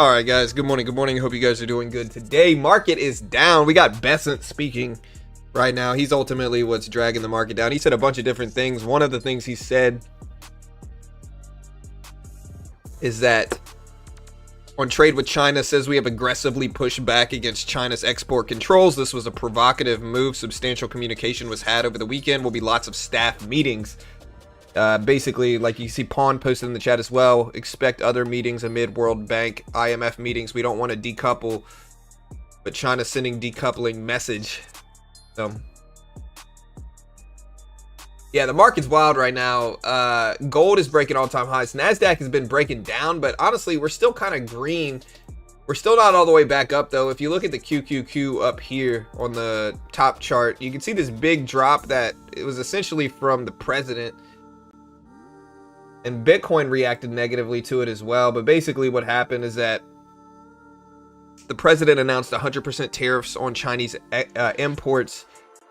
All right, guys. Good morning. Good morning. Hope you guys are doing good today. Market is down. We got Besant speaking right now. He's ultimately what's dragging the market down. He said a bunch of different things. One of the things he said is that on trade with China, says we have aggressively pushed back against China's export controls. This was a provocative move. Substantial communication was had over the weekend. Will be lots of staff meetings. Basically, like you see Pawn posted in the chat as well, expect other meetings amid World Bank, IMF meetings. We don't want to decouple, but China's sending decoupling message. So, yeah, the market's wild right now. Gold is breaking all-time highs. NASDAQ has been breaking down, but honestly, we're still kind of green. We're still not all the way back up, though. If you look at the QQQ up here on the top chart, you can see this big drop that it was essentially from the president. And Bitcoin reacted negatively to it as well. But basically what happened is that the president announced 100% tariffs on Chinese imports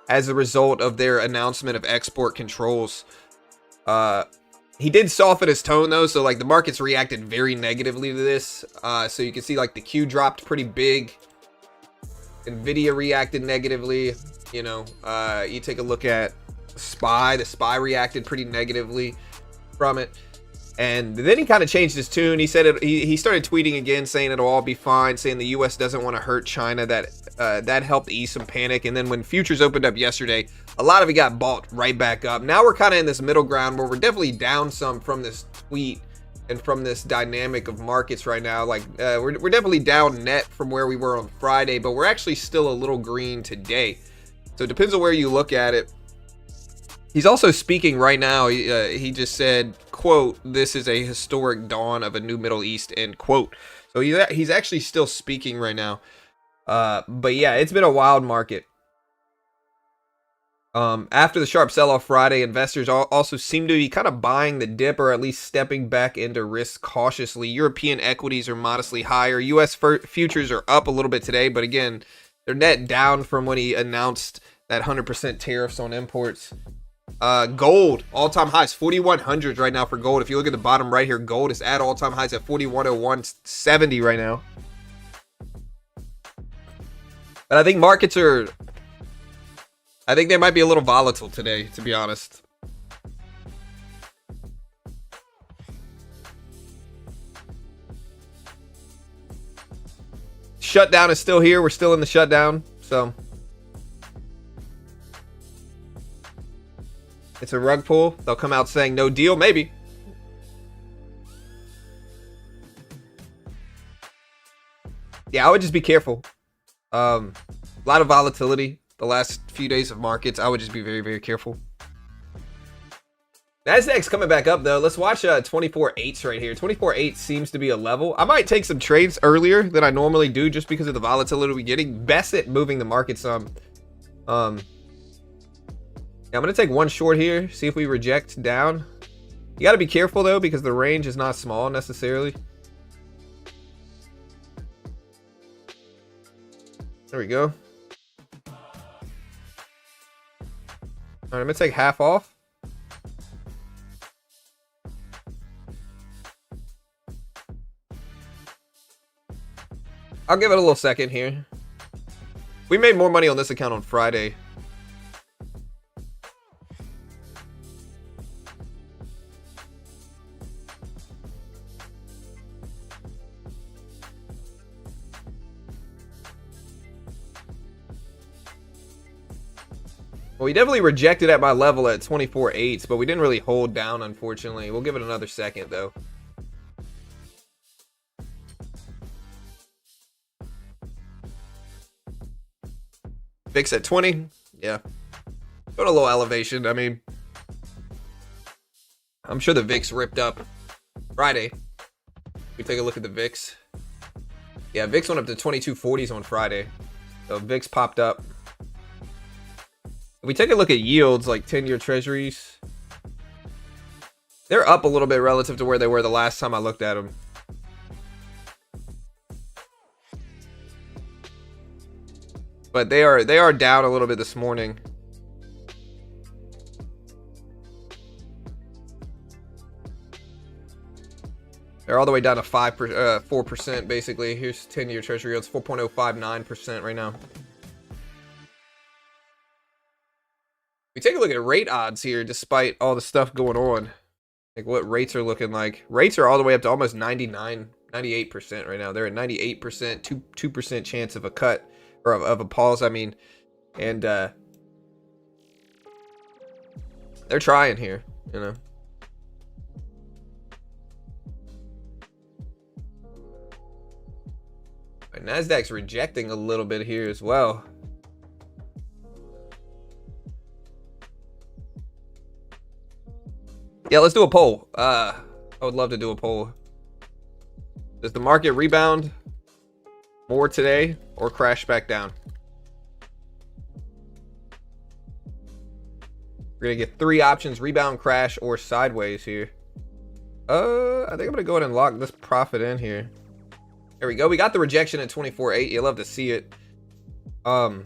as a result of their announcement of export controls. He did soften his tone though, so like the markets reacted very negatively to this. So you can see like the Q dropped pretty big. Nvidia reacted negatively. You know, you take a look at SPY. The SPY reacted pretty negatively from it, and then he kind of changed his tune. He said he started tweeting again, saying it'll all be fine, saying the US doesn't want to hurt China. That helped ease some panic. And then when futures opened up yesterday, a lot of it got bought right back up. Now we're kind of in this middle ground where we're definitely down some from this tweet and from this dynamic of markets right now. Like we're definitely down net from where we were on Friday, but we're actually still a little green today. So it depends on where you look at it. He's also speaking right now. He just said, quote, "This is a historic dawn of a new Middle East," end quote. So he's actually still speaking right now. But yeah, it's been a wild market. After the sharp sell-off Friday, investors also seem to be kind of buying the dip, or at least stepping back into risk cautiously. European equities are modestly higher. US futures are up a little bit today, but again, they're net down from when he announced that 100% tariffs on imports. Gold all-time highs, 4100 right now for gold. If you look at the bottom right here, gold is at all-time highs at 4101.70 right now. But I think markets are, I think they might be a little volatile today, to be honest. Shutdown is still here. We're still in the shutdown, so it's a rug pull. They'll come out saying no deal, maybe. Yeah, I would just be careful. A lot of volatility the last few days of markets. I would just be very, very careful. NASDAQ's coming back up though. Let's watch 24.8s right here. 24.8 seems to be a level. I might take some trades earlier than I normally do just because of the volatility we're getting. Best at moving the market some. Yeah, I'm going to take one short here, see if we reject down. You got to be careful, though, because the range is not small necessarily. There we go. All right, I'm going to take half off. I'll give it a little second here. We made more money on this account on Friday. Well, we definitely rejected at my level at 24.8s, but we didn't really hold down, unfortunately. We'll give it another second, though. VIX at 20. Yeah. Got a little elevation. I mean, I'm sure the VIX ripped up Friday. We take a look at the VIX. Yeah, VIX went up to 2240s on Friday. So VIX popped up. If we take a look at yields, like 10-year treasuries, they're up a little bit relative to where they were the last time I looked at them. But they are down a little bit this morning. They're all the way down to 4% basically. Here's 10-year treasury yields, 4.059% right now. We take a look at rate odds here, despite all the stuff going on. Like what rates are looking like. Rates are all the way up to almost 98% right now. They're at 98%, 2% chance of a cut, or of a pause, I mean. And they're trying here, you know. Right, Nasdaq's rejecting a little bit here as well. Yeah, let's do a poll. I would love to do a poll. Does the market rebound more today or crash back down? We're gonna get 3 options: rebound, crash, or sideways here. I think I'm gonna go ahead and lock this profit in here. There we go. We got the rejection at 24.8. You'll love to see it. All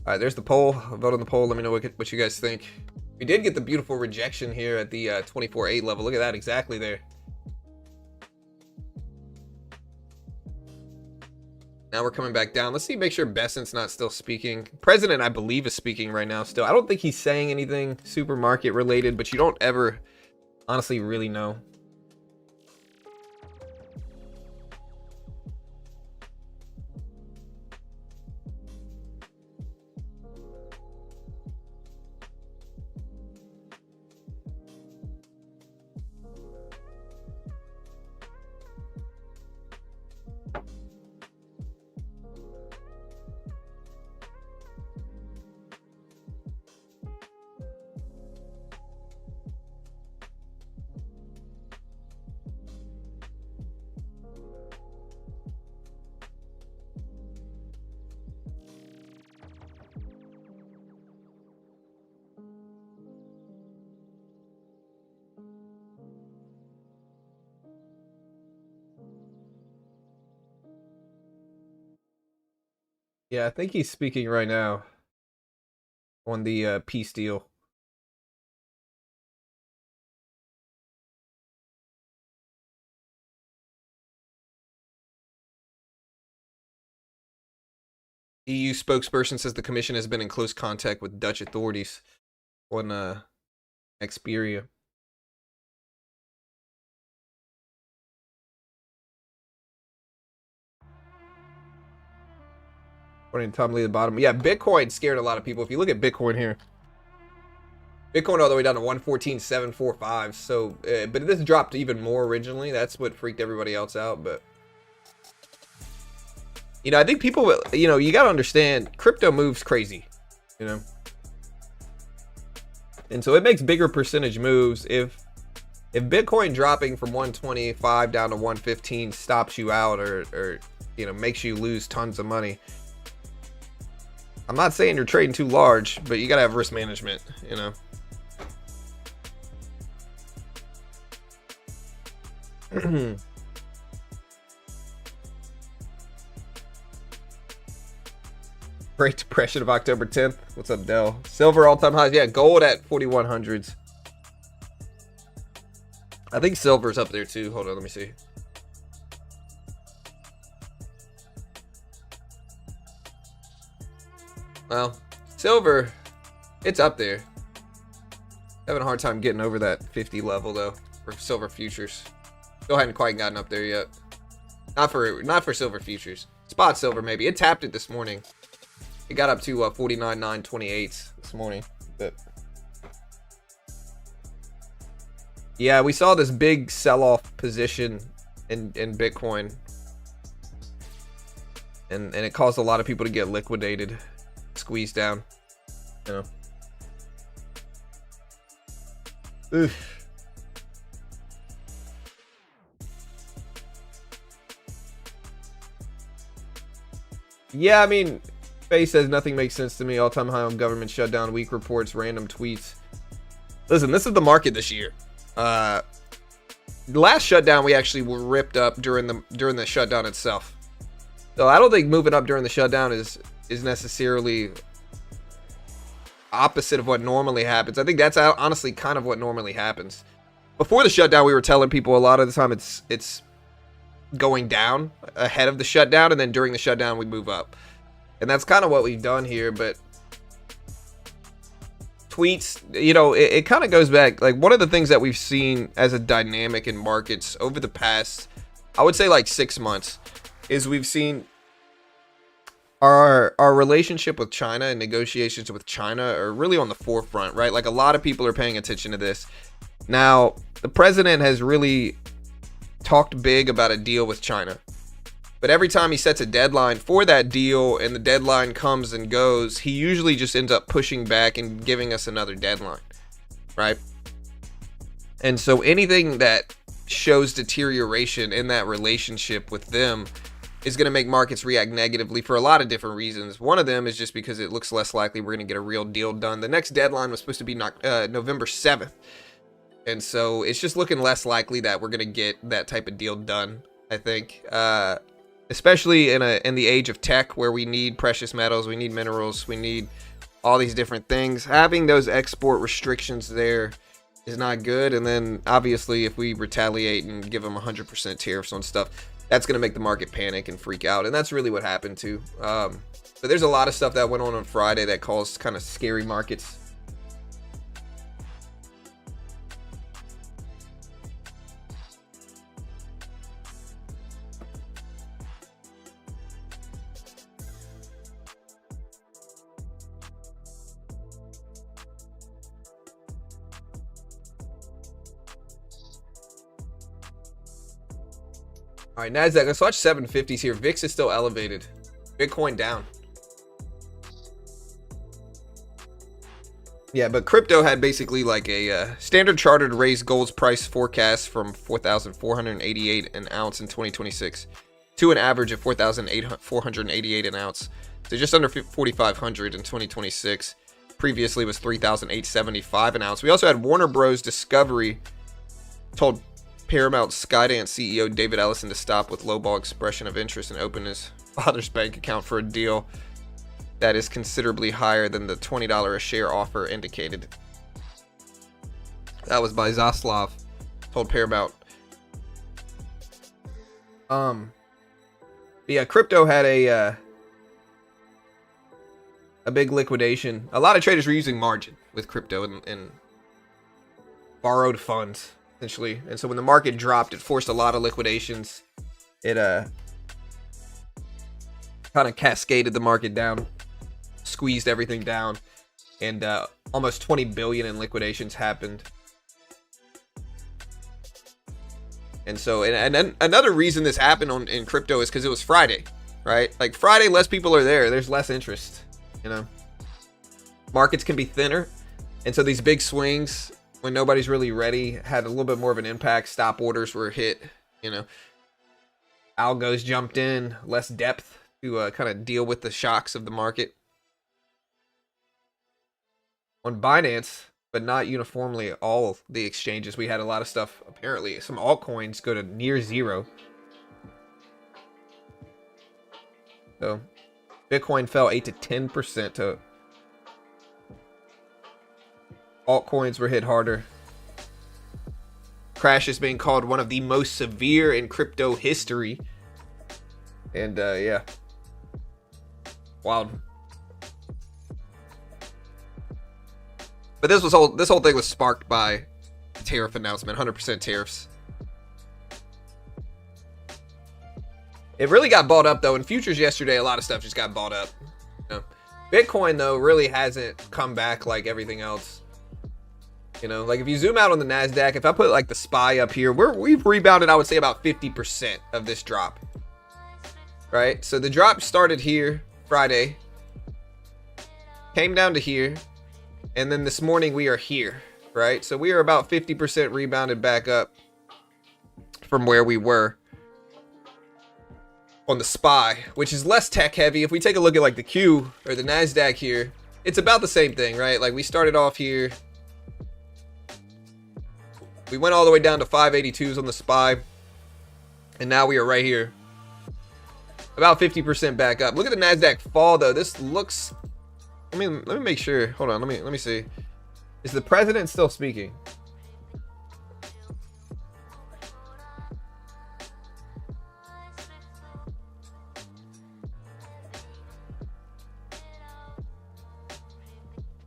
right, there's the poll. Vote on the poll. Let me know what you guys think. We did get the beautiful rejection here at the 24.8 level. Look at that, exactly there. Now we're coming back down. Let's see, make sure Bessent's not still speaking. President, I believe, is speaking right now still. I don't think he's saying anything super market related, but you don't ever honestly really know. Yeah, I think he's speaking right now on the peace deal. EU spokesperson says the commission has been in close contact with Dutch authorities on Xperia. According to Tom Lee at the bottom. Yeah, Bitcoin scared a lot of people. If you look at Bitcoin here, Bitcoin all the way down to 114,745. So, but this dropped even more originally. That's what freaked everybody else out. But, you know, I think people, you know, you got to understand, crypto moves crazy, you know. And so it makes bigger percentage moves. If Bitcoin dropping from 125 down to 115 stops you out or you know, makes you lose tons of money, I'm not saying you're trading too large, but you gotta have risk management, you know. Great Depression of October 10th. What's up, Dell? Silver all-time highs. Yeah, gold at 4100s. I think silver's up there too. Hold on, let me see. Well, silver, it's up there. Having a hard time getting over that 50 level though for silver futures. Still hadn't quite gotten up there yet. Not for silver futures. Spot silver maybe. It tapped it this morning. It got up to 49,928 this morning. But yeah, we saw this big sell-off position in Bitcoin, and it caused a lot of people to get liquidated, squeezed down, you know. Oof. Yeah, I mean, Face says nothing makes sense to me. All-time high on government shutdown, weak reports, random tweets. Listen, this is the market this year. The last shutdown we actually were ripped up during the shutdown itself. So I don't think moving up during the shutdown is necessarily opposite of what normally happens. I think that's honestly kind of what normally happens. Before the shutdown, we were telling people a lot of the time it's going down ahead of the shutdown, and then during the shutdown we move up. And that's kind of what we've done here. But tweets, you know, it kind of goes back. Like, one of the things that we've seen as a dynamic in markets over the past, I would say like 6 months, is we've seen our relationship with China and negotiations with China are really on the forefront, right? Like, a lot of people are paying attention to this. Now, the president has really talked big about a deal with China. But every time he sets a deadline for that deal and the deadline comes and goes, he usually just ends up pushing back and giving us another deadline, right? And so anything that shows deterioration in that relationship with them is going to make markets react negatively for a lot of different reasons. One of them is just because it looks less likely we're going to get a real deal done. The next deadline was supposed to be November 7th. And so it's just looking less likely that we're going to get that type of deal done, I think. Especially in the age of tech, where we need precious metals, we need minerals, we need all these different things. Having those export restrictions there is not good. And then obviously if we retaliate and give them 100% tariffs on stuff, that's going to make the market panic and freak out. And that's really what happened too. But there's a lot of stuff that went on Friday that caused kind of scary markets. All right, NASDAQ, let's watch 750s here. VIX is still elevated. Bitcoin down. Yeah, but crypto had basically like a Standard Chartered raised gold's price forecast from 4,488 an ounce in 2026 to an average of 4,488 an ounce. So just under 4,500 in 2026. Previously was 3,875 an ounce. We also had Warner Bros. Discovery told Paramount Skydance CEO David Ellison to stop with lowball expression of interest and open his father's bank account for a deal that is considerably higher than the $20 a share offer indicated. That was by Zaslav, told Paramount. Yeah, crypto had a big liquidation. A lot of traders were using margin with crypto and borrowed funds, essentially. And so when the market dropped, it forced a lot of liquidations. It kind of cascaded the market down, squeezed everything down, and almost 20 billion in liquidations happened. And so, and then another reason this happened in crypto is because it was Friday, right? Like Friday, less people are there. There's less interest, you know. Markets can be thinner, and so these big swings, when nobody's really ready, had a little bit more of an impact. Stop orders were hit, you know. Algos jumped in, less depth to kind of deal with the shocks of the market. On Binance, but not uniformly all the exchanges, we had a lot of stuff, apparently some altcoins go to near zero. So Bitcoin fell 8 to 10%. To altcoins were hit harder. Crash is being called one of the most severe in crypto history. And yeah, wild. But this whole thing was sparked by the tariff announcement, 100% tariffs. It really got bought up though. In futures yesterday, a lot of stuff just got bought up. You know? Bitcoin though really hasn't come back like everything else. You know, like if you zoom out on the NASDAQ, if I put like the SPY up here, we've rebounded, I would say about 50% of this drop. Right? So the drop started here Friday, came down to here, and then this morning we are here, right? So we are about 50% rebounded back up from where we were on the SPY, which is less tech heavy. If we take a look at like the Q or the NASDAQ here, it's about the same thing, right? Like we started off here. We went all the way down to 582s on the SPY. And now we are right here. About 50% back up. Look at the NASDAQ fall though. This looks let me make sure. Hold on, let me see. Is the president still speaking?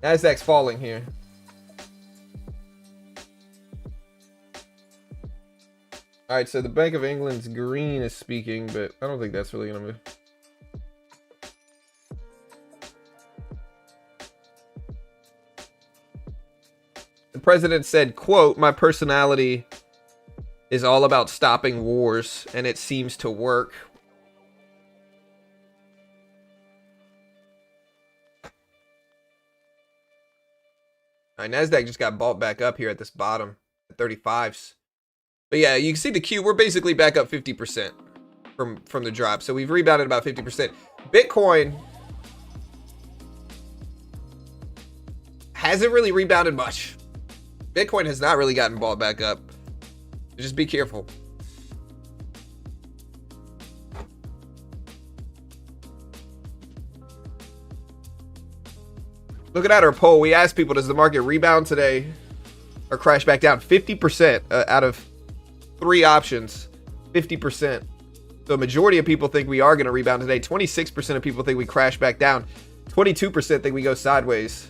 Nasdaq's falling here. All right, so the Bank of England's green is speaking, but I don't think that's really gonna move. The president said, quote, "My personality is all about stopping wars, and it seems to work." All right, Nasdaq just got bought back up here at this bottom, at 35s. But yeah, you can see the Q. We're basically back up 50% from the drop. So we've rebounded about 50%. Bitcoin hasn't really rebounded much. Bitcoin has not really gotten bought back up. Just be careful. Looking at our poll, we asked people, does the market rebound today or crash back down? 50% out of 3 options, 50%. So a majority of people think we are going to rebound today. 26% of people think we crash back down. 22% think we go sideways.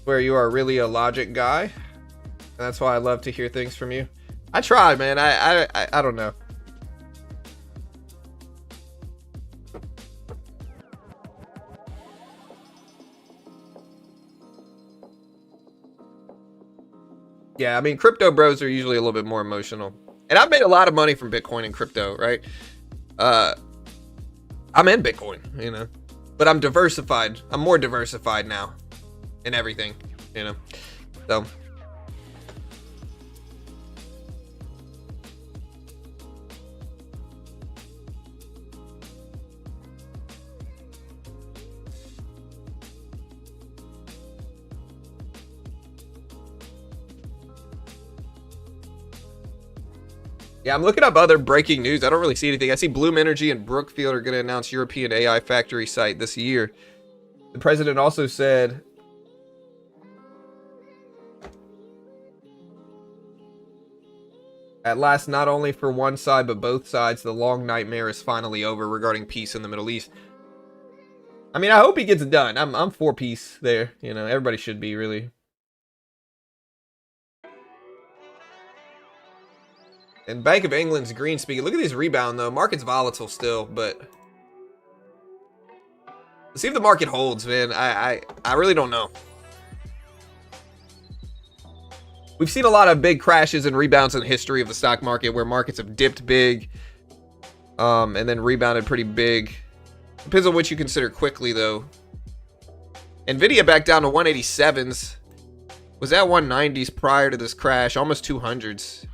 Where you are really a logic guy. And that's why I love to hear things from you. I try, man. I don't know. Yeah, I mean, crypto bros are usually a little bit more emotional. And I've made a lot of money from Bitcoin and crypto, right? I'm in Bitcoin, you know. But I'm diversified. I'm more diversified now in everything, you know. So yeah, I'm looking up other breaking news. I don't really see anything. I see Bloom Energy and Brookfield are going to announce European AI factory site this year. The president also said at last, not only for one side, but both sides, the long nightmare is finally over regarding peace in the Middle East. I mean, I hope he gets it done. I'm for peace there. You know, everybody should be, really. And Bank of England's green speaking. Look at this rebound, though. Market's volatile still, but let's see if the market holds, man. I really don't know. We've seen a lot of big crashes and rebounds in the history of the stock market where markets have dipped big and then rebounded pretty big. Depends on what you consider quickly, though. Nvidia back down to 187s. Was at 190s prior to this crash, almost 200s.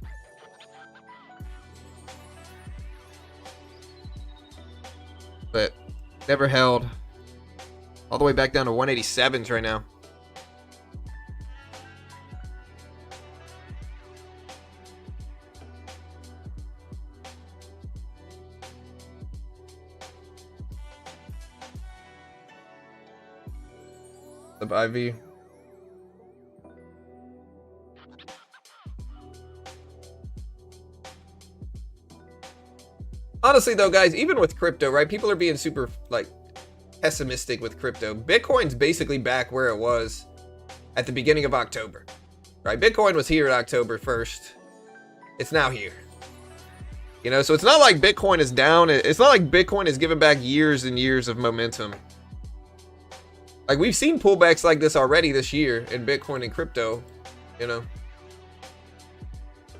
But never held. All the way back down to 187s right now. The IV. Honestly, though, guys, even with crypto, right? People are being super, like, pessimistic with crypto. Bitcoin's basically back where it was at the beginning of October, right? Bitcoin was here at October 1st. It's now here. You know, so it's not like Bitcoin is down. It's not like Bitcoin is giving back years and years of momentum. Like, we've seen pullbacks like this already this year in Bitcoin and crypto, you know.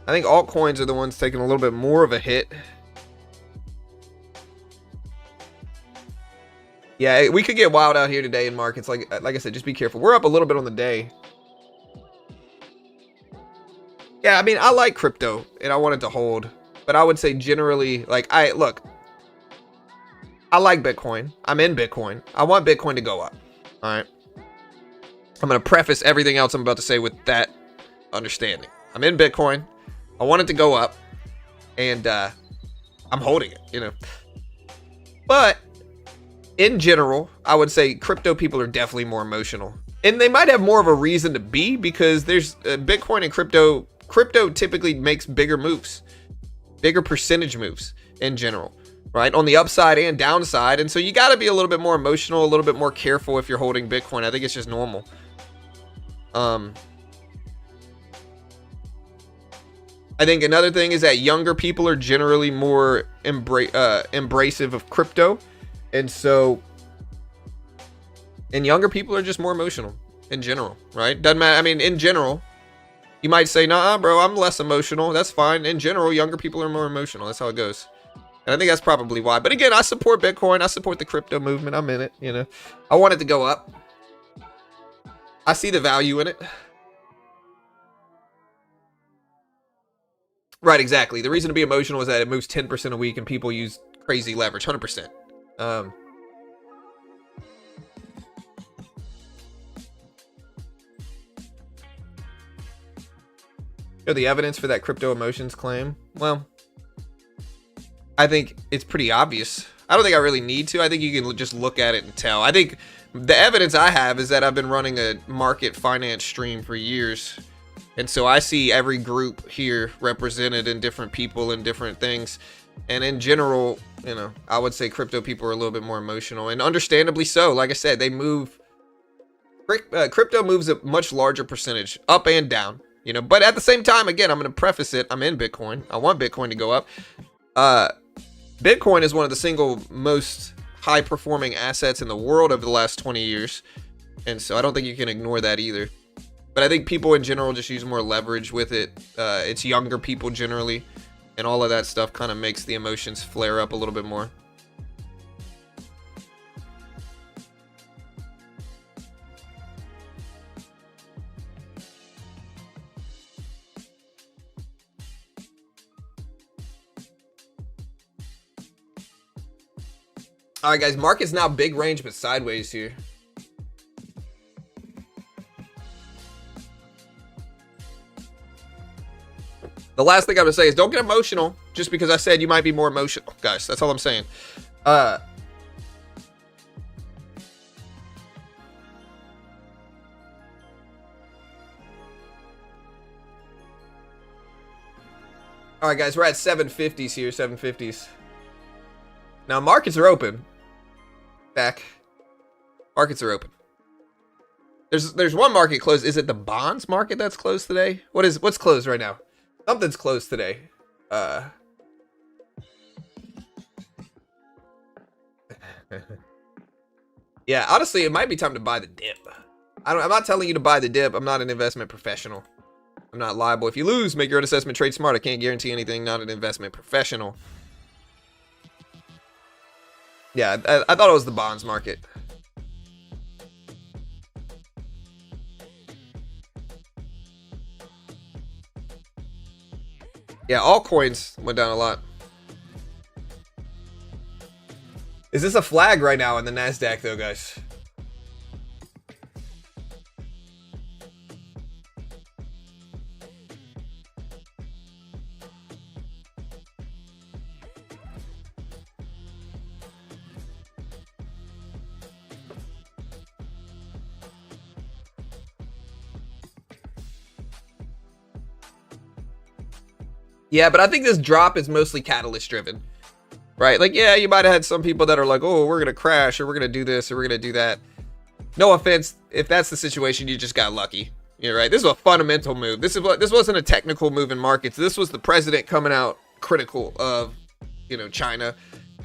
I think altcoins are the ones taking a little bit more of a hit. Yeah, we could get wild out here today in markets. Like I said, just be careful. We're up a little bit on the day. Yeah, I mean, I like crypto and I want it to hold. But I would say generally, like, I like Bitcoin. I'm in Bitcoin. I want Bitcoin to go up. All right. I'm going to preface everything else I'm about to say with that understanding. I'm in Bitcoin. I want it to go up, and I'm holding it, you know. But in general, I would say crypto people are definitely more emotional, and they might have more of a reason to be, because there's Bitcoin and crypto. Crypto typically makes bigger moves, bigger percentage moves in general, right? On the upside and downside. And so you got to be a little bit more emotional, a little bit more careful if you're holding Bitcoin. I think it's just normal. I think another thing is that younger people are generally more embracive of crypto. And so, and younger people are just more emotional in general, right? Doesn't matter. I mean, in general, you might say, nah, bro, I'm less emotional. That's fine. In general, younger people are more emotional. That's how it goes. And I think that's probably why. But again, I support Bitcoin. I support the crypto movement. I'm in it, you know. I want it to go up. I see the value in it. Right, exactly. The reason to be emotional is that it moves 10% a week and people use crazy leverage, 100%. The evidence for that crypto emotions claim? Well, I think it's pretty obvious. I don't think I really need to. I think you can just look at it and tell. I think the evidence I have is that I've been running a market finance stream for years. And so I see every group here represented in different people and different things. And in general, you know, I would say crypto people are a little bit more emotional, and understandably so. Like I said, they move, crypto moves a much larger percentage up and down, you know, but at the same time, again, I'm going to preface it. I'm in Bitcoin. I want Bitcoin to go up. Bitcoin is one of the single most high performing assets in the world over the last 20 years. And so I don't think you can ignore that either. But I think people in general just use more leverage with it. It's younger people generally, and all of that stuff kind of makes the emotions flare up a little bit more. All right, guys, market's now big range but sideways here. The last thing I'm gonna say is don't get emotional just because I said you might be more emotional, guys. That's all I'm saying. All right, guys, we're at 750s here, 750s. Now markets are open. Back. Markets are open. There's one market closed. Is it the bonds market that's closed today? What's closed right now? Something's closed today. Yeah, honestly, it might be time to buy the dip. I'm not telling you to buy the dip. I'm not an investment professional. I'm not liable. If you lose, make your own assessment, trade smart. I can't guarantee anything. Not an investment professional. Yeah, I thought it was the bonds market. Yeah, all coins went down a lot. Is this a flag right now in the NASDAQ though, guys? Yeah, but I think this drop is mostly catalyst driven, right? Like, yeah, you might have had some people that are like, oh, we're going to crash, or we're going to do this, or we're going to do that. No offense. If that's the situation, you just got lucky. You're right. This is a fundamental move. This wasn't a technical move in markets. This was the president coming out critical of, you know, China,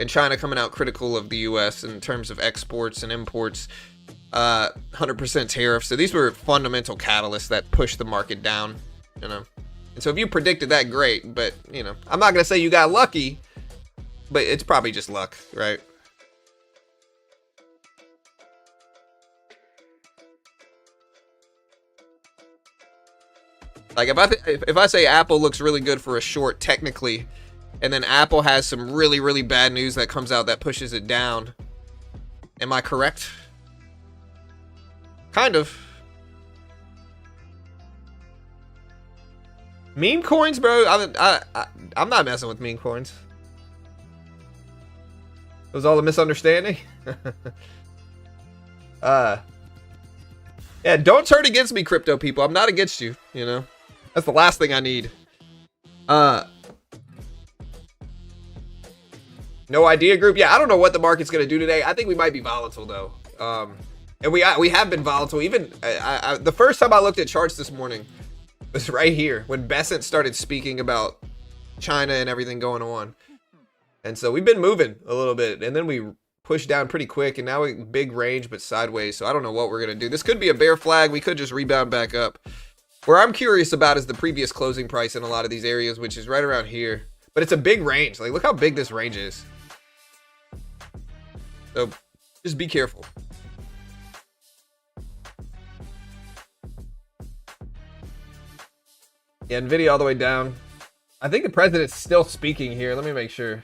and China coming out critical of the US in terms of exports and imports, 100% tariffs. So these were fundamental catalysts that pushed the market down, you know. And so if you predicted that, great. But, you know, I'm not going to say you got lucky, but it's probably just luck, right? Like if I say Apple looks really good for a short technically, and then Apple has some really, really bad news that comes out that pushes it down, am I correct? Kind of. Meme coins, bro. I'm not messing with meme coins. It was all a misunderstanding. Yeah, don't turn against me, crypto people. I'm not against you, you know. That's the last thing I need. No idea group. Yeah, I don't know what the market's gonna do today. I think we might be volatile though. And we have been volatile. Even the first time I looked at charts this morning was right here when Besant started speaking about China and everything going on. And so we've been moving a little bit, and then we pushed down pretty quick, and now we big range but sideways. So I don't know what we're gonna do. This could be a bear flag. We could just rebound back up. Where I'm curious about is the previous closing price in a lot of these areas, which is right around here. But it's a big range. Like, look how big this range is. So just be careful. Yeah, Nvidia all the way down. I think the president's still speaking here. Let me make sure.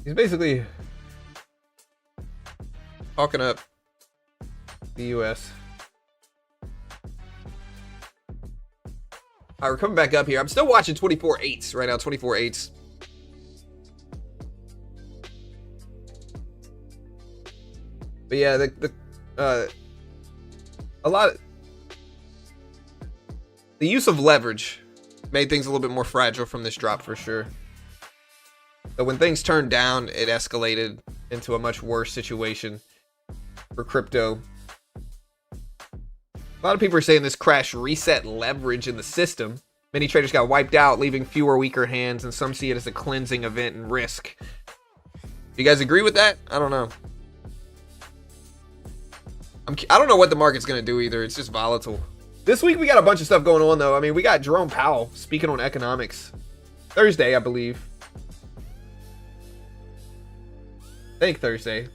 He's basically talking up the US. All right, we're coming back up here. I'm still watching 24/8s right now, 24/8s. But yeah, the use of leverage made things a little bit more fragile from this drop for sure. So when things turned down, it escalated into a much worse situation for crypto. A lot of people are saying this crash reset leverage in the system. Many traders got wiped out, leaving fewer weaker hands, and some see it as a cleansing event and risk. You guys agree with that? I don't know. I don't know what the market's going to do either. It's just volatile. This week we got a bunch of stuff going on though. I mean, we got Jerome Powell speaking on economics. Thursday, I believe. I think Thursday.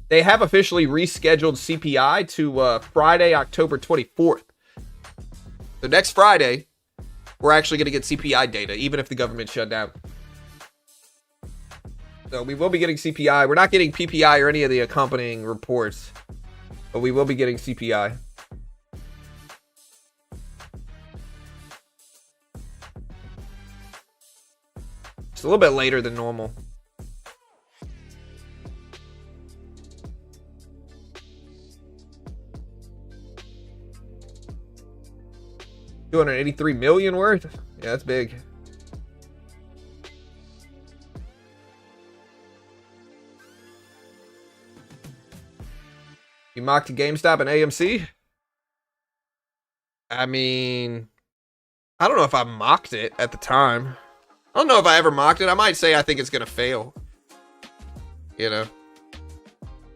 They have officially rescheduled CPI to Friday, October 24th. So next Friday, we're actually going to get CPI data, even if the government shut down. So we will be getting CPI. We're not getting PPI or any of the accompanying reports, but we will be getting CPI. It's a little bit later than normal. $283 million worth? Yeah, that's big. You mocked GameStop and AMC? I mean, I don't know if I mocked it at the time. I don't know if I ever mocked it. I might say I think it's going to fail. You know?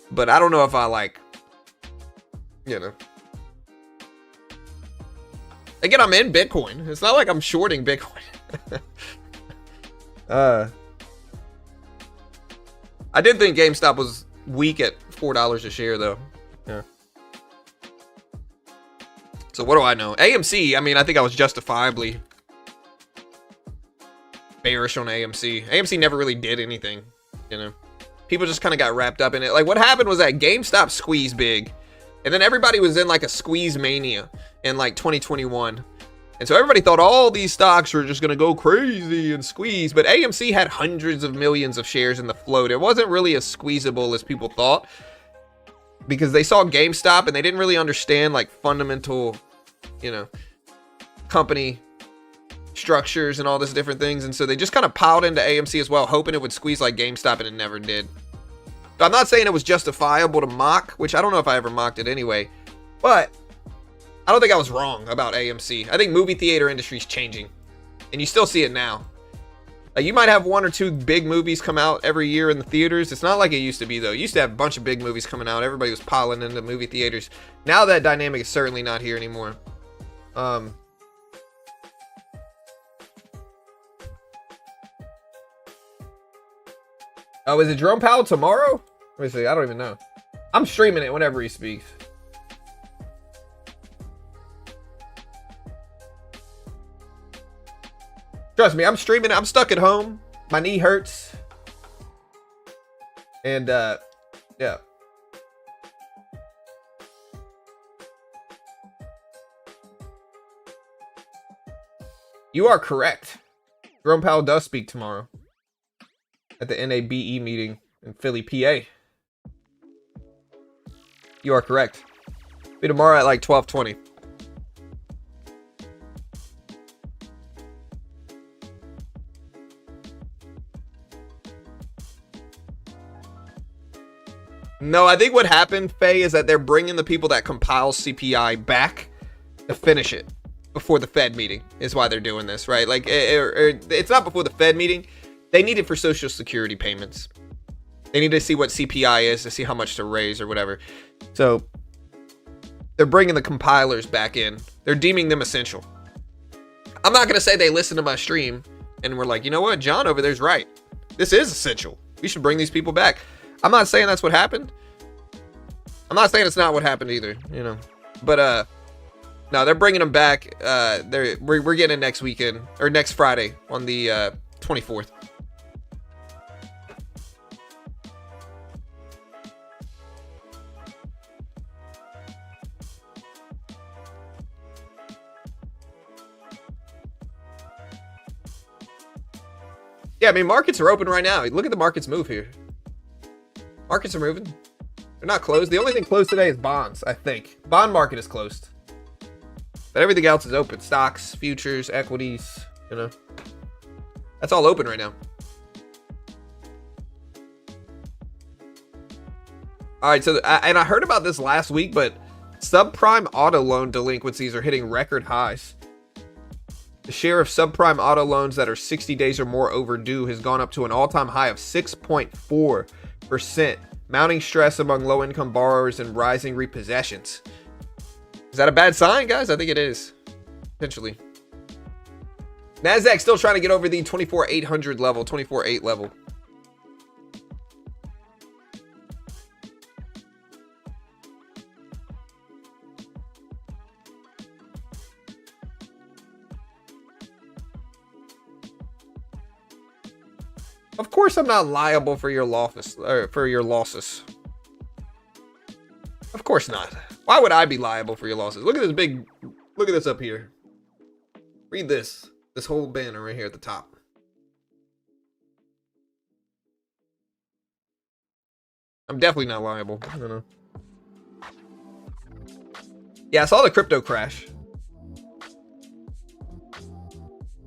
But I don't know if I like, you know. Again, I'm in Bitcoin. It's not like I'm shorting Bitcoin. I did think GameStop was weak at $4 a share, though. Yeah. So what do I know? AMC, I mean, I think I was justifiably bearish on AMC. AMC never really did anything, you know. People just kind of got wrapped up in it. Like, what happened was that GameStop squeezed big, and then everybody was in like a squeeze mania in like 2021. And so everybody thought all these stocks were just going to go crazy and squeeze. But AMC had hundreds of millions of shares in the float. It wasn't really as squeezable as people thought, because they saw GameStop and they didn't really understand like fundamental, you know, company structures and all this different things. And so they just kind of piled into AMC as well, hoping it would squeeze like GameStop, and it never did. So I'm not saying it was justifiable to mock, which I don't know if I ever mocked it anyway, but I don't think I was wrong about AMC. I think movie theater industry is changing, and you still see it now. Like, you might have 1 or 2 big movies come out every year in the theaters. It's not like it used to be, though. You used to have a bunch of big movies coming out. Everybody was piling into movie theaters. Now that dynamic is certainly not here anymore. Oh, is it Jerome Powell tomorrow? Let me see. I don't even know. I'm streaming it whenever he speaks. Trust me, I'm streaming it. I'm stuck at home. My knee hurts. And, yeah. You are correct. Jerome Powell does speak tomorrow at the NABE meeting in Philly, PA. You are correct. Be tomorrow at like 12:20. No, I think what happened, Faye, is that they're bringing the people that compile CPI back to finish it before the Fed meeting is why they're doing this, right? Like, it's not before the Fed meeting. They need it for Social Security payments. They need to see what CPI is to see how much to raise or whatever. So they're bringing the compilers back in. They're deeming them essential. I'm not going to say they listen to my stream and we're like, you know what? John over there's right. This is essential. We should bring these people back. I'm not saying that's what happened. I'm not saying it's not what happened either, you know. But no, they're bringing them back. We're getting it next weekend or next Friday on the 24th. Yeah, I mean, markets are open right now. Look at the markets move here. Markets are moving. They're not closed. The only thing closed today is bonds, I think. Bond market is closed. But everything else is open. Stocks, futures, equities, you know. That's all open right now. All right, so, and I heard about this last week, but subprime auto loan delinquencies are hitting record highs. The share of subprime auto loans that are 60 days or more overdue has gone up to an all-time high of 6.4%, mounting stress among low-income borrowers and rising repossessions. Is that a bad sign, guys? I think it is, potentially. NASDAQ still trying to get over the 24,800 level, 24,800 level. Of course, I'm not liable for your losses. Of course not. Why would I be liable for your losses? Look at this big. Look at this up here. Read this. This whole banner right here at the top. I'm definitely not liable. I don't know. Yeah, I saw the crypto crash.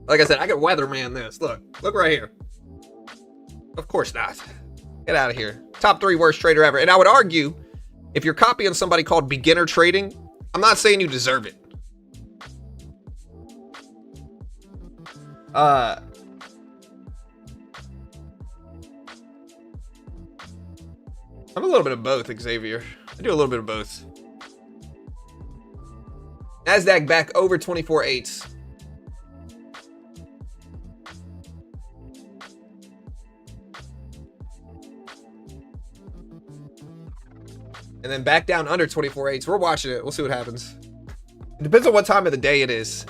Like I said, I could weatherman this. Look right here. Of course not. Get out of here. Top 3 worst trader ever. And I would argue, if you're copying somebody called beginner trading, I'm not saying you deserve it. I'm a little bit of both, Xavier. I do a little bit of both. NASDAQ back over 24,800. And then back down under 24,800. We're watching it. We'll see what happens. It depends on what time of the day it is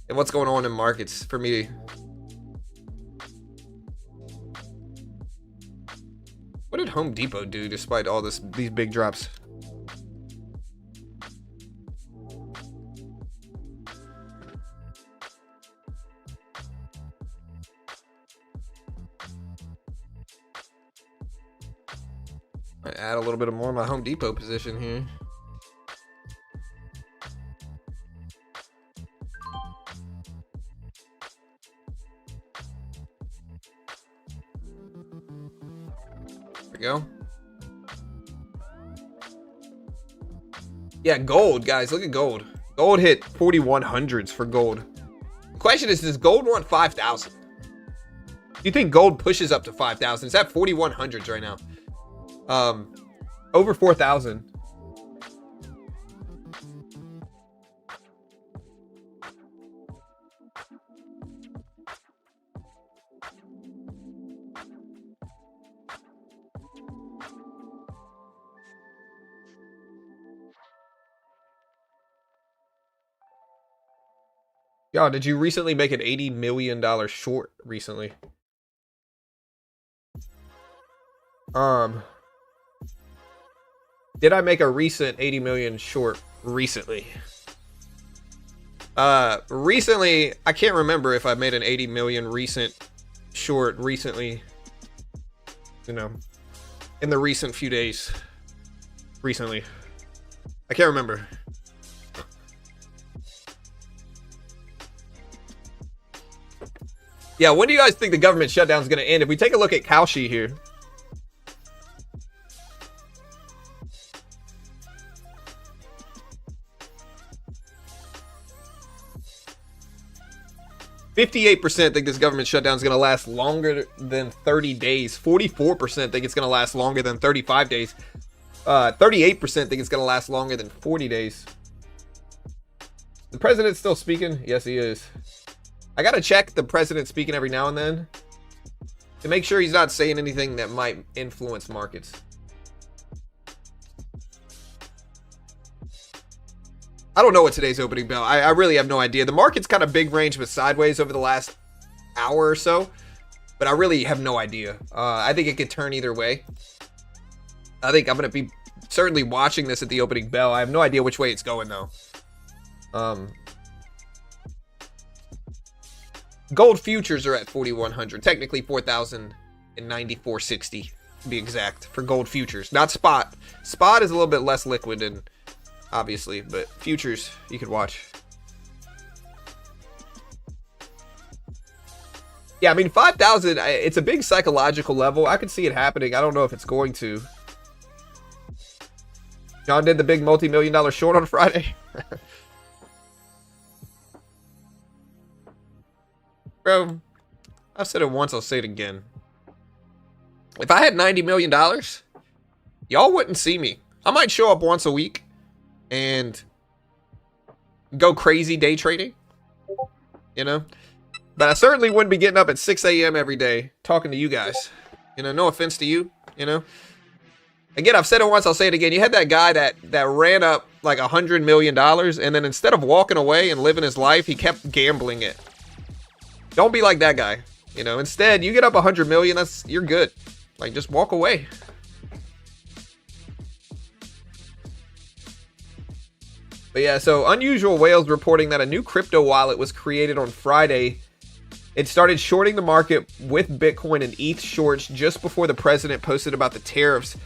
and what's going on in markets for me. What did Home Depot do despite all these big drops? I add a little bit more of my Home Depot position here. There we go. Yeah, gold, guys. Look at gold. Gold hit 4100s for gold. The question is, does gold want 5,000? you think gold pushes up to 5,000? It's at 4,100s right now. Over 4,000. Yo, did you recently make an $80 million short recently? Did I make a recent 80 million short recently? Recently, I can't remember if I made an 80 million recent short recently. You know, in the recent few days. Recently. I can't remember. Yeah, when do you guys think the government shutdown is going to end? If we take a look at Kalshi here. "58% think this government shutdown is going to last longer than 30 days. 44% think it's going to last longer than 35 days. 38% think it's going to last longer than 40 days. The president's still speaking? Yes, he is. I gotta check the president speaking every now and then to make sure he's not saying anything that might influence markets. I don't know what today's opening bell. I really have no idea. The market's kind of big range but sideways over the last hour or so, but I really have no idea. I think it could turn either way. I think I'm gonna be certainly watching this at the opening bell. I have no idea which way it's going though. Gold futures are at 4,100, technically 4,094.60 to be exact for gold futures, not spot. Spot is a little bit less liquid, and obviously, but futures you could watch. Yeah, I mean 5,000. It's a big psychological level. I could see it happening. I don't know if it's going to. John did the big multi-million-dollar short on Friday. Bro, I've said it once, I'll say it again. If I had $90 million, y'all wouldn't see me. I might show up once a week and go crazy day trading, you know? But I certainly wouldn't be getting up at 6 a.m. every day talking to you guys. You know, no offense to you, you know? Again, I've said it once, I'll say it again. You had that guy that ran up like $100 million, and then instead of walking away and living his life, he kept gambling it. Don't be like that guy, you know. Instead, you get up 100 million, you're good. Like, just walk away. But yeah, so Unusual Whales reporting that a new crypto wallet was created on Friday. It started shorting the market with Bitcoin and ETH shorts just before the president posted about the tariffs.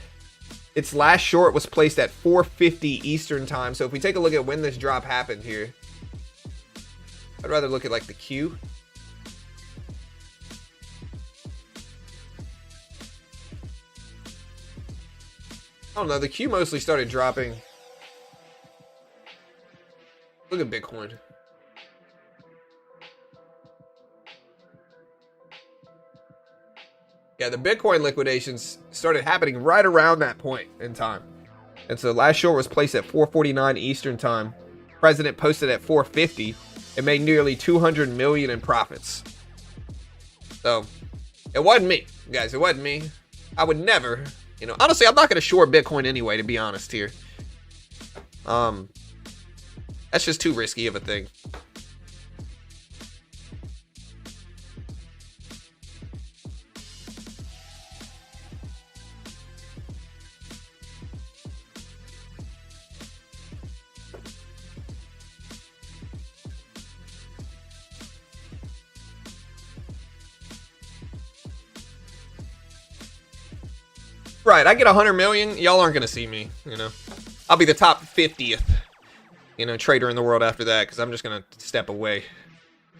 Its last short was placed at 4:50 Eastern time. So if we take a look at when this drop happened here, I'd rather look at like the Q. I don't know, the Q mostly started dropping. Look at Bitcoin. Yeah, the Bitcoin liquidations started happening right around that point in time. And so last short was placed at 4:49 Eastern time. President posted at 4:50 and made nearly 200 million in profits. So it wasn't me, guys. It wasn't me. I would never. You know, honestly, I'm not going to short Bitcoin anyway, to be honest here. That's just too risky of a thing. Right, I get 100 million, y'all aren't gonna see me, you know. I'll be the top 50th, you know, trader in the world after that, because I'm just gonna step away.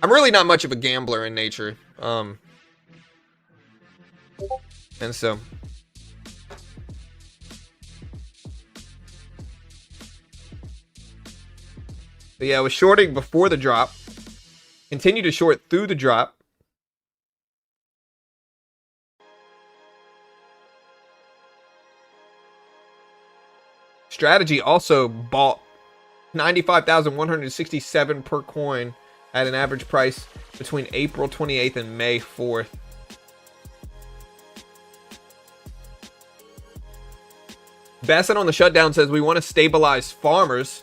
I'm really not much of a gambler in nature. And so but yeah, I was shorting before the drop. Continued to short through the drop. Strategy also bought 95,167 per coin at an average price between April 28th and May 4th. Bassett on the shutdown says we want to stabilize farmers.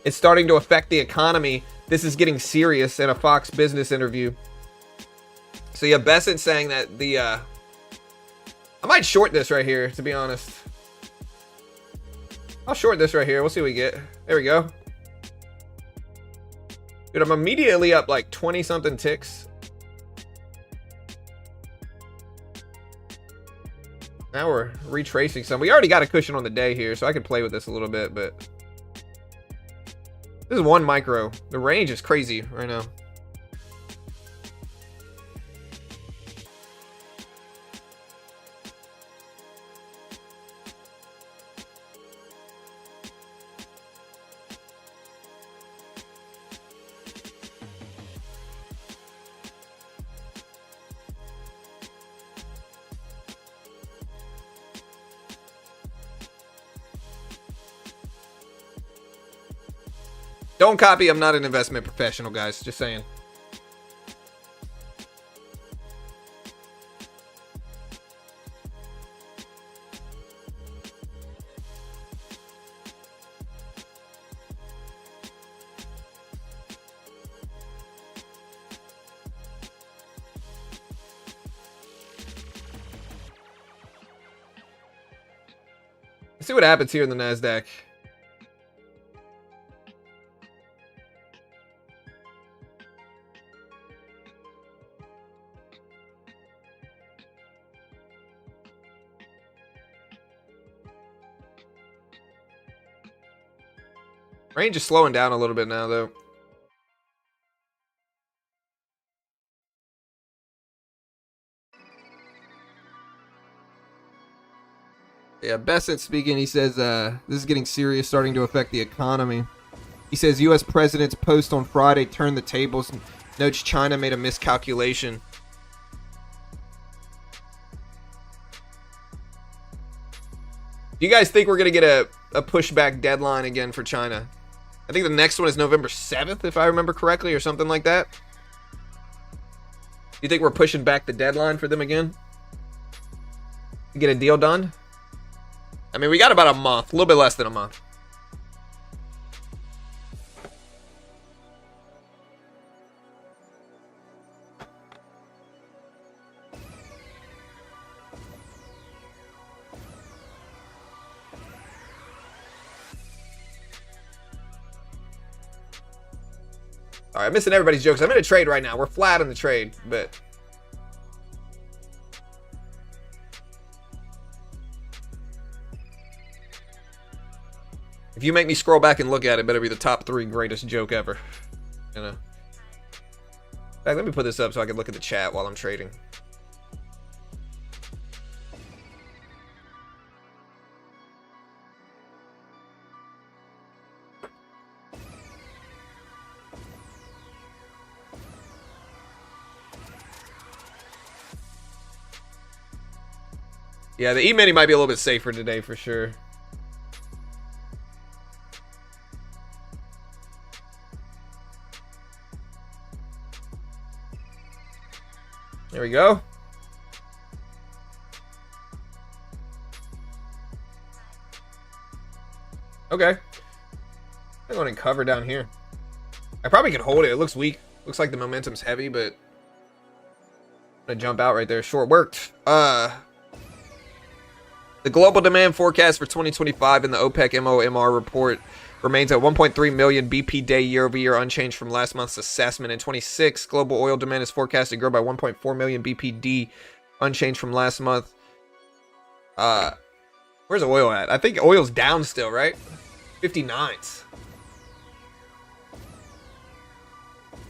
It's starting to affect the economy. This is getting serious in a Fox Business interview. So yeah, Bassett saying that the I might short this right here, to be honest. I'll short this right here. We'll see what we get. There we go. Dude, I'm immediately up like 20 something ticks. Now we're retracing some. We already got a cushion on the day here, so I could play with this a little bit, but this is 1 micro. The range is crazy right now. Don't copy. I'm not an investment professional, guys. Just saying. Let's see what happens here in the NASDAQ. Range is slowing down a little bit now, though. Yeah, Bassett speaking, he says, this is getting serious, starting to affect the economy. He says U.S. President's post on Friday turned the tables and notes China made a miscalculation. Do you guys think we're going to get a pushback deadline again for China? I think the next one is November 7th, if I remember correctly, or something like that. You think we're pushing back the deadline for them again? To get a deal done? I mean, we got about a month, a little bit less than a month. All right, missing everybody's jokes. I'm in a trade right now. We're flat in the trade, but if you make me scroll back and look at it, it better be the top 3 greatest joke ever. You know. In fact, let me put this up so I can look at the chat while I'm trading. Yeah, the E-mini might be a little bit safer today for sure. There we go. Okay. I'm going to cover down here. I probably could hold it. It looks weak. Looks like the momentum's heavy, but I'm going to jump out right there. Short worked. The global demand forecast for 2025 in the OPEC MOMR report remains at 1.3 million BP day year over year, unchanged from last month's assessment. In 26, global oil demand is forecast to grow by 1.4 million BPD, unchanged from last month. Where's oil at? I think oil's down still, right? 59s.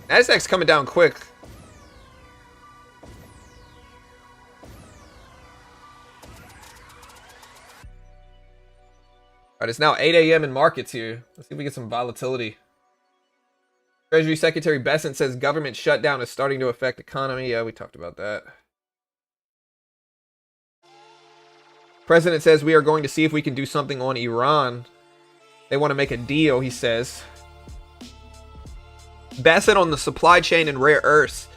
Nasdaq's coming down quick. All right, it's now 8 a.m. in markets here. Let's see if we get some volatility. Treasury Secretary Bassett says government shutdown is starting to affect economy. Yeah, we talked about that. President says we are going to see if we can do something on Iran. They want to make a deal, he says. Bassett on the supply chain and rare earths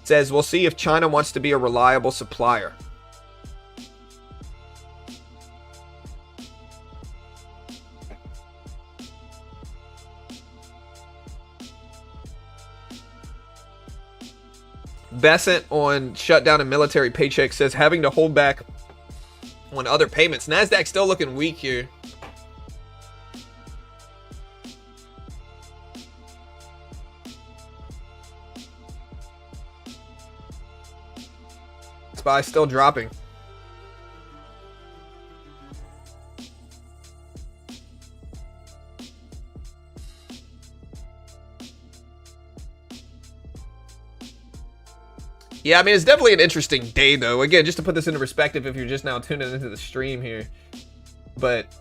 says, we'll see if China wants to be a reliable supplier. Bassett on shutdown and military paycheck says, having to hold back on other payments. NASDAQ still looking weak here. SPY still dropping. Yeah, I mean, it's definitely an interesting day, though. Again, just to put this into perspective, if you're just now tuning into the stream here. But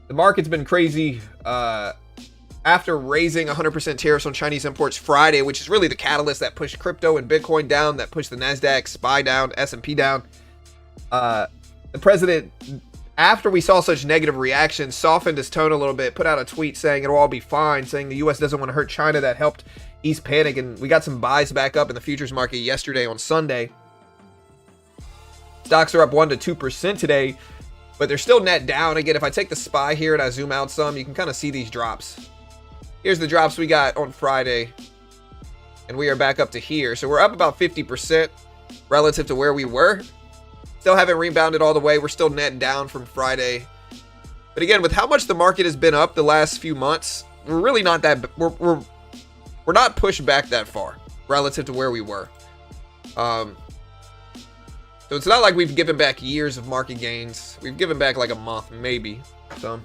the market's been crazy after raising 100% tariffs on Chinese imports Friday, which is really the catalyst that pushed crypto and Bitcoin down, that pushed the NASDAQ, SPY down, S&P down. The president, after we saw such negative reactions, softened his tone a little bit, put out a tweet saying it'll all be fine, saying the U.S. doesn't want to hurt China. That helped ease panic, and we got some buys back up in the futures market yesterday on Sunday. Stocks are up 1% to 2% today, but they're still net down. Again, if I take the SPY here and I zoom out some, you can kind of see these drops. Here's the drops we got on Friday, and we are back up to here. So we're up about 50% relative to where we were. Still haven't rebounded all the way. We're still net down from Friday. But again, with how much the market has been up the last few months, we're really not that... We're not pushed back that far relative to where we were. So it's not like we've given back years of market gains. We've given back like a month, maybe. So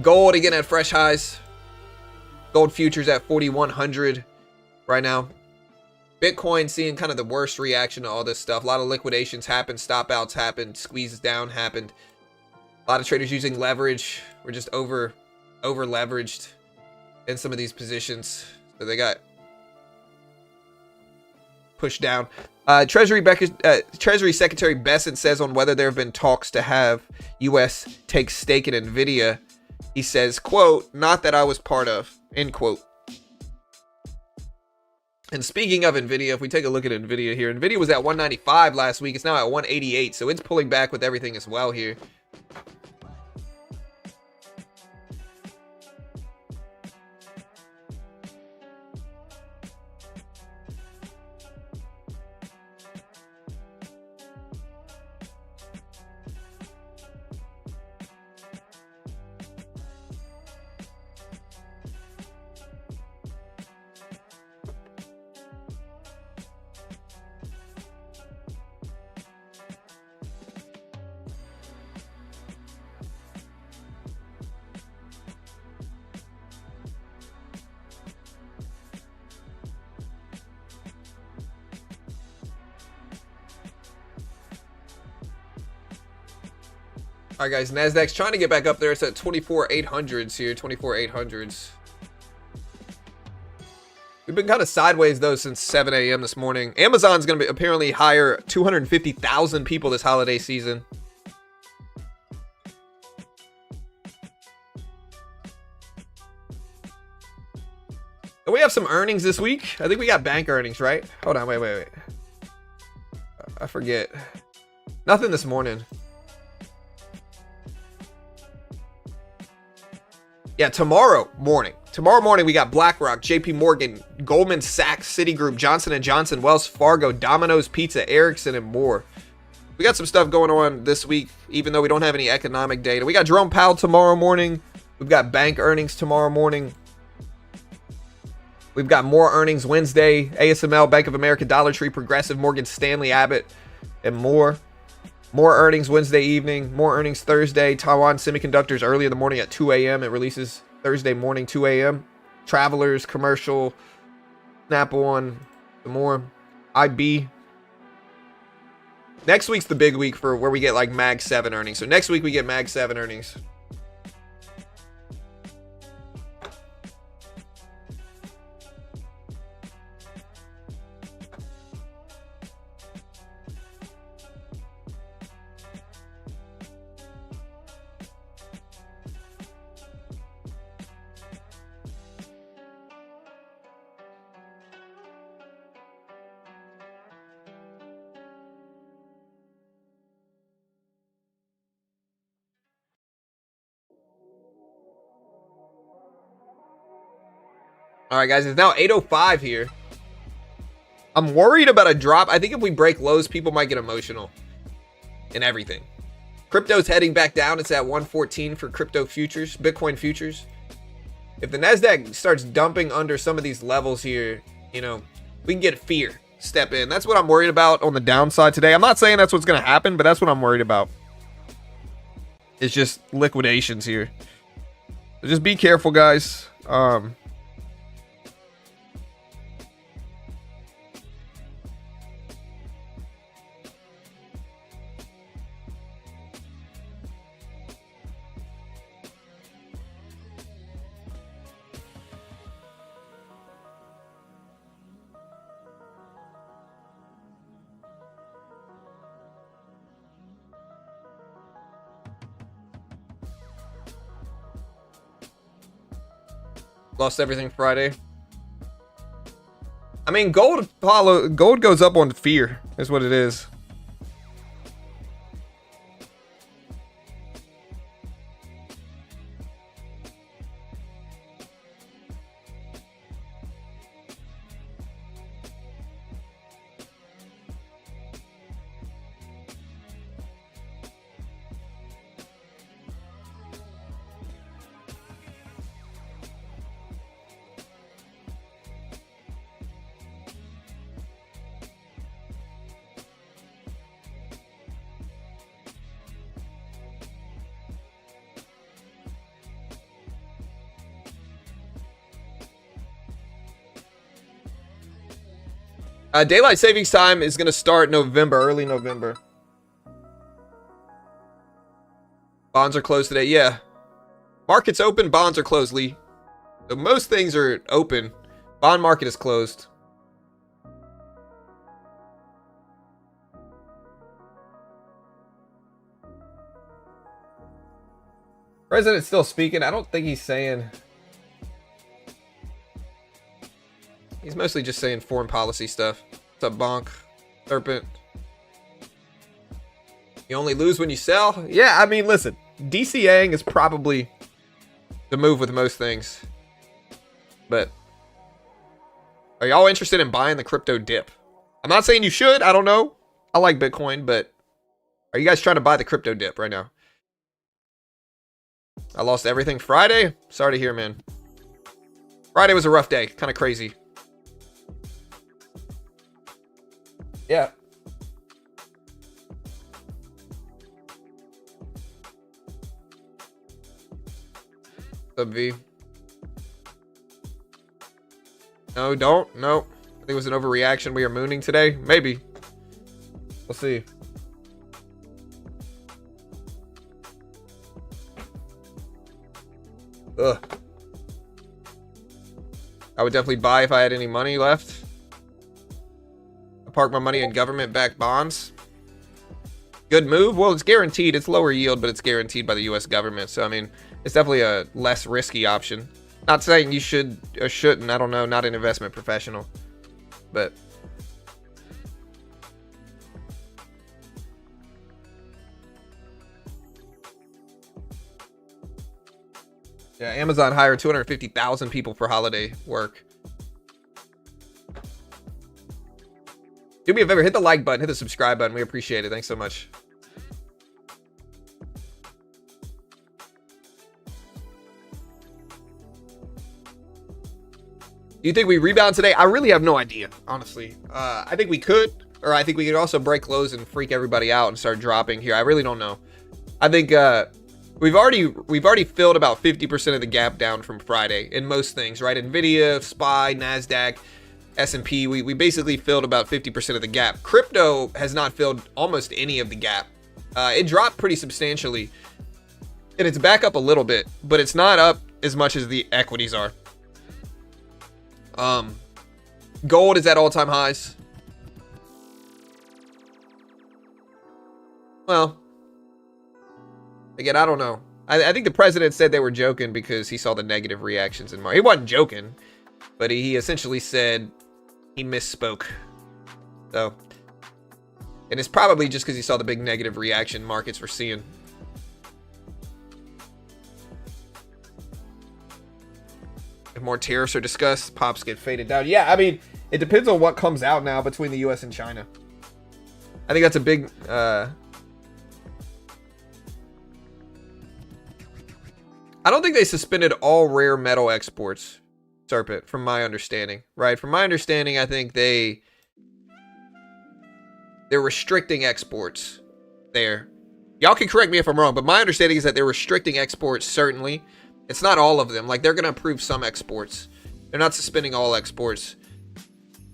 gold again at fresh highs. Gold futures at 4,100 right now. Bitcoin seeing kind of the worst reaction to all this stuff. A lot of liquidations happened, stop outs happened, squeezes down happened. A lot of traders using leverage. We're just over leveraged in some of these positions, so they got pushed down. Treasury Secretary Bassett says on whether there have been talks to have U.S. take stake in NVIDIA. He says, quote, not that I was part of, end quote. And speaking of NVIDIA, if we take a look at NVIDIA here, NVIDIA was at 195 last week. It's now at 188, so it's pulling back with everything as well here. All right, guys, NASDAQ's trying to get back up there. It's at 24,800s here, 24,800s. We've been kind of sideways, though, since 7 a.m. this morning. Amazon's going to apparently hire 250,000 people this holiday season. And we have some earnings this week. I think we got bank earnings, right? Hold on, wait. I forget. Nothing this morning. Yeah, tomorrow morning we got BlackRock, JP Morgan, Goldman Sachs, Citigroup, Johnson & Johnson, Wells Fargo, Domino's Pizza, Ericsson, and more. We got some stuff going on this week, even though we don't have any economic data. We got Jerome Powell tomorrow morning. We've got bank earnings tomorrow morning. We've got more earnings Wednesday, ASML, Bank of America, Dollar Tree, Progressive, Morgan Stanley, Abbott, and more. More earnings Wednesday evening, more earnings Thursday. Taiwan Semiconductors early in the morning at 2 a.m. It releases Thursday morning, 2 a.m. Travelers, Commercial, Snap On, some more. IB. Next week's the big week for where we get like Mag 7 earnings. So next week we get Mag 7 earnings. All right, guys, it's now 8:05 here. I'm worried about a drop. I think if we break lows, people might get emotional and everything. Crypto's heading back down. It's at 114 for crypto futures, Bitcoin futures. If the NASDAQ starts dumping under some of these levels here, you know, we can get fear step in. That's what I'm worried about on the downside today. I'm not saying that's what's going to happen, but that's what I'm worried about. It's just liquidations here. So just be careful, guys. Lost everything Friday. I mean, gold goes up on fear, is what it is. Daylight savings time is going to start November, early November. Bonds are closed today. Yeah. Market's open, bonds are closed, Lee. So most things are open. Bond market is closed. President's still speaking. I don't think he's saying... He's mostly just saying foreign policy stuff. What's up, Bonk? Serpent. You only lose when you sell? Yeah, I mean, listen. DCAing is probably the move with most things. But are y'all interested in buying the crypto dip? I'm not saying you should. I don't know. I like Bitcoin, but are you guys trying to buy the crypto dip right now? I lost everything Friday. Sorry to hear, man. Friday was a rough day. Kind of crazy. Yeah. Sub V. No, don't. No. I think it was an overreaction. We are mooning today. Maybe. We'll see. Ugh. I would definitely buy if I had any money left. I park my money in government-backed bonds. Good move. Well, it's guaranteed. It's lower yield, but it's guaranteed by the U.S. government. So, I mean, it's definitely a less risky option. Not saying you should or shouldn't. I don't know. Not an investment professional. But... yeah, Amazon hired 250,000 people for holiday work. Do me a favor, hit the like button, hit the subscribe button. We appreciate it. Thanks so much. Do you think we rebound today? I really have no idea, honestly. I think we could, or I think we could also break lows and freak everybody out and start dropping here. I really don't know. I think we've already filled about 50% of the gap down from Friday in most things, right? Nvidia, SPY, NASDAQ, S&P, we basically filled about 50% of the gap. Crypto has not filled almost any of the gap. It dropped pretty substantially, and it's back up a little bit, but it's not up as much as the equities are. Gold is at all-time highs. Well, again, I don't know. I think the president said they were joking because he saw the negative reactions in March. He wasn't joking, but he essentially said he misspoke. So, and it's probably just because he saw the big negative reaction markets were seeing. If more tariffs are discussed, pops get faded down. Yeah, I mean, it depends on what comes out now between the U.S. and China. I think that's a big... I don't think they suspended all rare metal exports, Serpent, from my understanding. Right? From my understanding, I think they're restricting exports there. Y'all can correct me if I'm wrong, but my understanding is that they're restricting exports, certainly. It's not all of them. Like, they're going to approve some exports. They're not suspending all exports,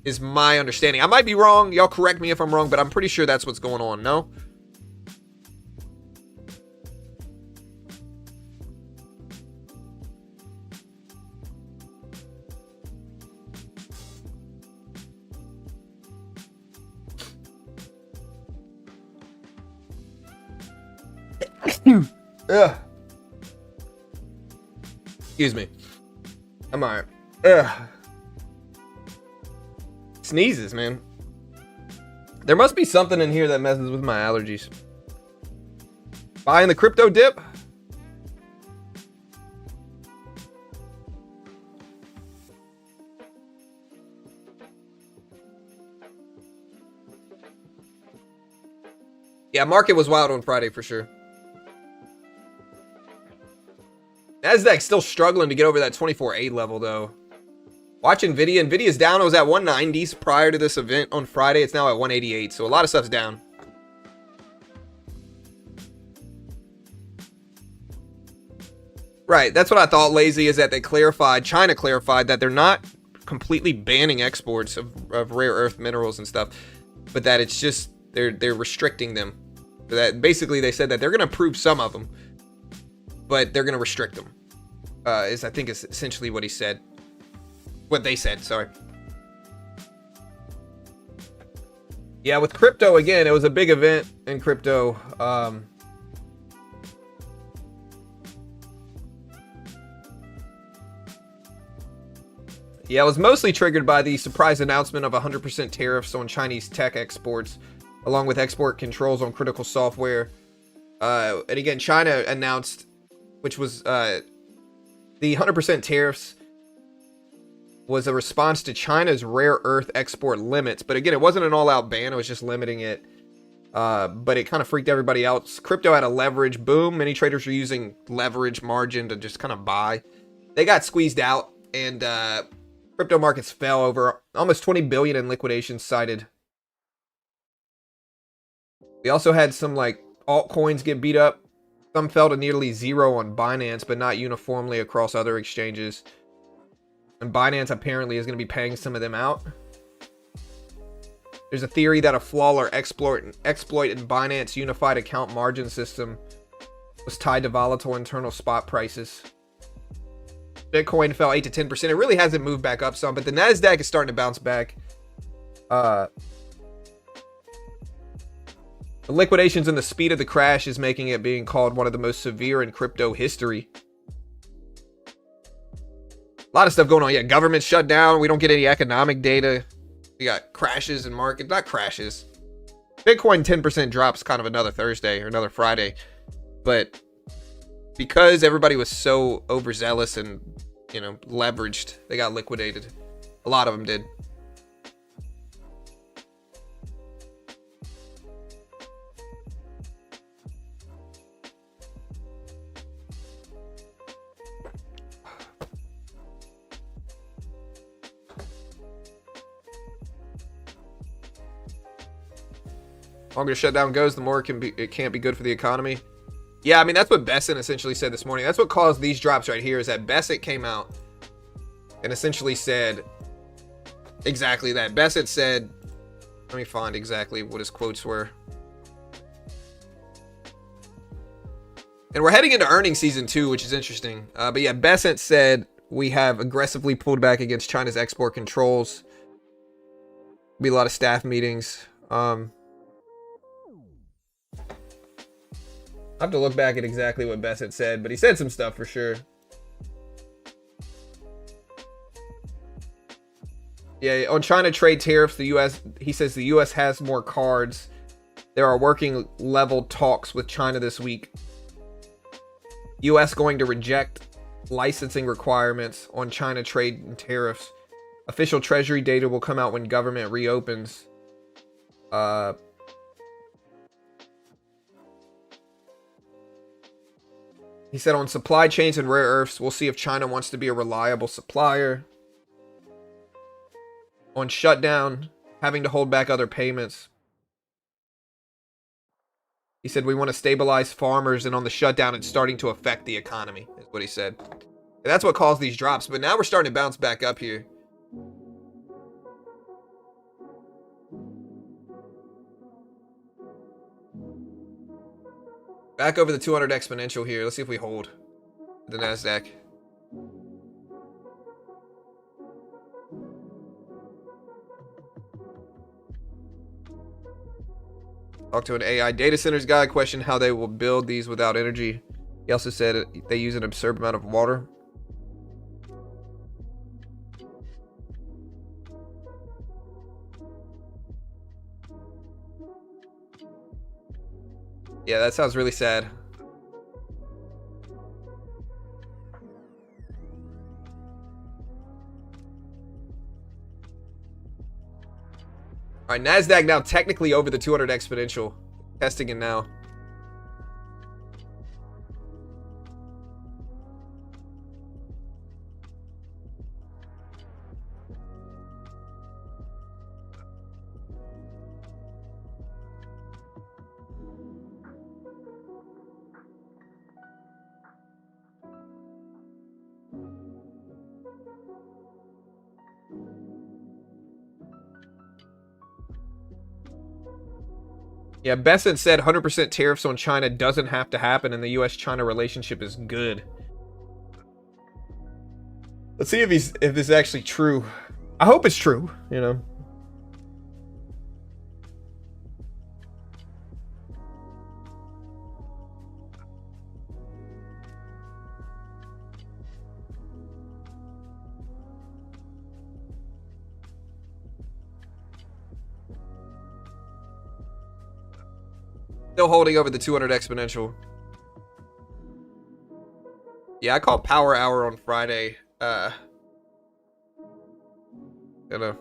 is my understanding. I might be wrong. Y'all correct me if I'm wrong, but I'm pretty sure that's what's going on, no? Ugh. Excuse me. I'm alright. Ugh. Sneezes, man. There must be something in here that messes with my allergies. Buying the crypto dip? Yeah, market was wild on Friday for sure. Nasdaq's still struggling to get over that 24.8 level, though. Watch Nvidia. Nvidia's down. It was at 190s prior to this event on Friday. It's now at 188, so a lot of stuff's down. Right, that's what I thought, Lazy, is that China clarified that they're not completely banning exports of rare earth minerals and stuff, but that it's just, they're restricting them. So that basically they said that they're going to approve some of them, but they're going to restrict them, I think is essentially what he said. What they said, sorry. Yeah, with crypto, again, it was a big event in crypto. Yeah, it was mostly triggered by the surprise announcement of 100% tariffs on Chinese tech exports, along with export controls on critical software. And again, China announced, which was the 100% tariffs was a response to China's rare earth export limits. But again, it wasn't an all-out ban. It was just limiting it. But it kind of freaked everybody out. Crypto had a leverage boom. Many traders were using leverage margin to just kind of buy. They got squeezed out, and crypto markets fell over almost 20 billion in liquidations cited. We also had some like altcoins get beat up. Some fell to nearly zero on Binance, but not uniformly across other exchanges. And Binance apparently is going to be paying some of them out. There's a theory that a flaw or exploit in Binance unified account margin system was tied to volatile internal spot prices. Bitcoin fell 8 to 10%. It really hasn't moved back up some, but the Nasdaq is starting to bounce back. The liquidations and the speed of the crash is making it being called one of the most severe in crypto history. A lot of stuff going on. Yeah, government shut down. We don't get any economic data. We got crashes in market. Not crashes. Bitcoin 10% drops kind of another Thursday or another Friday. But because everybody was so overzealous and, you know, leveraged, they got liquidated. A lot of them did. Longer shutdown goes, the more it can't be good for the economy. Yeah, I mean, that's what Besant essentially said this morning. That's what caused these drops right here, is that Besant came out and essentially said exactly that. Besant said, let me find exactly what his quotes were. And we're heading into earnings season too, which is interesting. But yeah, Besant said, we have aggressively pulled back against China's export controls. Be a lot of staff meetings. I have to look back at exactly what Besant said, but he said some stuff for sure. Yeah, on China trade tariffs, he says the US has more cards. There are working level talks with China this week. US going to reject licensing requirements on China trade and tariffs. Official treasury data will come out when government reopens. He said on supply chains and rare earths, we'll see if China wants to be a reliable supplier. On shutdown, having to hold back other payments. He said we want to stabilize farmers, and on the shutdown, it's starting to affect the economy, is what he said. And that's what caused these drops. But now we're starting to bounce back up here. Back over the 200 exponential here. Let's see if we hold the NASDAQ. Talk to an AI data centers guy, question how they will build these without energy. He also said they use an absurd amount of water. Yeah, that sounds really sad. All right, NASDAQ now technically over the 200 exponential. Testing it now. Yeah, Besant said 100% tariffs on China doesn't have to happen, and the U.S.-China relationship is good. Let's see if this is actually true. I hope it's true, you know. Still holding over the 200 exponential. Yeah, I called Power Hour on Friday. You know.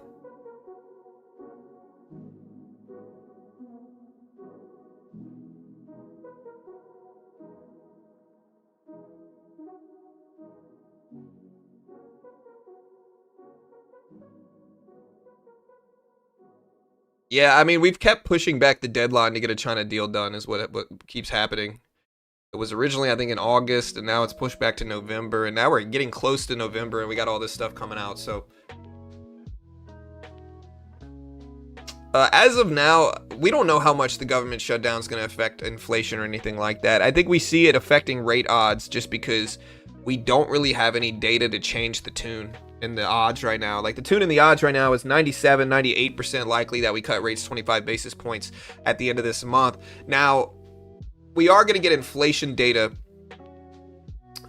Yeah, I mean, we've kept pushing back the deadline to get a China deal done is what keeps happening. It was originally, I think, in August, and now it's pushed back to November, and now we're getting close to November, and we got all this stuff coming out, so. As of now, we don't know how much the government shutdown is going to affect inflation or anything like that. I think we see it affecting rate odds just because we don't really have any data to change the tune in the odds right now. Like the tune in the odds right now is 97, 98% likely that we cut rates 25 basis points at the end of this month. Now, we are going to get inflation data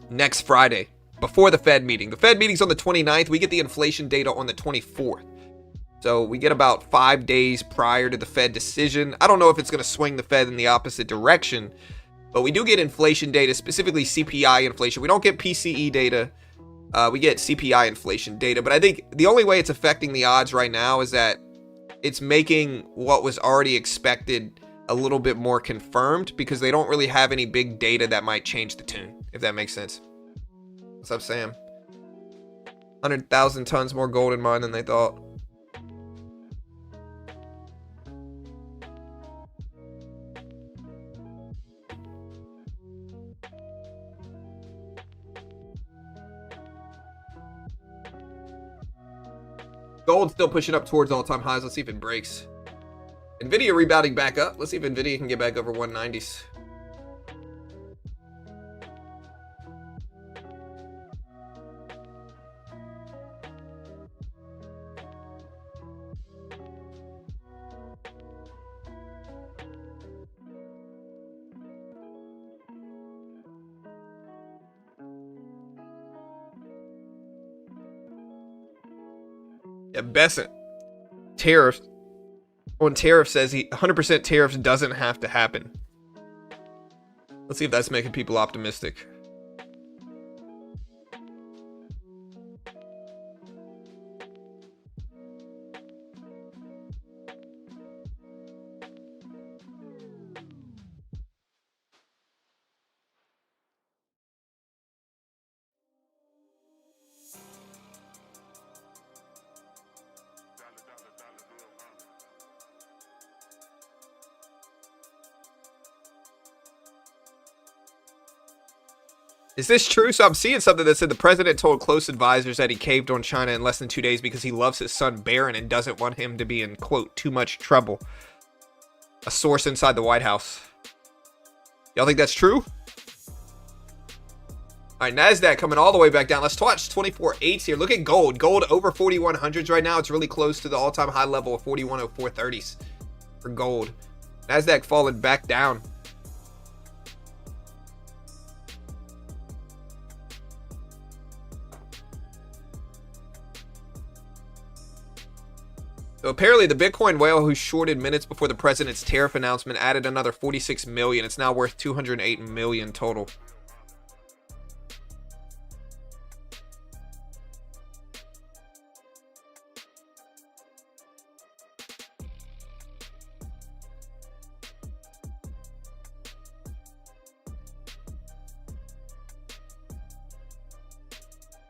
next Friday before the Fed meeting. The Fed meeting's on the 29th. We get the inflation data on the 24th. So we get about 5 days prior to the Fed decision. I don't know if it's going to swing the Fed in the opposite direction, but we do get inflation data, specifically CPI inflation. We don't get PCE data. We get CPI inflation data, but I think the only way it's affecting the odds right now is that it's making what was already expected a little bit more confirmed because they don't really have any big data that might change the tune, if that makes sense. What's up, Sam? 100,000 tons more gold in mine than they thought. Gold's still pushing up towards all-time highs. Let's see if it breaks. Nvidia rebounding back up. Let's see if Nvidia can get back over 190s. Yeah, Besant. Tariffs. On tariff says 100% tariffs doesn't have to happen. Let's see if that's making people optimistic. Is this true? So I'm seeing something that said the president told close advisors that he caved on China in less than 2 days because he loves his son Barron and doesn't want him to be in, quote, too much trouble. A source inside the White House. Y'all think that's true? All right, NASDAQ coming all the way back down. Let's watch 24.8s here. Look at gold. Gold over 4100s right now. It's really close to the all-time high level of 410430s for gold. NASDAQ falling back down. So apparently the Bitcoin whale who shorted minutes before the president's tariff announcement added another 46 million. It's now worth 208 million total.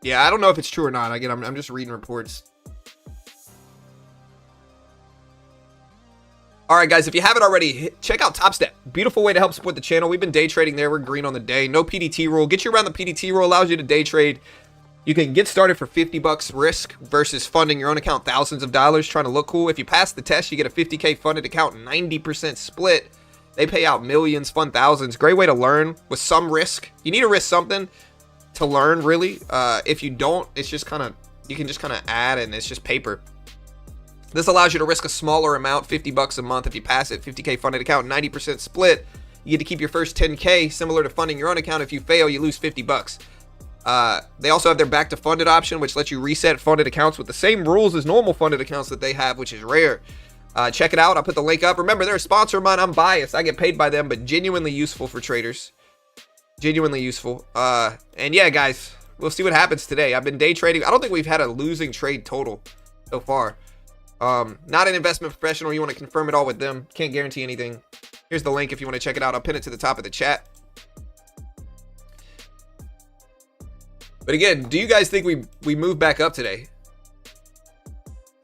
Yeah, I don't know if it's true or not. Again, I'm just reading reports. All right, guys, if you haven't already, check out Top Step. Beautiful way to help support the channel. We've been day trading there. We're green on the day. No PDT rule. Get you around the PDT rule. Allows you to day trade. You can get started for 50 bucks risk versus funding your own account thousands of dollars trying to look cool. If you pass the test, you get a 50K funded account, 90% split. They pay out millions, fund thousands. Great way to learn with some risk. You need to risk something to learn, really. If you don't, it's just kind of, you can just kind of add and it's just paper. This allows you to risk a smaller amount, 50 bucks a month. If you pass it, 50K funded account, 90% split. You get to keep your first 10K, similar to funding your own account. If you fail, you lose 50 bucks. They also have their back to funded option, which lets you reset funded accounts with the same rules as normal funded accounts that they have, which is rare. Check it out. I'll put the link up. Remember, they're a sponsor of mine. I'm biased. I get paid by them, but genuinely useful for traders. Genuinely useful. And yeah, guys, we'll see what happens today. I've been day trading. I don't think we've had a losing trade total so far. Not an investment professional. You want to confirm it all with them. Can't guarantee anything. Here's the link if you want to check it out. I'll pin it to the top of the chat. But again, do you guys think we move back up today?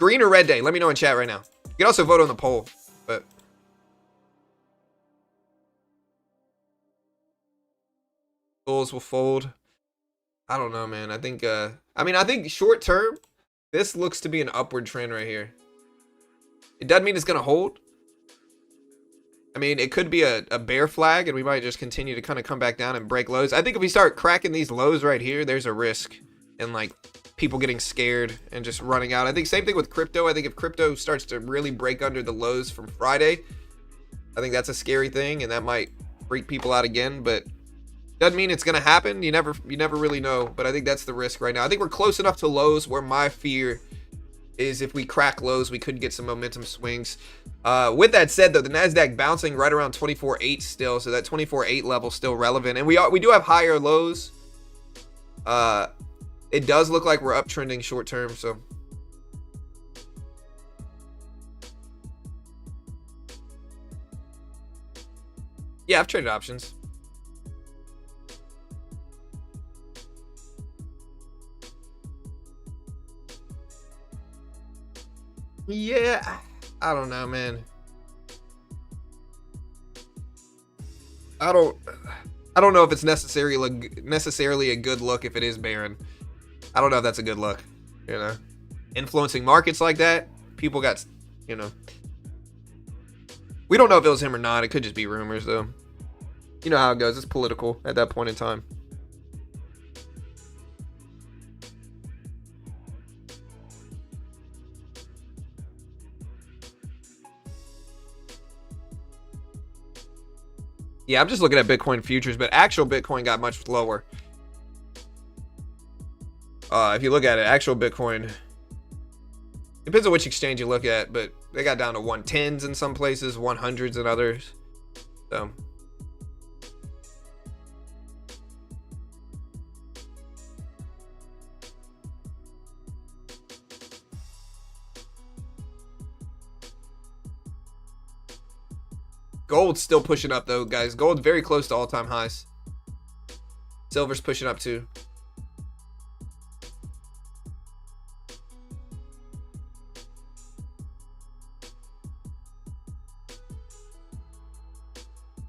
Green or red day? Let me know in chat right now. You can also vote on the poll. But bulls will fold. I don't know, man. I think I think short term, this looks to be an upward trend right here. It doesn't mean it's gonna hold. I mean, it could be a bear flag and we might just continue to kind of come back down and break lows. I think if we start cracking these lows right here, there's a risk in like people getting scared and just running out. I think same thing with crypto. I think if crypto starts to really break under the lows from Friday, I think that's a scary thing and that might freak people out again, but doesn't mean it's gonna happen. You never really know, but I think that's the risk right now. I think we're close enough to lows where my fear is if we crack lows, we could get some momentum swings. With that said, though, the NASDAQ bouncing right around 24.8 still, so that 24.8 level still relevant. And we do have higher lows. It does look like we're uptrending short term, so. Yeah, I've traded options. Yeah, I don't know, man. I don't know if it's necessarily a good look if it is Barron. I don't know if that's a good look, you know. Influencing markets like that, people got, you know. We don't know if it was him or not. It could just be rumors, though. You know how it goes. It's political at that point in time. Yeah, I'm just looking at Bitcoin futures, but actual Bitcoin got much lower. If you look at it, actual Bitcoin, depends on which exchange you look at, but they got down to 110s in some places, 100s in others. So gold's still pushing up though, guys. Gold's very close to all-time highs. Silver's pushing up too.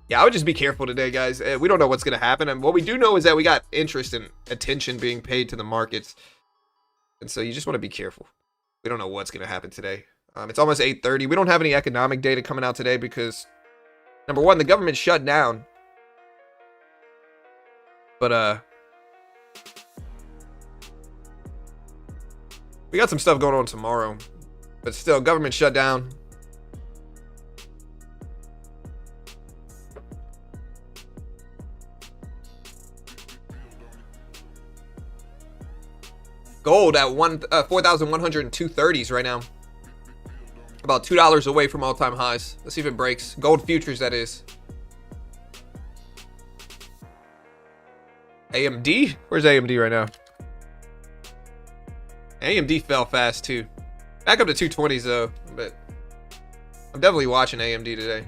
Yeah, I would just be careful today, guys. We don't know what's going to happen. And what we do know is that we got interest and attention being paid to the markets. And so you just want to be careful. We don't know what's going to happen today. It's almost 8:30. We don't have any economic data coming out today because, number one, the government shut down. But, we got some stuff going on tomorrow. But still, government shut down. Gold at 4,102.30s right now. About $2 away from all-time highs. Let's see if it breaks. Gold futures, that is. AMD? Where's AMD right now? AMD fell fast too. Back up to 220s though, but I'm definitely watching AMD today.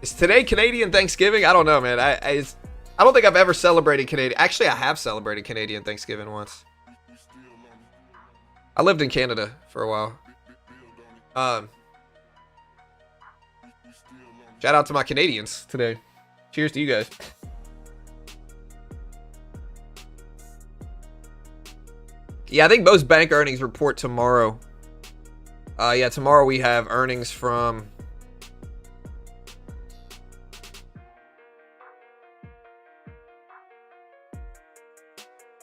Is today Canadian Thanksgiving? I don't know, man. I don't think I've ever celebrated Canadian. Actually, I have celebrated Canadian Thanksgiving once. I lived in Canada for a while. Shout out to my Canadians today. Cheers to you guys. Yeah, I think most bank earnings report tomorrow. Yeah, tomorrow we have earnings from...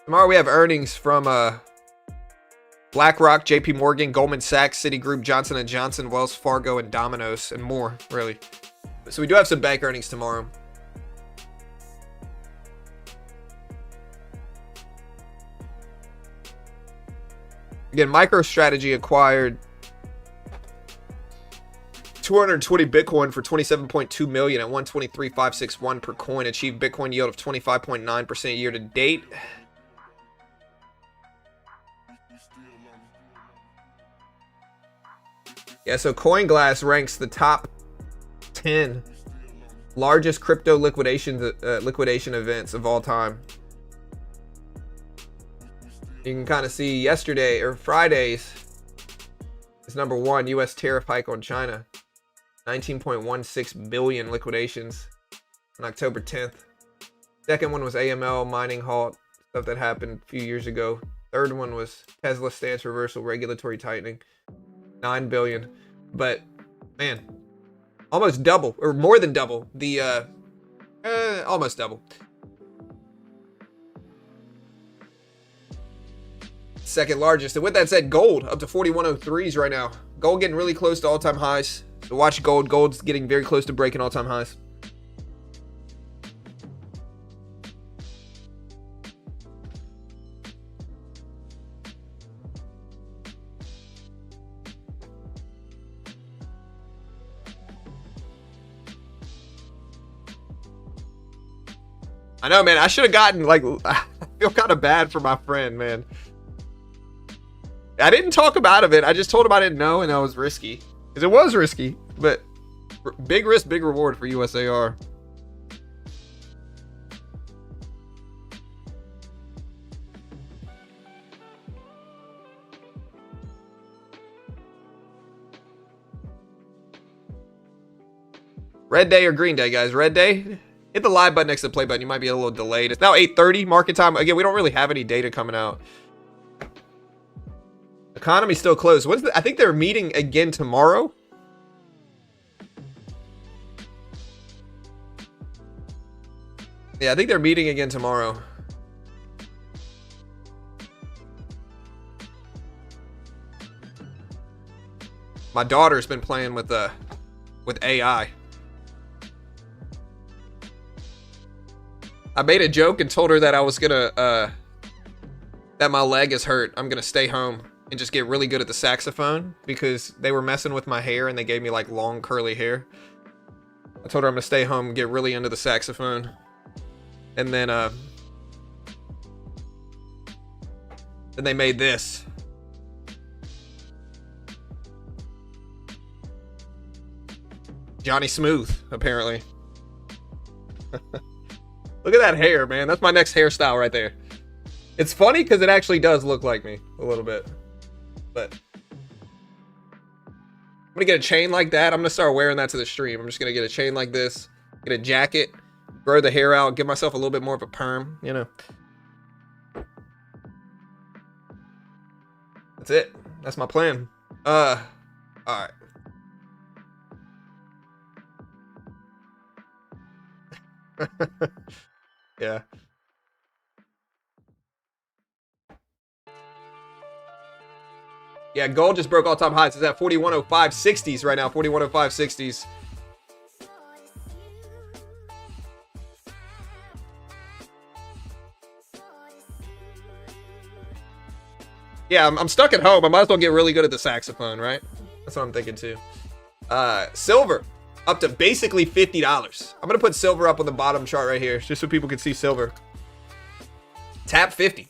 Tomorrow we have earnings from BlackRock, JP Morgan, Goldman Sachs, Citigroup, Johnson & Johnson, Wells Fargo, and Domino's, and more, really. So we do have some bank earnings tomorrow. Again, MicroStrategy acquired 220 Bitcoin for $27.2 million at 123,561 per coin. Achieved Bitcoin yield of 25.9% year to date. Yeah, so CoinGlass ranks the top 10 largest crypto liquidation events of all time. You can kind of see yesterday or Friday's is number one, U.S. tariff hike on China. 19.16 billion liquidations on October 10th. Second one was AML mining halt, stuff that happened a few years ago. Third one was Tesla stance reversal, regulatory tightening. 9 billion. But man, almost double or more than double the almost double. Second largest. And with that said, gold up to 4103s right now. Gold getting really close to all-time highs. So watch gold. Gold's getting very close to breaking all-time highs. I know, man. I should have gotten, like, I feel kind of bad for my friend, man. I didn't talk him out of it. I just told him I didn't know, and that was risky. Because it was risky, but big risk, big reward for USAR. Red day or green day, guys? Red day? Hit the live button next to the play button. You might be a little delayed. It's now 8:30 market time. Again, we don't really have any data coming out. Economy's still closed. I think they're meeting again tomorrow. Yeah, I think they're meeting again tomorrow. My daughter's been playing with AI. I made a joke and told her that I was gonna that my leg is hurt. I'm gonna stay home and just get really good at the saxophone because they were messing with my hair and they gave me like long curly hair. I told her I'm gonna stay home and get really into the saxophone. And then they made this. Johnny Smooth, apparently. Look at that hair, man. That's my next hairstyle right there. It's funny because it actually does look like me a little bit. But I'm gonna get a chain like that. I'm gonna start wearing that to the stream. I'm just gonna get a chain like this, get a jacket, grow the hair out, give myself a little bit more of a perm, you know. That's it. That's my plan. All right. Yeah. Yeah, gold just broke all-time highs. It's at 4105.60s right now. 4105.60s. Yeah, I'm stuck at home. I might as well get really good at the saxophone, right? That's what I'm thinking too. Silver up to basically $50. I'm gonna put silver up on the bottom chart right here, just so people can see silver. Tap 50.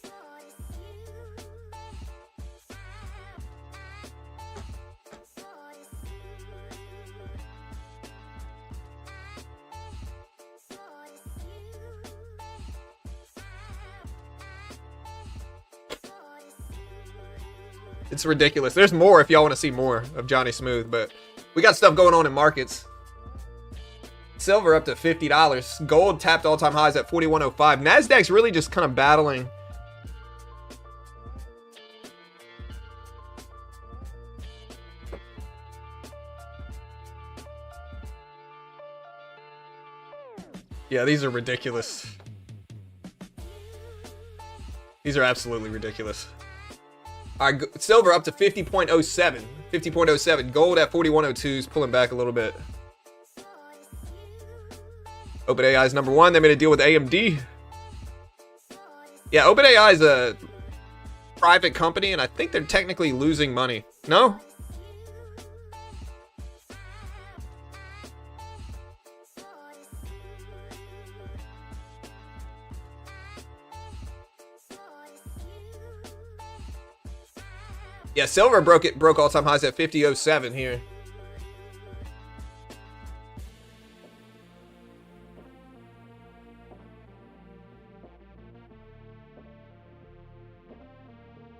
It's ridiculous. There's more if y'all want to see more of Johnny Smooth, but we got stuff going on in markets. Silver up to $50. Gold tapped all-time highs at 4105. Nasdaq's really just kind of battling. Yeah, these are ridiculous. These are absolutely ridiculous. All right, silver up to 50.07. 50.07. Gold at 4102 is pulling back a little bit. OpenAI is number one. They made a deal with AMD. Yeah, OpenAI is a private company, and I think they're technically losing money. No? Yeah, silver broke all-time highs at 50.07 here.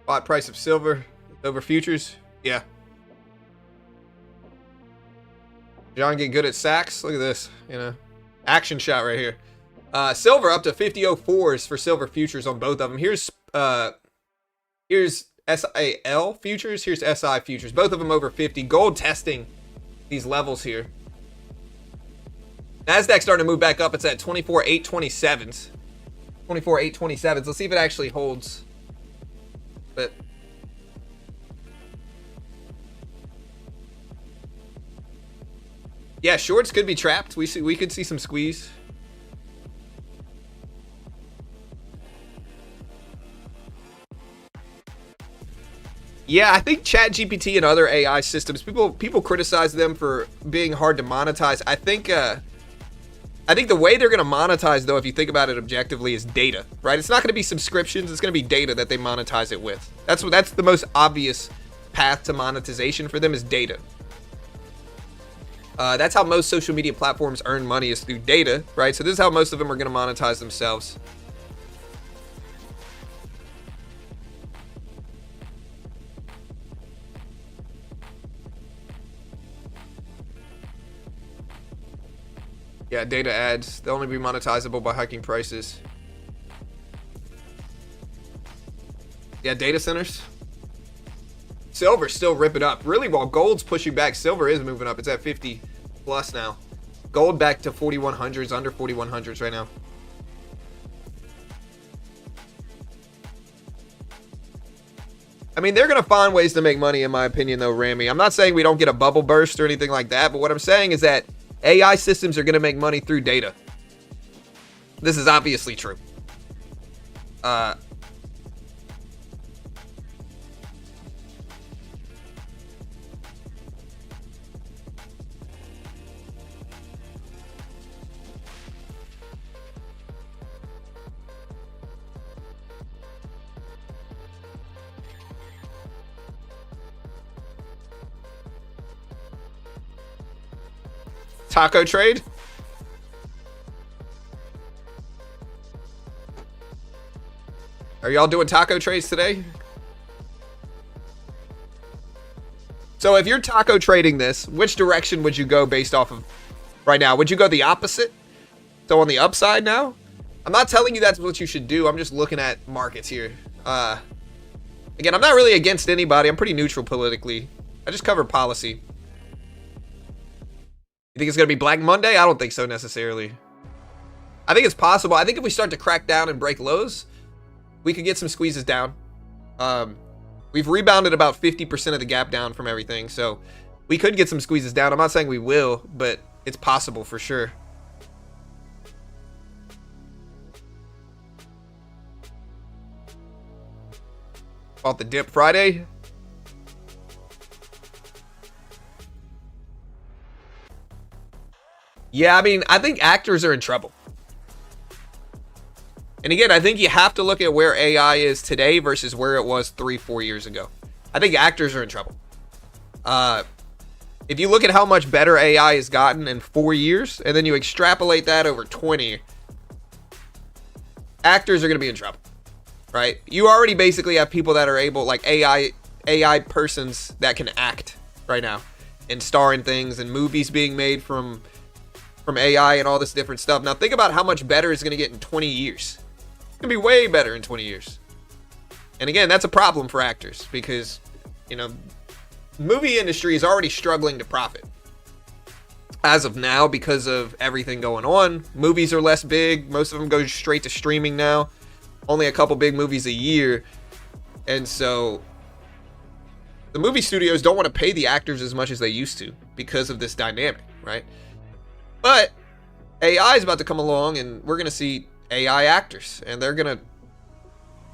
Spot price of silver over futures. Yeah. John get good at sacks. Look at this, you know. Action shot right here. Silver up to 50.04s for silver futures on both of them. Here's SAL futures. Here's SI futures. Both of them over 50. Gold testing these levels here. Nasdaq starting to move back up. It's at 24,827s. 24,827s. Let's see if it actually holds. But yeah, shorts could be trapped. We could see some squeeze. Yeah, I think ChatGPT and other AI systems, people criticize them for being hard to monetize. I think the way they're going to monetize, though, if you think about it objectively, is data, right? It's not going to be subscriptions. It's going to be data that they monetize it with. That's the most obvious path to monetization for them is data. That's how most social media platforms earn money, is through data, right? So this is how most of them are going to monetize themselves. Yeah, data ads. They'll only be monetizable by hiking prices. Yeah, data centers. Silver's still ripping up. Really, while gold's pushing back, silver is moving up. It's at 50 plus now. Gold back to 4100s, under 4100s right now. I mean, they're going to find ways to make money, in my opinion, though, Rami. I'm not saying we don't get a bubble burst or anything like that, but what I'm saying is that AI systems are going to make money through data. This is obviously true. Taco trade? Are y'all doing taco trades today? So if you're taco trading this, which direction would you go based off of right now? Would you go the opposite? So on the upside now? I'm not telling you that's what you should do. I'm just looking at markets here. Again, I'm not really against anybody. I'm pretty neutral politically. I just cover policy. You think it's going to be Black Monday? I don't think so necessarily. I think it's possible. I think if we start to crack down and break lows, we could get some squeezes down. We've rebounded about 50% of the gap down from everything, so we could get some squeezes down. I'm not saying we will, but it's possible for sure. About the dip Friday. Yeah, I mean, I think actors are in trouble. And again, I think you have to look at where AI is today versus where it was 3-4 years ago. I think actors are in trouble. If you look at how much better AI has gotten in 4 years, and then you extrapolate that over 20, actors are going to be in trouble, right? You already basically have people that are able, like AI persons that can act right now and star in things, and movies being made from AI and all this different stuff. Now think about how much better it's going to get in 20 years. It's going to be way better in 20 years. And again, that's a problem for actors because, you know, movie industry is already struggling to profit as of now because of everything going on. Movies are less big. Most of them go straight to streaming now. Only a couple big movies a year. And so the movie studios don't want to pay the actors as much as they used to because of this dynamic, right? But AI is about to come along and we're going to see AI actors, and they're going to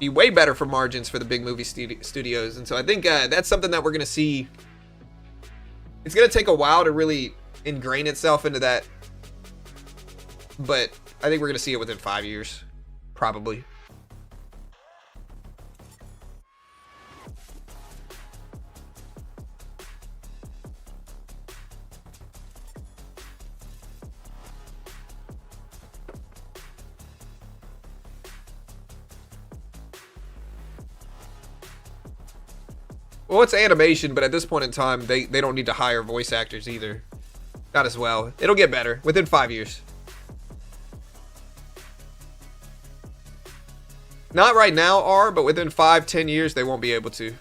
be way better for margins for the big movie studios. And so I think that's something that we're going to see. It's going to take a while to really ingrain itself into that, but I think we're going to see it within 5 years, probably. Well, it's animation, but at this point in time, they don't need to hire voice actors either. Not as well. It'll get better within 5 years. Not right now, but within 5-10 years, they won't be able to.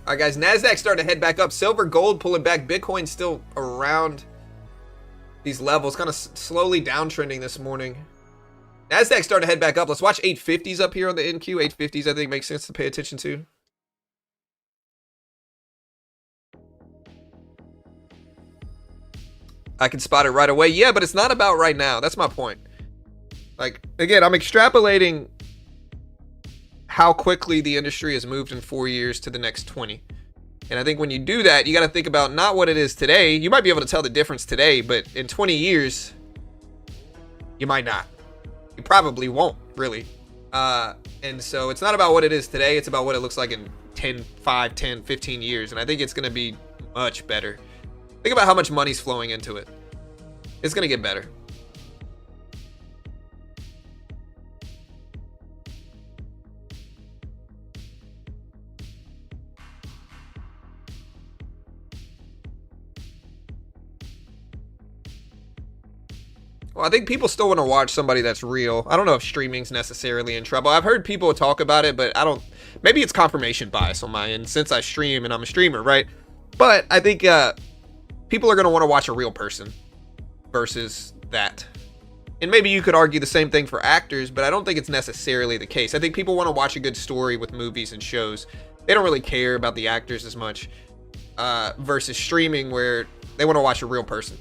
All right, guys, NASDAQ starting to head back up. Silver, gold pulling back. Bitcoin still around these levels, kind of slowly downtrending this morning. NASDAQ starting to head back up. Let's watch 850s up here on the NQ. 850s, I think, makes sense to pay attention to. I can spot it right away. Yeah, but it's not about right now. That's my point. Like, again, I'm extrapolating how quickly the industry has moved in 4 years to the next 20. And I think when you do that, you got to think about not what it is today. You might be able to tell the difference today, but in 20 years, you might not. You probably won't, really. And so it's not about what it is today. It's about what it looks like in 5, 10, 15 years. And I think it's going to be much better. Think about how much money's flowing into it. It's going to get better. Well, I think people still want to watch somebody that's real. I don't know if streaming's necessarily in trouble. I've heard people talk about it, but I don't. Maybe it's confirmation bias on my end since I stream and I'm a streamer, right? But I think people are going to want to watch a real person versus that. And maybe you could argue the same thing for actors, but I don't think it's necessarily the case. I think people want to watch a good story with movies and shows. They don't really care about the actors as much versus streaming where they want to watch a real person.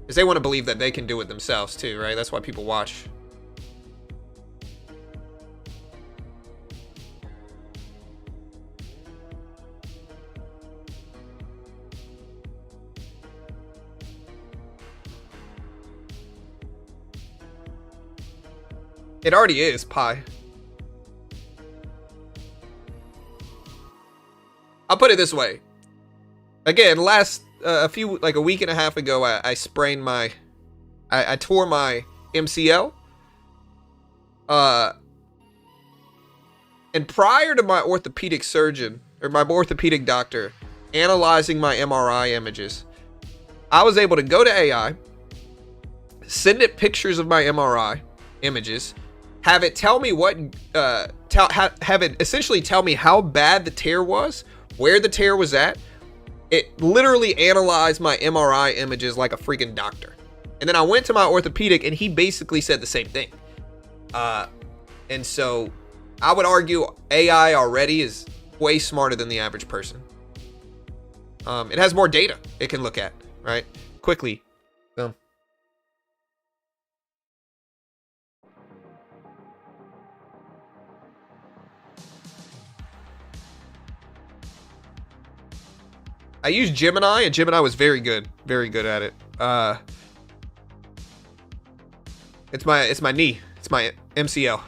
Because they want to believe that they can do it themselves too, right? That's why people watch. It already is pie. I'll put it this way. Again, last like a week and a half ago, I sprained I tore my MCL. And prior to my orthopedic surgeon, or my orthopedic doctor, analyzing my MRI images, I was able to go to AI, send it pictures of my MRI images, have it tell me have it essentially tell me how bad the tear was, where the tear was at. It literally analyzed my MRI images like a freaking doctor. And then I went to my orthopedic and he basically said the same thing. And so I would argue AI already is way smarter than the average person. It has more data it can look at, right? Quickly. So. I used Gemini, and Gemini was very good at it. It's my knee. It's my MCL.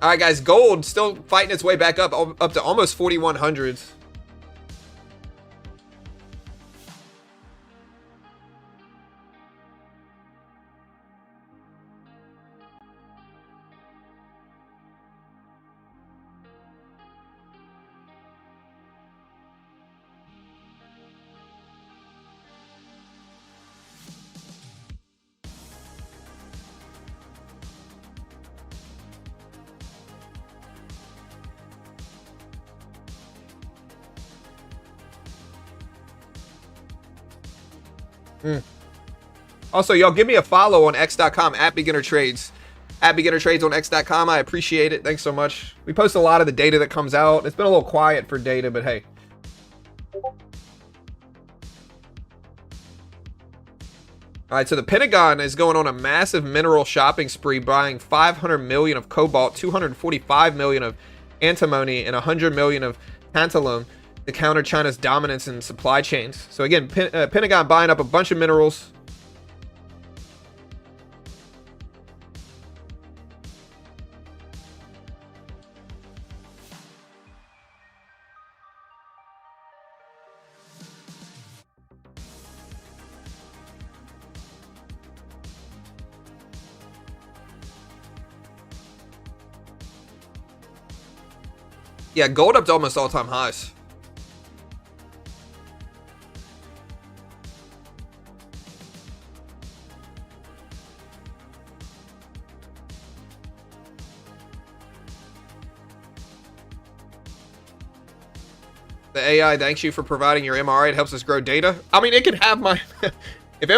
All right, guys. Gold still fighting its way back up to almost 4,100s. Also, y'all give me a follow on x.com at beginner trades. At beginner trades on x.com. I appreciate it. Thanks so much. We post a lot of the data that comes out. It's been a little quiet for data, but hey. All right, so the Pentagon is going on a massive mineral shopping spree, buying 500 million of cobalt, 245 million of antimony, and 100 million of tantalum to counter China's dominance in supply chains. So again, Pentagon buying up a bunch of minerals. Yeah, gold up to almost all-time highs. The AI thanks you for providing your MRI. It helps us grow data. I mean, it can have my... if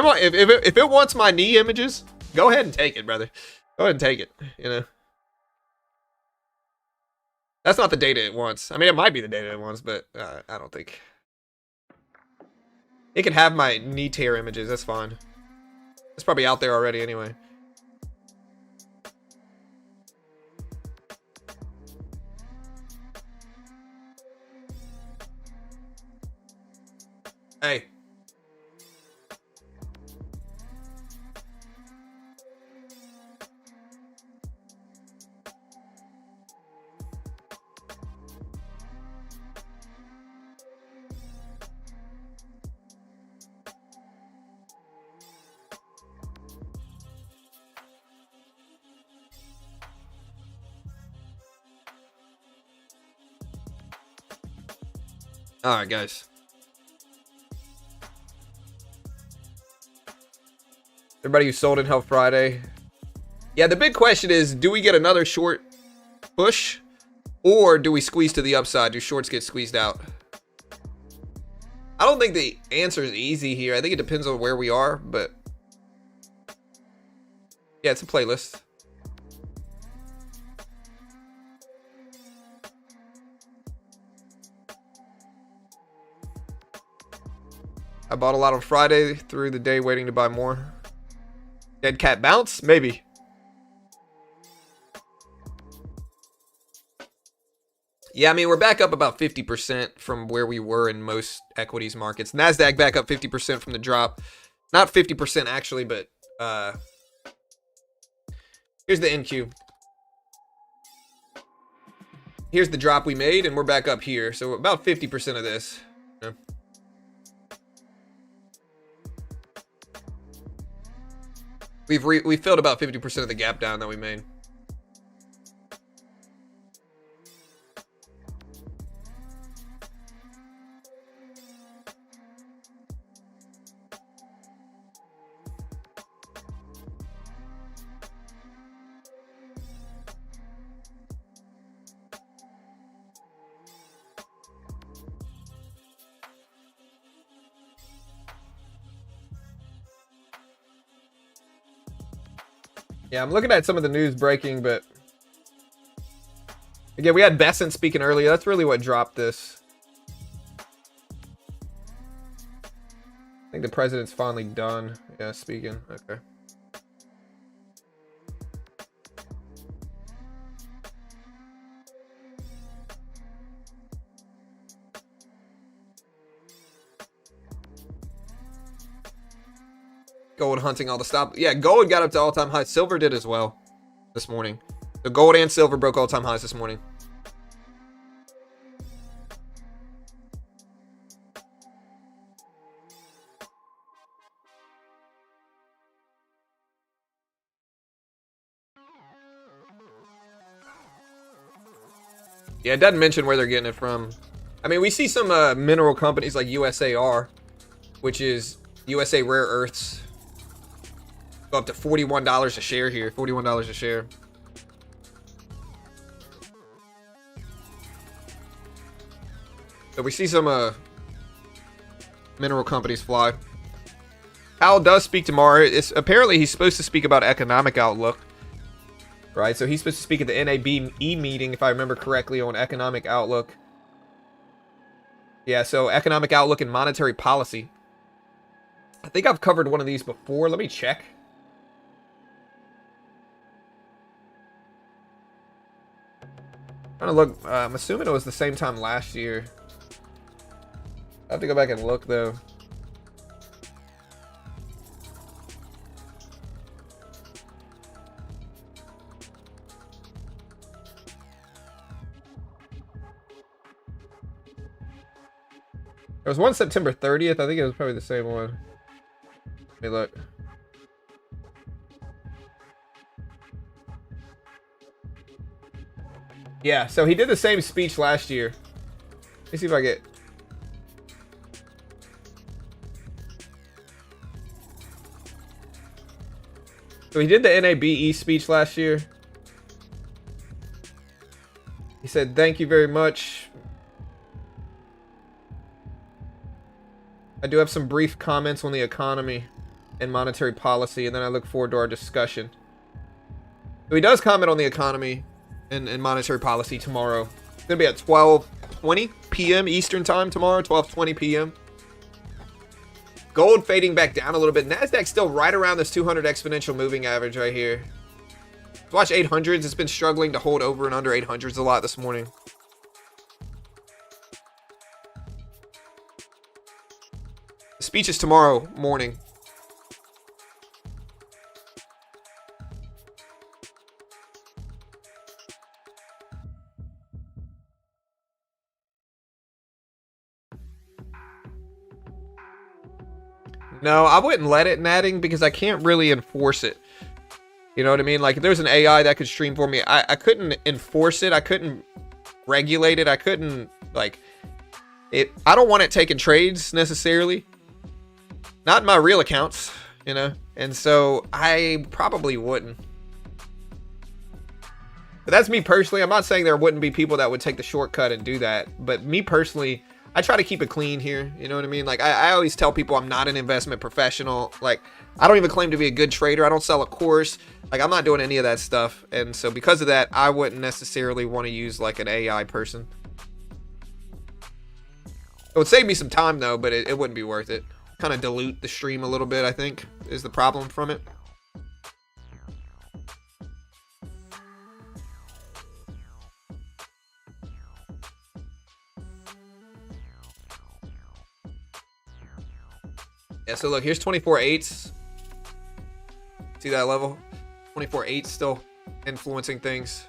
it wants my knee images, go ahead and take it, brother. Go ahead and take it, you know. That's not the data it wants. I mean, it might be the data it wants, but I don't think. It can have my knee tear images. That's fine. It's probably out there already anyway. Hey. All right, guys. Everybody who sold in Hell Friday. Yeah, the big question is, do we get another short push? Or do we squeeze to the upside? Do shorts get squeezed out? I don't think the answer is easy here. I think it depends on where we are, but... yeah, it's a playlist. I bought a lot on Friday through the day waiting to buy more. Dead cat bounce? Maybe. Yeah, I mean, we're back up about 50% from where we were in most equities markets. NASDAQ back up 50% from the drop. Not 50% actually, but here's the NQ. Here's the drop we made, and we're back up here. So about 50% of this. Yeah. We've filled about 50% of the gap down that we made. Yeah, I'm looking at some of the news breaking, but again, we had Besant speaking earlier. That's really what dropped this. I think the president's finally done. Yeah, speaking. Okay. Gold hunting all the stop. Yeah, gold got up to all-time highs. Silver did as well this morning. The gold and silver broke all-time highs this morning. Yeah, it doesn't mention where they're getting it from. I mean, we see some mineral companies like USAR, which is USA Rare Earths, go up to $41 a share here. $41 a share. So we see some mineral companies fly. Powell does speak tomorrow. Apparently he's supposed to speak about economic outlook. Right, so he's supposed to speak at the NABE meeting, if I remember correctly, on economic outlook. Yeah, so economic outlook and monetary policy. I think I've covered one of these before. Let me check. I'm trying to look. I'm assuming it was the same time last year. I have to go back and look, though. There was one September 30th. I think it was probably the same one. Let me look. Yeah, so he did the same speech last year. Let me see if I get... So he did the NABE speech last year. He said, "Thank you very much. I do have some brief comments on the economy and monetary policy, and then I look forward to our discussion." So he does comment on the economy and monetary policy tomorrow. It's going to be at 12:20 p.m. Eastern time tomorrow, 12:20 p.m. Gold fading back down a little bit. NASDAQ still right around this 200 exponential moving average right here. Watch 800s. It's been struggling to hold over and under 800s a lot this morning. The speech is tomorrow morning. No, I wouldn't let it natting because I can't really enforce it. You know what I mean? Like, if there's an AI that could stream for me, I couldn't enforce it. I couldn't regulate it. I couldn't, like, it. I don't want it taking trades necessarily. Not in my real accounts, you know? And so I probably wouldn't. But that's me personally. I'm not saying there wouldn't be people that would take the shortcut and do that. But me personally, I try to keep it clean here. You know what I mean? Like, I always tell people I'm not an investment professional. Like, I don't even claim to be a good trader. I don't sell a course. Like, I'm not doing any of that stuff. And so because of that, I wouldn't necessarily want to use like an AI person. It would save me some time though, but it wouldn't be worth it. Kind of dilute the stream a little bit, I think, is the problem from it. Yeah, so look, here's 24.8s. See that level? 24.8 still influencing things.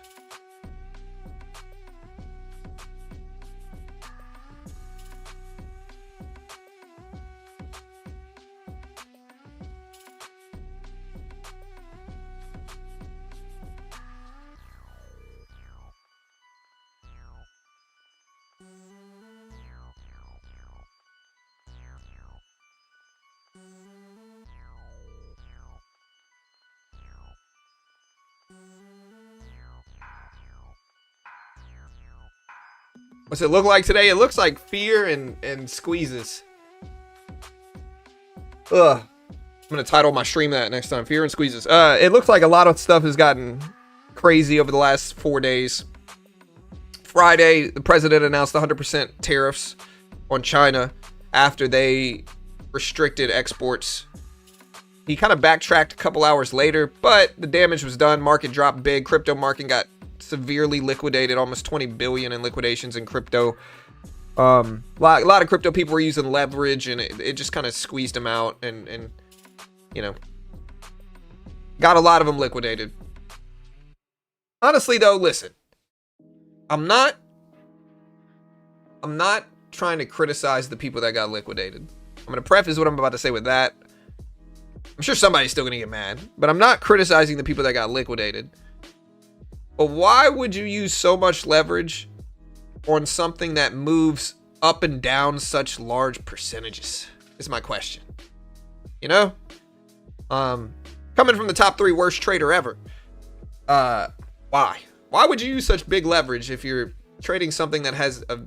What's it look like today? It looks like fear and squeezes. Ugh. I'm gonna title my stream that next time. Fear and squeezes. It looks like a lot of stuff has gotten crazy over the last 4 days. Friday, the president announced 100% tariffs on China after they restricted exports. He kind of backtracked a couple hours later, but the damage was done. Market dropped big. Crypto market got severely liquidated, almost 20 billion in liquidations in crypto. A lot of crypto people were using leverage, and it just kind of squeezed them out, and you know, got a lot of them liquidated. Honestly, though, listen, I'm not trying to criticize the people that got liquidated. I'm gonna preface what I'm about to say with that. I'm sure somebody's still gonna get mad, but I'm not criticizing the people that got liquidated. But why would you use so much leverage on something that moves up and down such large percentages? Is my question. You know? Coming from the top 3 worst trader ever. Why? Why would you use such big leverage if you're trading something that has a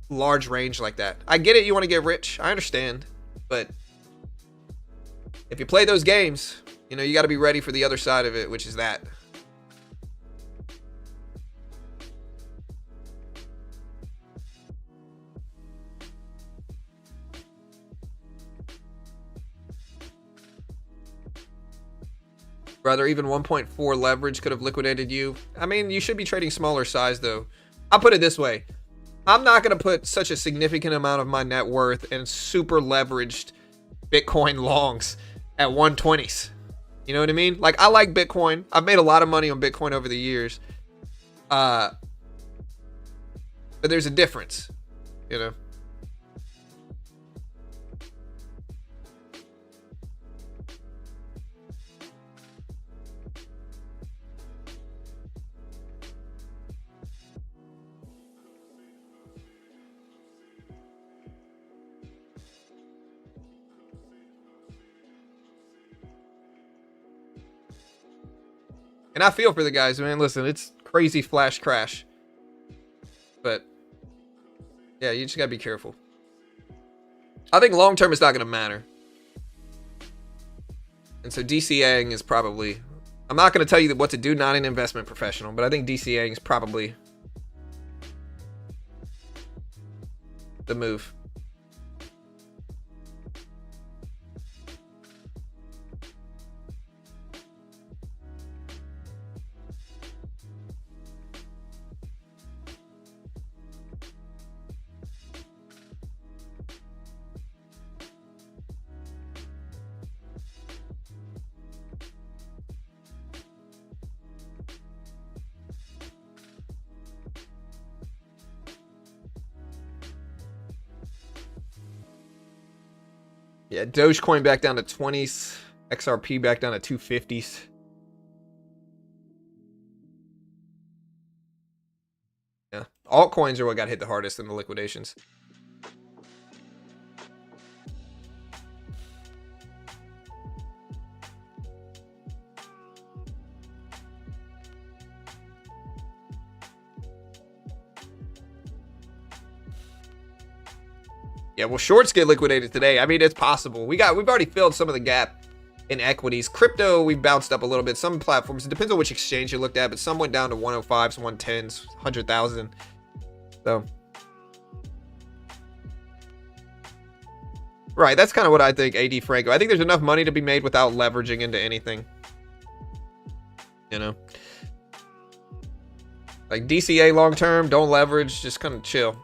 large range like that? I get it, you want to get rich. I understand. But if you play those games, you know, you got to be ready for the other side of it, which is that. Brother, even 1.4 leverage could have liquidated you. I mean, you should be trading smaller size, though. I'll put it this way. I'm not going to put such a significant amount of my net worth in super leveraged Bitcoin longs at 120s. You know what I mean? Like, I like Bitcoin. I've made a lot of money on Bitcoin over the years. But there's a difference, you know? And I feel for the guys, man. Listen, it's crazy flash crash. But, yeah, you just gotta be careful. I think long term it's not gonna matter. And so DCAing is probably... I'm not gonna tell you what to do, not an investment professional, but I think DCAing is probably the move. Yeah, Dogecoin back down to 20s. XRP back down to 250s. Yeah, altcoins are what got hit the hardest in the liquidations. Yeah, well, shorts get liquidated today. I mean, it's possible. We've already filled some of the gap in equities. Crypto, we've bounced up a little bit. Some platforms, it depends on which exchange you looked at, but some went down to 105s, 110s, 100,000. So, right, that's kind of what I think, AD Franco. I think there's enough money to be made without leveraging into anything. You know? Like DCA long term, don't leverage, just kind of chill.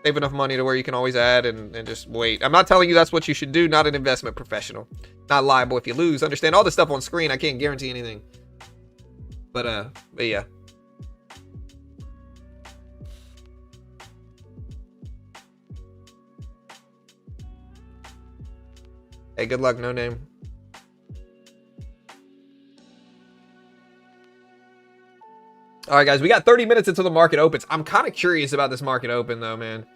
Save enough money to where you can always add and just wait. I'm not telling you that's what you should do. Not an investment professional. Not liable if you lose. Understand all the stuff on screen. I can't guarantee anything. But yeah. Hey, good luck, no name. All right, guys, we got 30 minutes until the market opens. I'm kind of curious about this market open, though, man.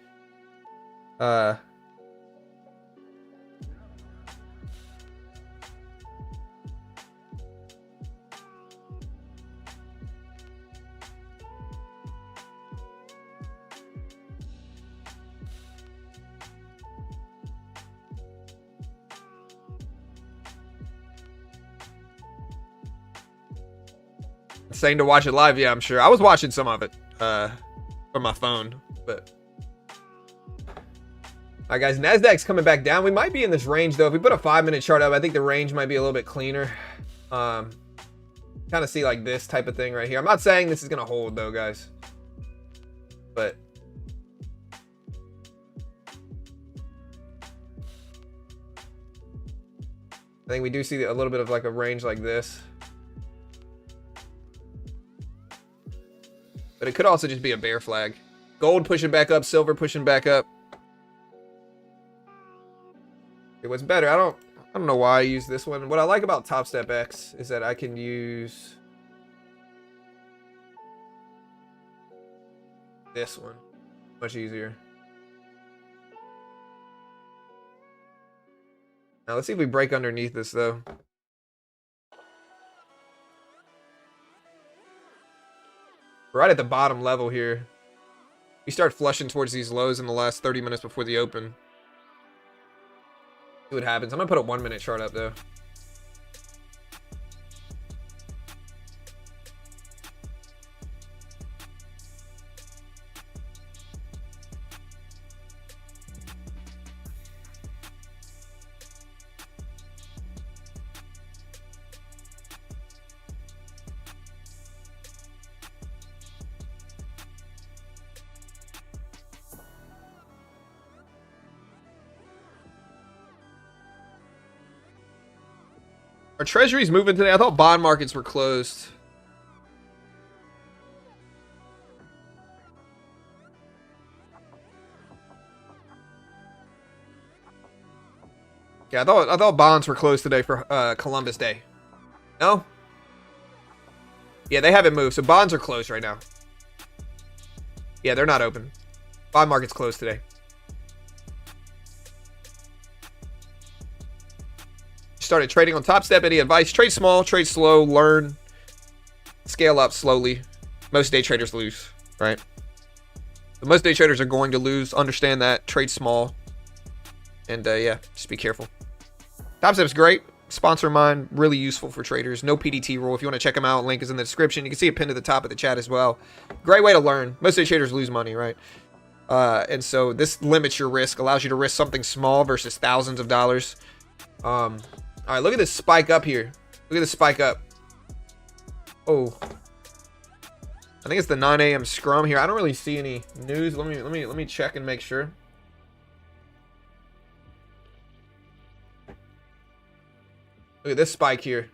Saying to watch it live, yeah, I'm sure. I was watching some of it from my phone, but all right, guys, Nasdaq's coming back down. We might be in this range though. If we put a 5-minute chart up, I think the range might be a little bit cleaner. Kind of see like this type of thing right here. I'm not saying this is gonna hold though, guys, but I think we do see a little bit of like a range like this. But it could also just be a bear flag. Gold pushing back up, silver pushing back up. It was better. I don't know why I use this one. What I like about Top Step X is that I can use this one. Much easier. Now let's see if we break underneath this though. We're right at the bottom level here. We start flushing towards these lows in the last 30 minutes before the open. See what happens. I'm gonna put a 1-minute chart up though. Are treasuries moving today? I thought bond markets were closed. Yeah, I thought bonds were closed today for Columbus Day. No? Yeah, they haven't moved, so bonds are closed right now. Yeah, they're not open. Bond market's closed today. Started trading on Top Step. Any advice? Trade small, trade slow, learn, scale up slowly. Most day traders lose, right? But most day traders are going to lose. Understand that. Trade small. And yeah, just be careful. Top Step's great. Sponsor of mine. Really useful for traders. No PDT rule. If you want to check them out, link is in the description. You can see it pinned to the top of the chat as well. Great way to learn. Most day traders lose money, right? And so this limits your risk. Allows you to risk something small versus thousands of dollars. All right, look at this spike up here. Look at this spike up. Oh, I think it's the 9 a.m. scrum here. I don't really see any news. Let me check and make sure. Look at this spike here.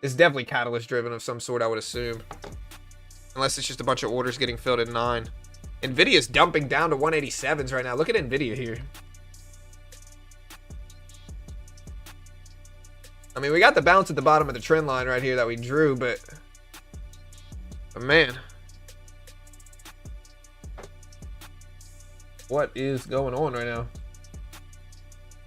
It's definitely catalyst driven of some sort, I would assume. Unless it's just a bunch of orders getting filled at 9. Nvidia's dumping down to 187s right now. Look at Nvidia here. I mean, we got the bounce at the bottom of the trend line right here that we drew, but man, what is going on right now?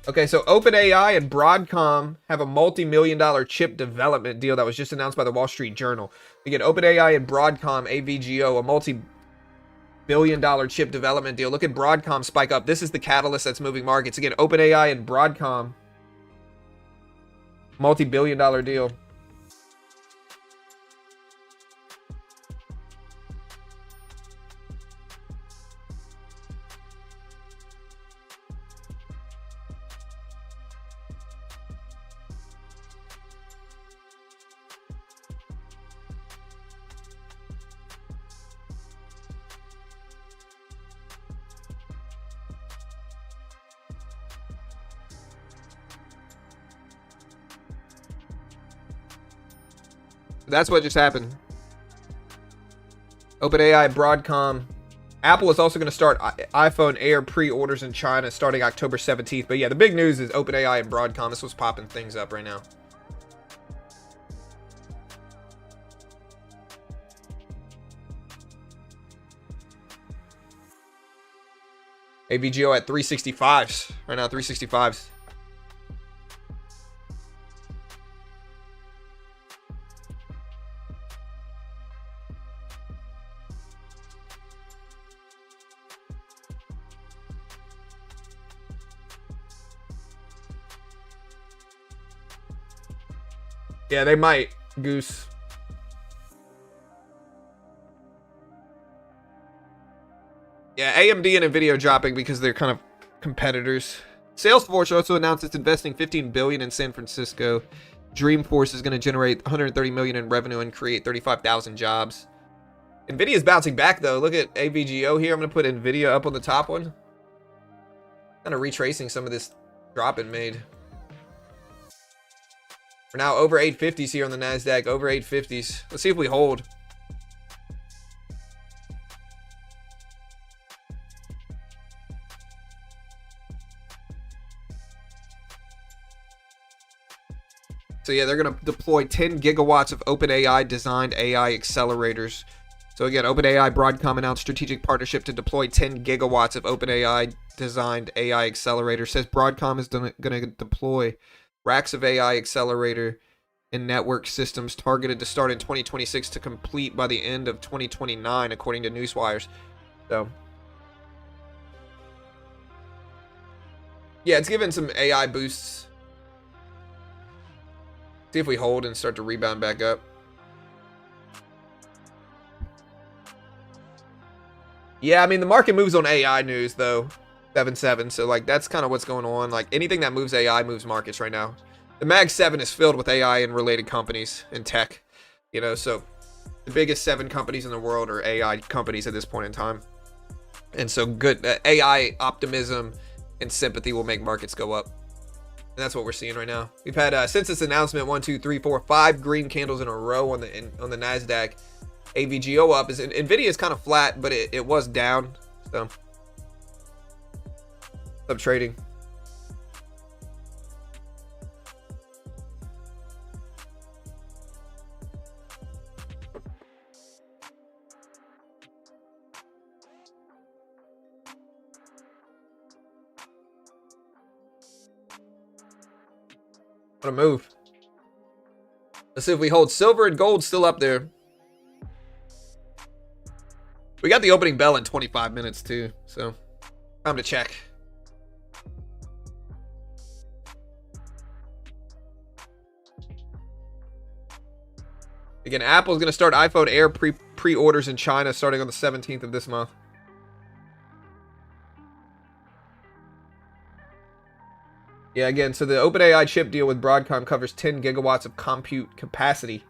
Okay, so OpenAI and Broadcom have a multi-million-dollar chip development deal that was just announced by the Wall Street Journal. We get OpenAI and Broadcom, AVGO, a multi-billion-dollar chip development deal. Look at Broadcom spike up. This is the catalyst that's moving markets. Again, OpenAI and Broadcom. Multi-billion-dollar deal. That's what just happened. OpenAI, Broadcom. Apple is also going to start iPhone Air pre-orders in China starting October 17th. But yeah, the big news is OpenAI and Broadcom. This was popping things up right now. AVGO at 365s. Right now, 365s. Yeah, they might, Goose. Yeah, AMD and Nvidia are dropping because they're kind of competitors. Salesforce also announced it's investing $15 billion in San Francisco. Dreamforce is going to generate $130 million in revenue and create 35,000 jobs. Nvidia is bouncing back though. Look at AVGO here. I'm going to put Nvidia up on the top one. Kind of retracing some of this drop it made. We're now over 850s here on the NASDAQ. Over 850s. Let's see if we hold. So yeah, they're going to deploy 10 gigawatts of OpenAI designed AI accelerators. So again, OpenAI, Broadcom announced strategic partnership to deploy 10 gigawatts of OpenAI designed AI accelerators. Says Broadcom is going to deploy racks of AI accelerator and network systems targeted to start in 2026 to complete by the end of 2029, according to Newswires. So yeah, it's given some AI boosts. See if we hold and start to rebound back up. Yeah, I mean, the market moves on AI news, though. 7-7. So, like, that's kind of what's going on. Like, anything that moves AI moves markets right now. The Mag 7 is filled with AI and related companies in tech. You know, so the biggest 7 companies in the world are AI companies at this point in time. And so good AI optimism and sympathy will make markets go up. And that's what we're seeing right now. We've had, since this announcement, 1, 2, 3, 4, 5 green candles in a row on the NASDAQ. AVGO up. Nvidia is kind of flat, but it was down. So, up trading. What a move. Let's see if we hold. Silver and gold still up there. We got the opening bell in 25 minutes too, so time to check. Again, Apple's going to start iPhone Air pre-orders in China starting on the 17th of this month. Yeah, again, so the OpenAI chip deal with Broadcom covers 10 gigawatts of compute capacity.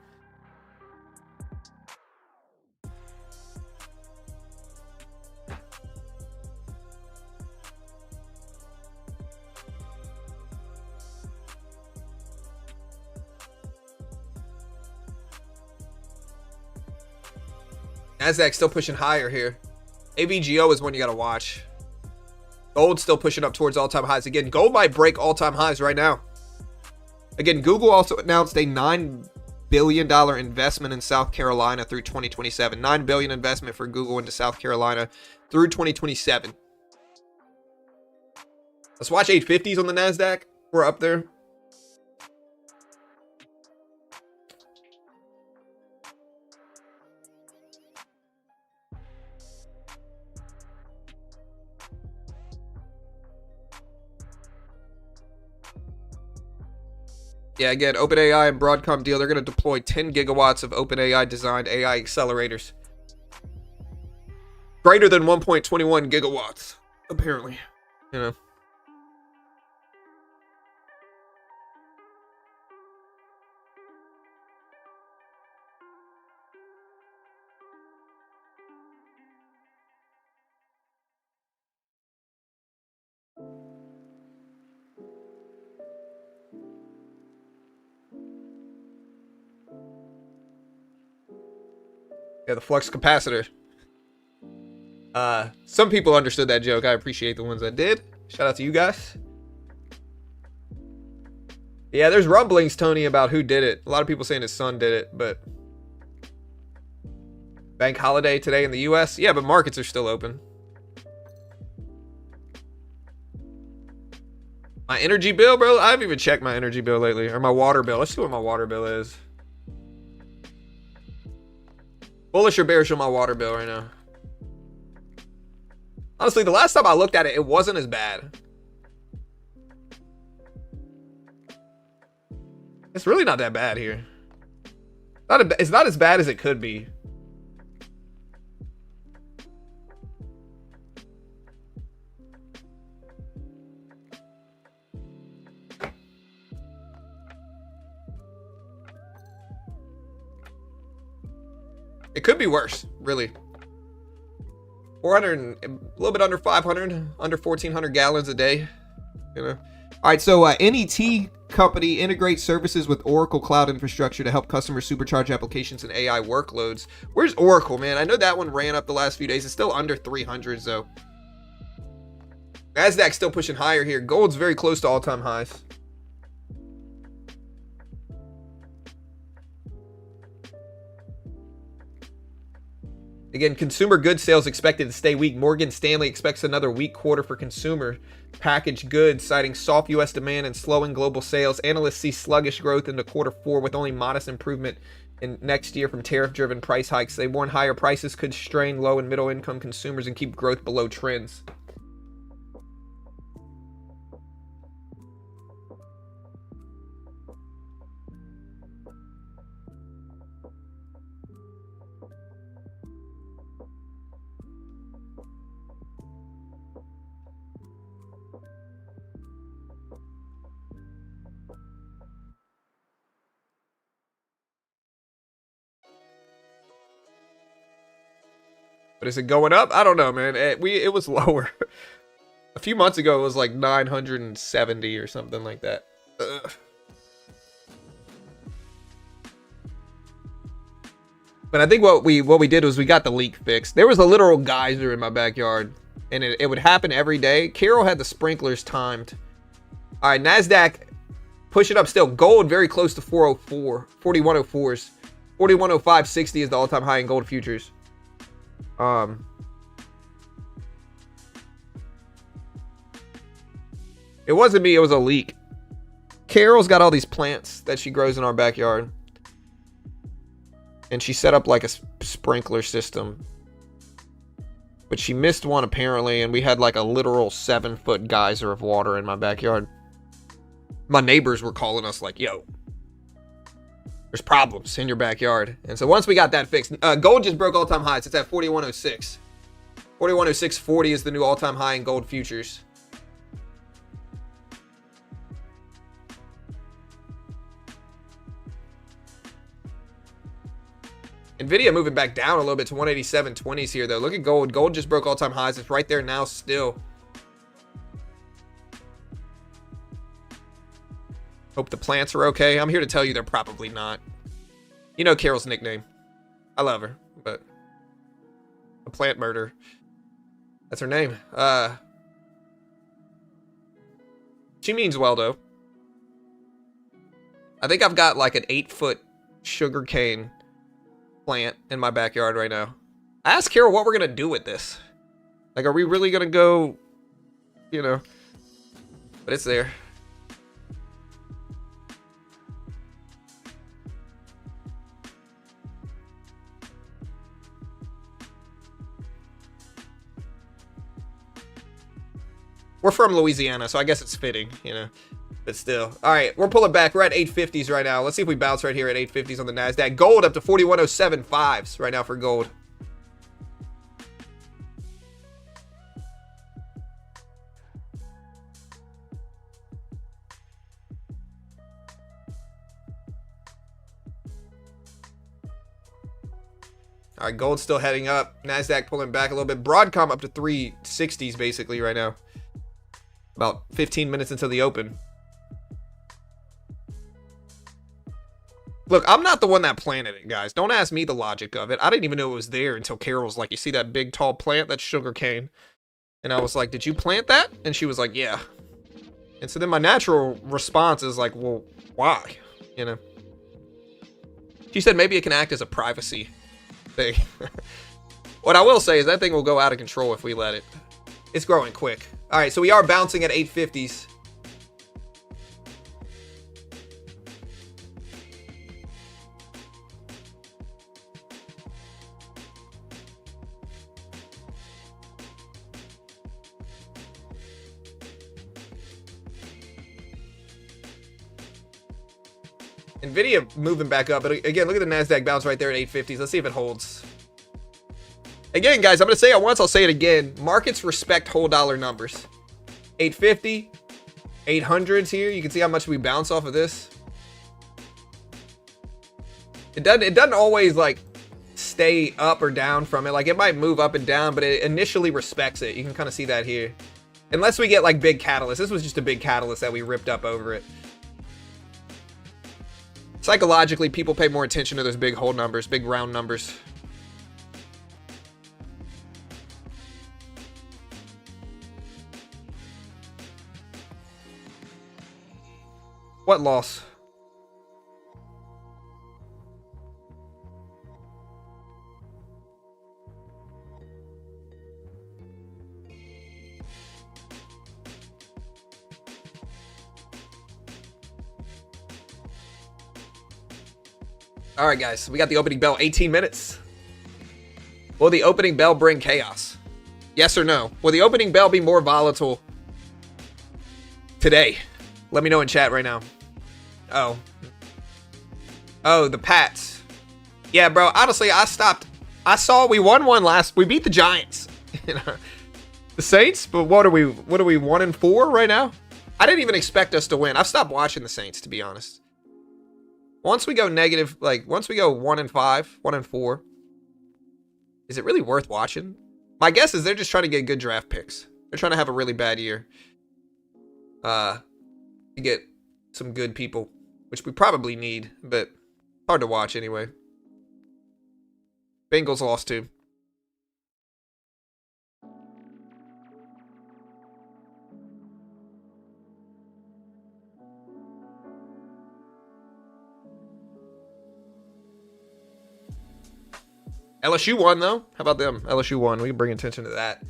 NASDAQ still pushing higher here. AVGO is one you got to watch. Gold's still pushing up towards all-time highs. Again, gold might break all-time highs right now. Again, Google also announced a $9 billion investment in South Carolina through 2027. $9 billion investment for Google into South Carolina through 2027. Let's watch 850s on the NASDAQ. We're up there. Yeah, again, OpenAI and Broadcom deal. They're going to deploy 10 gigawatts of OpenAI designed AI accelerators. Greater than 1.21 gigawatts, apparently. You know. Yeah, the flux capacitor. Some people understood that joke. I appreciate the ones that did. Shout out to you guys. Yeah, there's rumblings, Tony, about who did it. A lot of people saying his son did it, but bank holiday today in the US. Yeah, but markets are still open. My energy bill, bro? I haven't even checked my energy bill lately. Or my water bill. Let's see what my water bill is. Bullish or bearish on my water bill right now? Honestly, the last time I looked at it, it wasn't as bad. It's really not that bad here. It's not as bad as it could be. It could be worse, really. 400, a little bit under 500, under 1,400 gallons a day. You know. All right, so NET company integrates services with Oracle Cloud Infrastructure to help customers supercharge applications and AI workloads. Where's Oracle, man? I know that one ran up the last few days. It's still under 300, though. Nasdaq's still pushing higher here. Gold's very close to all-time highs. Again, consumer goods sales expected to stay weak. Morgan Stanley expects another weak quarter for consumer packaged goods, citing soft U.S. demand and slowing global sales. Analysts see sluggish growth into quarter four with only modest improvement in next year from tariff-driven price hikes. They warn higher prices could strain low and middle-income consumers and keep growth below trends. But is it going up? I don't know, man. It was lower. A few months ago, it was like 970 or something like that. Ugh. But I think what we did was we got the leak fixed. There was a literal geyser in my backyard, and it would happen every day. Carol had the sprinklers timed. All right, NASDAQ pushing up still. Gold very close to 404, 4104s. 4105.60 is the all-time high in gold futures. It wasn't me, it was a leak. Carol's got all these plants that she grows in our backyard. And she set up like a sprinkler system. But she missed one apparently, and we had like a literal 7-foot geyser of water in my backyard. My neighbors were calling us like, yo, there's problems in your backyard. And so once we got that fixed, gold just broke all-time highs. It's at 4106. 4106.40 is the new all-time high in gold futures. Nvidia moving back down a little bit to 187.20s here, though. Look at gold. Gold just broke all-time highs. It's right there now still. Hope the plants are okay. I'm here to tell you they're probably not. You know Carol's nickname. I love her, but a plant murderer. That's her name. She means well, though. I think I've got like an 8-foot sugarcane plant in my backyard right now. I asked Carol what we're gonna do with this. Like, are we really gonna go, you know? But it's there. We're from Louisiana, so I guess it's fitting, you know. But still. All right, we're pulling back. We're at 850s right now. Let's see if we bounce right here at 850s on the NASDAQ. Gold up to 4107.5s right now for gold. All right, gold's still heading up. NASDAQ pulling back a little bit. Broadcom up to 360s basically right now. About 15 minutes until the open. Look, I'm not the one that planted it, guys. Don't ask me the logic of it. I didn't even know it was there until Carol was like, you see that big tall plant? That's sugar cane. And I was like, did you plant that? And she was like, yeah. And so then my natural response is like, well, why? You know? She said maybe it can act as a privacy thing. What I will say is that thing will go out of control if we let it. It's growing quick. All right, so we are bouncing at 850s. Nvidia moving back up, but again, look at the NASDAQ bounce right there at 850s. Let's see if it holds. Again, guys, I'm going to say it once, I'll say it again. Markets respect whole dollar numbers. 850, 800s here. You can see how much we bounce off of this. It doesn't always like stay up or down from it. Like it might move up and down, but it initially respects it. You can kind of see that here. Unless we get like big catalysts. This was just a big catalyst that we ripped up over it. Psychologically, people pay more attention to those big whole numbers, big round numbers. What loss? All right, guys, we got the opening bell, 18 minutes. Will the opening bell bring chaos? Yes or no? Will the opening bell be more volatile today? Let me know in chat right now. Oh, the Pats. Yeah, bro, honestly, I stopped. I saw we won one we beat the Giants. The Saints, but what are we 1-4 right now? I didn't even expect us to win. I've stopped watching the Saints, to be honest. Once we go negative, like once we go 1-5, 1-4, is it really worth watching? My guess is they're just trying to get good draft picks. They're trying to have a really bad year. To get some good people, which we probably need, but hard to watch anyway. Bengals lost too. LSU won, though. How about them? LSU won. We can bring attention to that.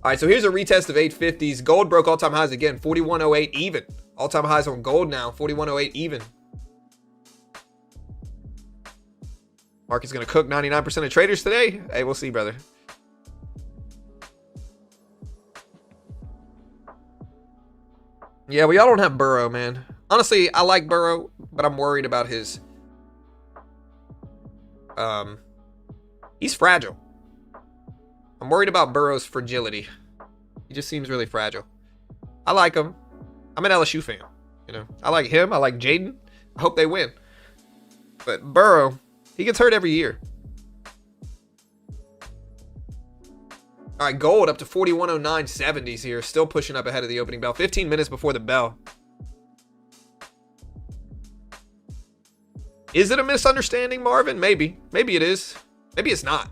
All right, so here's a retest of 850s. Gold broke all-time highs again. 41.08 even. All-time highs on gold now. 41.08 even. Market's going to cook 99% of traders today. Hey, we'll see, brother. Yeah, we all don't have Burrow, man. Honestly, I like Burrow, but I'm worried about his... He's fragile. I'm worried about Burrow's fragility. He just seems really fragile. I like him. I'm an LSU fan. You know, I like him. I like Jaden. I hope they win. But Burrow, he gets hurt every year. All right, gold up to 41.0970s here. Still pushing up ahead of the opening bell. 15 minutes before the bell. Is it a misunderstanding, Marvin? Maybe. Maybe it is. Maybe it's not.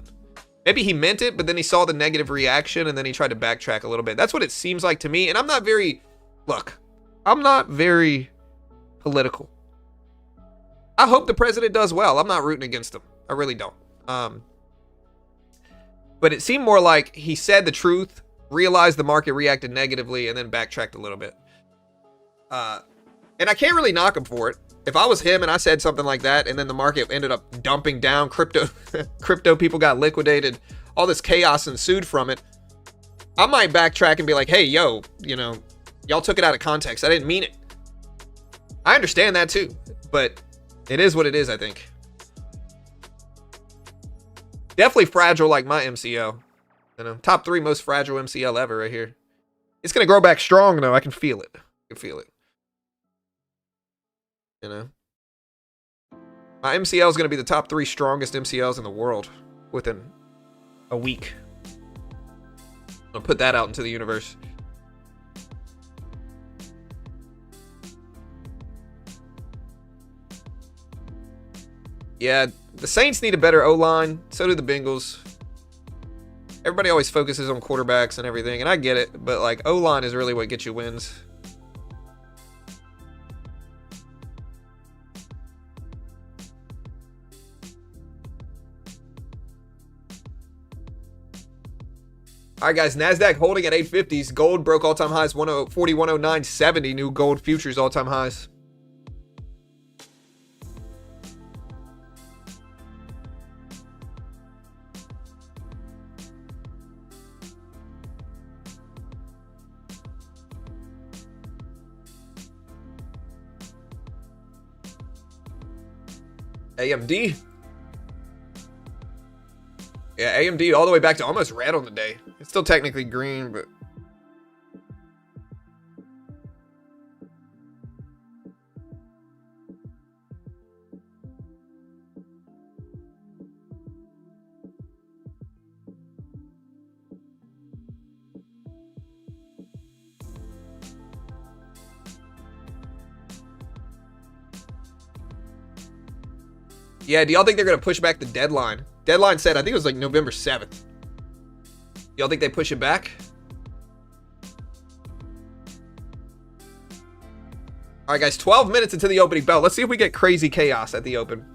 Maybe he meant it, but then he saw the negative reaction and then he tried to backtrack a little bit. That's what it seems like to me. And I'm not very political. I hope the president does well. I'm not rooting against him. I really don't. But it seemed more like he said the truth, realized the market reacted negatively, and then backtracked a little bit. And I can't really knock him for it. If I was him and I said something like that, and then the market ended up dumping down, crypto people got liquidated, all this chaos ensued from it, I might backtrack and be like, hey, yo, you know, y'all took it out of context. I didn't mean it. I understand that too, but it is what it is, I think. Definitely fragile like my MCL. You know, top 3 most fragile MCL ever right here. It's going to grow back strong, though. I can feel it. I can feel it. You know, my MCL is going to be the top 3 strongest MCLs in the world within a week. I'll put that out into the universe. Yeah, the Saints need a better O-line. So do the Bengals. Everybody always focuses on quarterbacks and everything, and I get it, but like O-line is really what gets you wins. All right, guys, NASDAQ holding at 850s. Gold broke all-time highs, 4109.70. New gold futures all-time highs. AMD. Yeah, AMD all the way back to almost red on the day. It's still technically green, but... Yeah, do y'all think they're going to push back the deadline? Deadline said, I think it was like November 7th. Y'all think they push it back? All right, guys, 12 minutes into the opening bell. Let's see if we get crazy chaos at the open.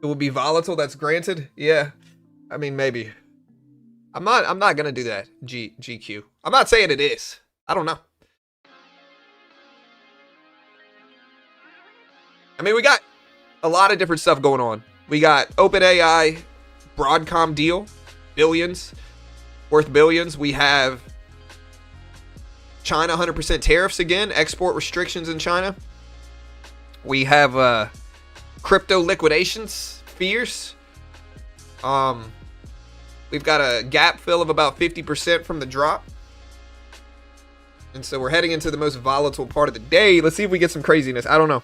It will be volatile. That's granted. Yeah, I mean maybe. I'm not gonna do that. GQ. I'm not saying it is. I don't know. I mean, we got a lot of different stuff going on. We got OpenAI, Broadcom deal, billions, worth billions. We have China 100% tariffs again, export restrictions in China. We have crypto liquidations, fears. We've got a gap fill of about 50% from the drop. And so we're heading into the most volatile part of the day. Let's see if we get some craziness. I don't know.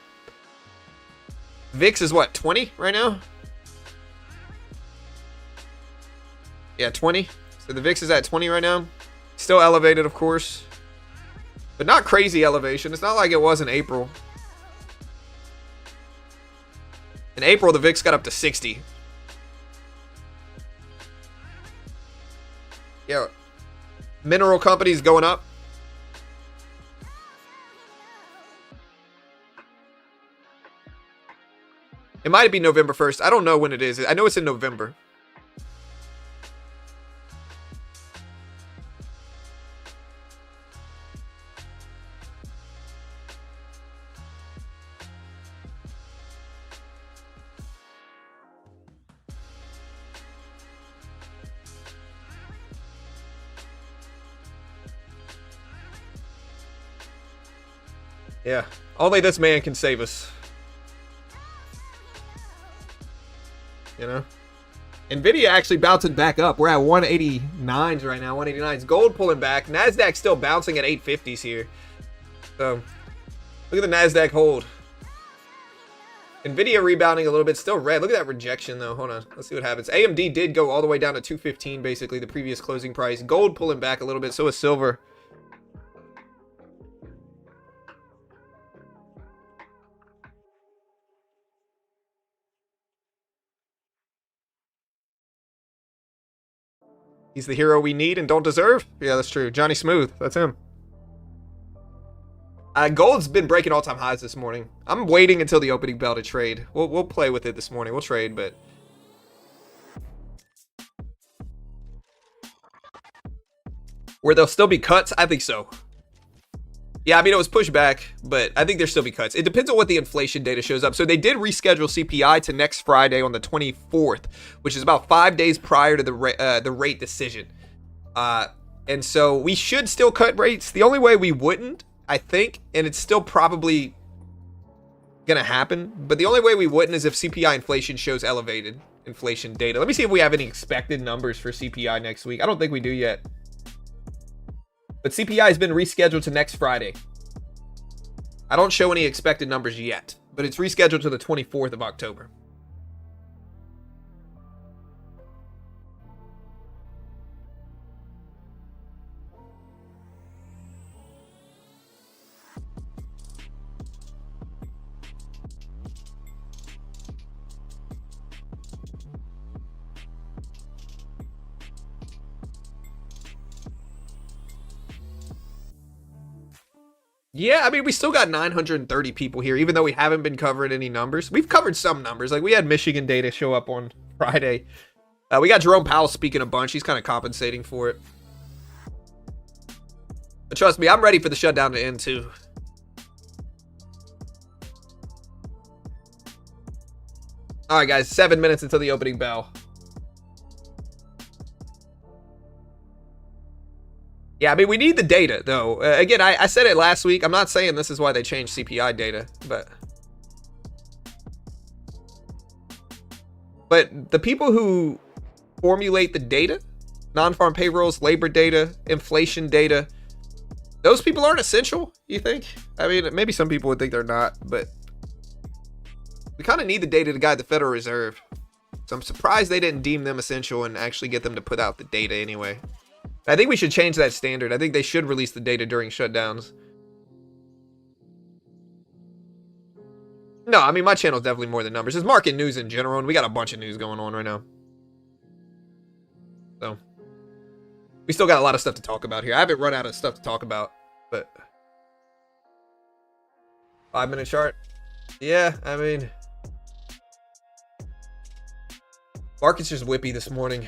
VIX is what, 20 right now? Yeah, 20. So the VIX is at 20 right now. Still elevated, of course. But not crazy elevation. It's not like it was in April. In April, the VIX got up to 60. Yeah. Mineral companies going up. It might be November 1st. I don't know when it is. I know it's in November. Yeah. Only this man can save us. You know? Nvidia actually bouncing back up. We're at 189s right now. 189s. Gold pulling back. NASDAQ still bouncing at 850s here. So, look at the NASDAQ hold. Nvidia rebounding a little bit. Still red. Look at that rejection, though. Hold on. Let's see what happens. AMD did go all the way down to 215, basically, the previous closing price. Gold pulling back a little bit. So is silver. He's the hero we need and don't deserve? Yeah, that's true. Johnny Smooth. That's him. Gold's been breaking all-time highs this morning. I'm waiting until the opening bell to trade. We'll play with it this morning. We'll trade, but... Where there'll still be cuts? I think so. Yeah, I mean, it was pushed back, but I think there'll still be cuts. It depends on what the inflation data shows up. So they did reschedule CPI to next Friday on the 24th, which is about 5 days prior to the rate decision. And so we should still cut rates. The only way we wouldn't, I think, and it's still probably going gonna happen. But the only way we wouldn't is if CPI inflation shows elevated inflation data. Let me see if we have any expected numbers for CPI next week. I don't think we do yet. But CPI has been rescheduled to next Friday. I don't show any expected numbers yet, but it's rescheduled to the 24th of October. Yeah, I mean, we still got 930 people here, even though we haven't been covering any numbers. We've covered some numbers. Like, we had Michigan data show up on Friday. We got Jerome Powell speaking a bunch. He's kind of compensating for it. But trust me, I'm ready for the shutdown to end, too. All right, guys, 7 minutes until the opening bell. Yeah, I mean, we need the data, though. Again, I said it last week. I'm not saying this is why they changed CPI data, but the people who formulate the data, non-farm payrolls, labor data, inflation data, those people aren't essential, you think? I mean, maybe some people would think they're not, but we kind of need the data to guide the Federal Reserve. So I'm surprised they didn't deem them essential and actually get them to put out the data anyway. I think we should change that standard. I think they should release the data during shutdowns. No, I mean, my channel's definitely more than numbers. It's market news in general, and we got a bunch of news going on right now. So, we still got a lot of stuff to talk about here. I haven't run out of stuff to talk about, but 5-minute chart. Yeah, I mean, market's just whippy this morning.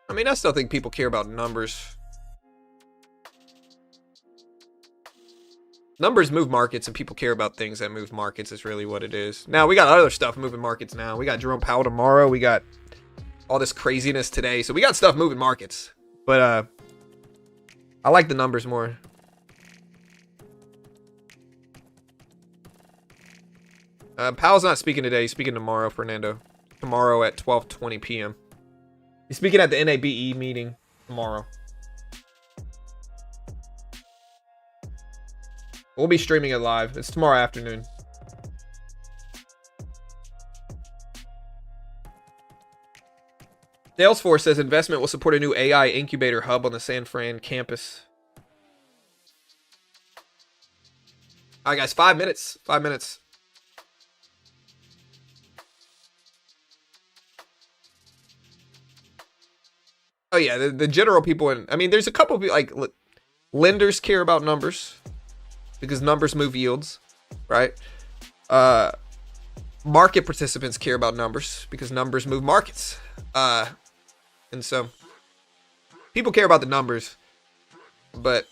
I mean, I still think people care about numbers. Numbers move markets, and people care about things that move markets is really what it is. Now, we got other stuff moving markets now. We got Jerome Powell tomorrow. We got all this craziness today. So we got stuff moving markets. But I like the numbers more. Powell's not speaking today. He's speaking tomorrow, Fernando. Tomorrow at 12:20 p.m. He's speaking at the NABE meeting tomorrow. We'll be streaming it live. It's tomorrow afternoon. Salesforce says investment will support a new AI incubator hub on the San Fran campus. All right, guys, 5 minutes. 5 minutes. Oh, yeah, the general people. I mean, there's a couple of people, like, lenders care about numbers because numbers move yields, right? Market participants care about numbers because numbers move markets. And so people care about the numbers, but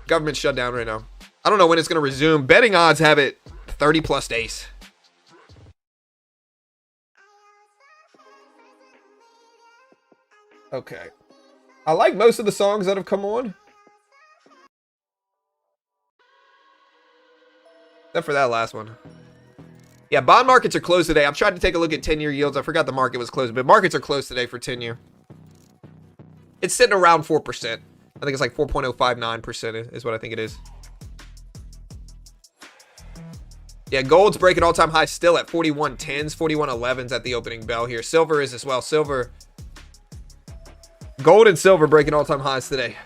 government shut down right now. I don't know when it's going to resume. Betting odds have it 30 plus days. Okay. I like most of the songs that have come on. Except for that last one. Yeah, bond markets are closed today. I'm trying to take a look at 10-year yields. I forgot the market was closed, but markets are closed today for 10-year. It's sitting around 4%. I think it's like 4.059% is what I think it is. Yeah, gold's breaking all-time highs still at 41.10s, 41.11s at the opening bell here. Silver is as well. Gold and silver breaking all-time highs today.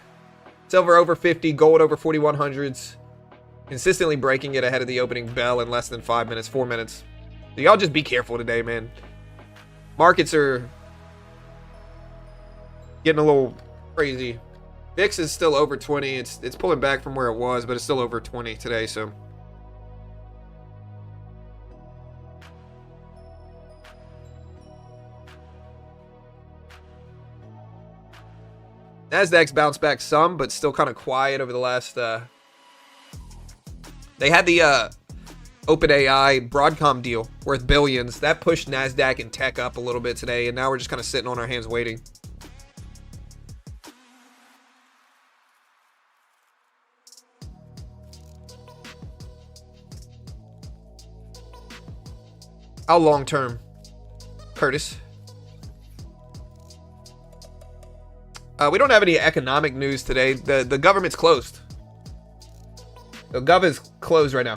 Silver over 50, gold over 4100s. Consistently breaking it ahead of the opening bell in less than 5 minutes, 4 minutes. So y'all just be careful today, man. Markets are getting a little crazy. VIX is still over 20. It's pulling back from where it was, but it's still over 20 today, so. Nasdaq's bounced back some, but still kind of quiet over the last. They had the OpenAI Broadcom deal worth billions. That pushed NASDAQ and tech up a little bit today, and now we're just kind of sitting on our hands waiting. How long term, Curtis? We don't have any economic news today. The government's closed. The gov is closed right now.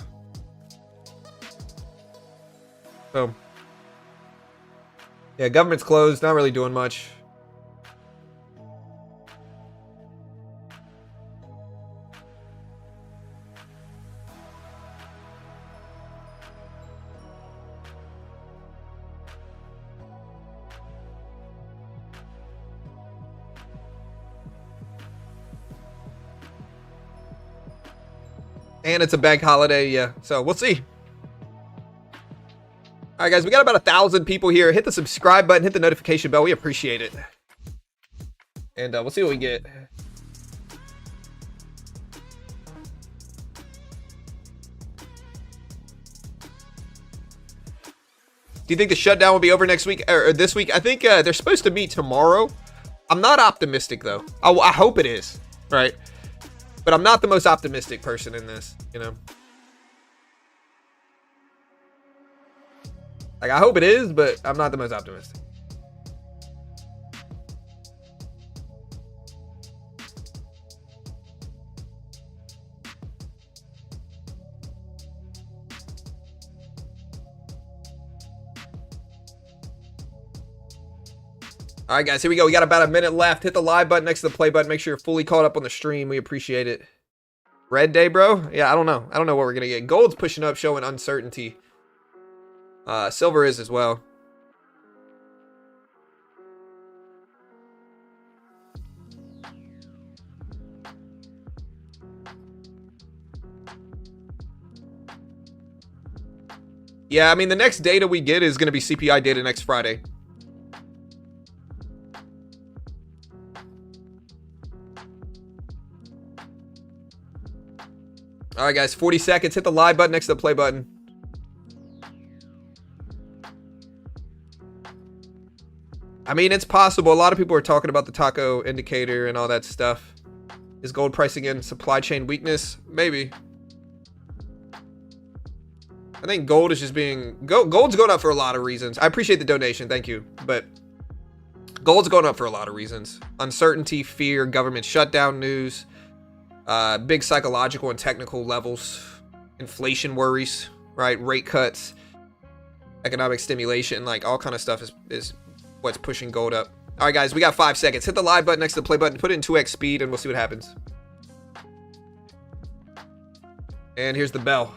So, yeah, government's closed. Not really doing much. And it's a bank holiday, yeah. So we'll see. All right, guys, we got about 1,000 people here. Hit the subscribe button, hit the notification bell. We appreciate it. And we'll see what we get. Do you think the shutdown will be over next week or this week? I think they're supposed to meet tomorrow. I'm not optimistic, though. I hope it is, right? But I'm not the most optimistic person in this, you know? Like, I hope it is, but I'm not the most optimistic. All right, guys, here we go. We got about a minute left. Hit the live button next to the play button. Make sure you're fully caught up on the stream. We appreciate it. Red day, bro? Yeah, I don't know. I don't know what we're going to get. Gold's pushing up, showing uncertainty. Silver is as well. Yeah, I mean, the next data we get is going to be CPI data next Friday. All right, guys, 40 seconds. Hit the live button next to the play button. I mean, it's possible. A lot of people are talking about the taco indicator and all that stuff. Is gold pricing in supply chain weakness? Maybe. I think gold is just being... Gold's going up for a lot of reasons. I appreciate the donation. Thank you. But gold's going up for a lot of reasons. Uncertainty, fear, government shutdown news. Big psychological and technical levels, inflation worries, right? Rate cuts, economic stimulation, like all kind of stuff is what's pushing gold up. All right, guys, we got 5 seconds. Hit the live button next to the play button, put it in 2x speed, and we'll see what happens. And here's the bell.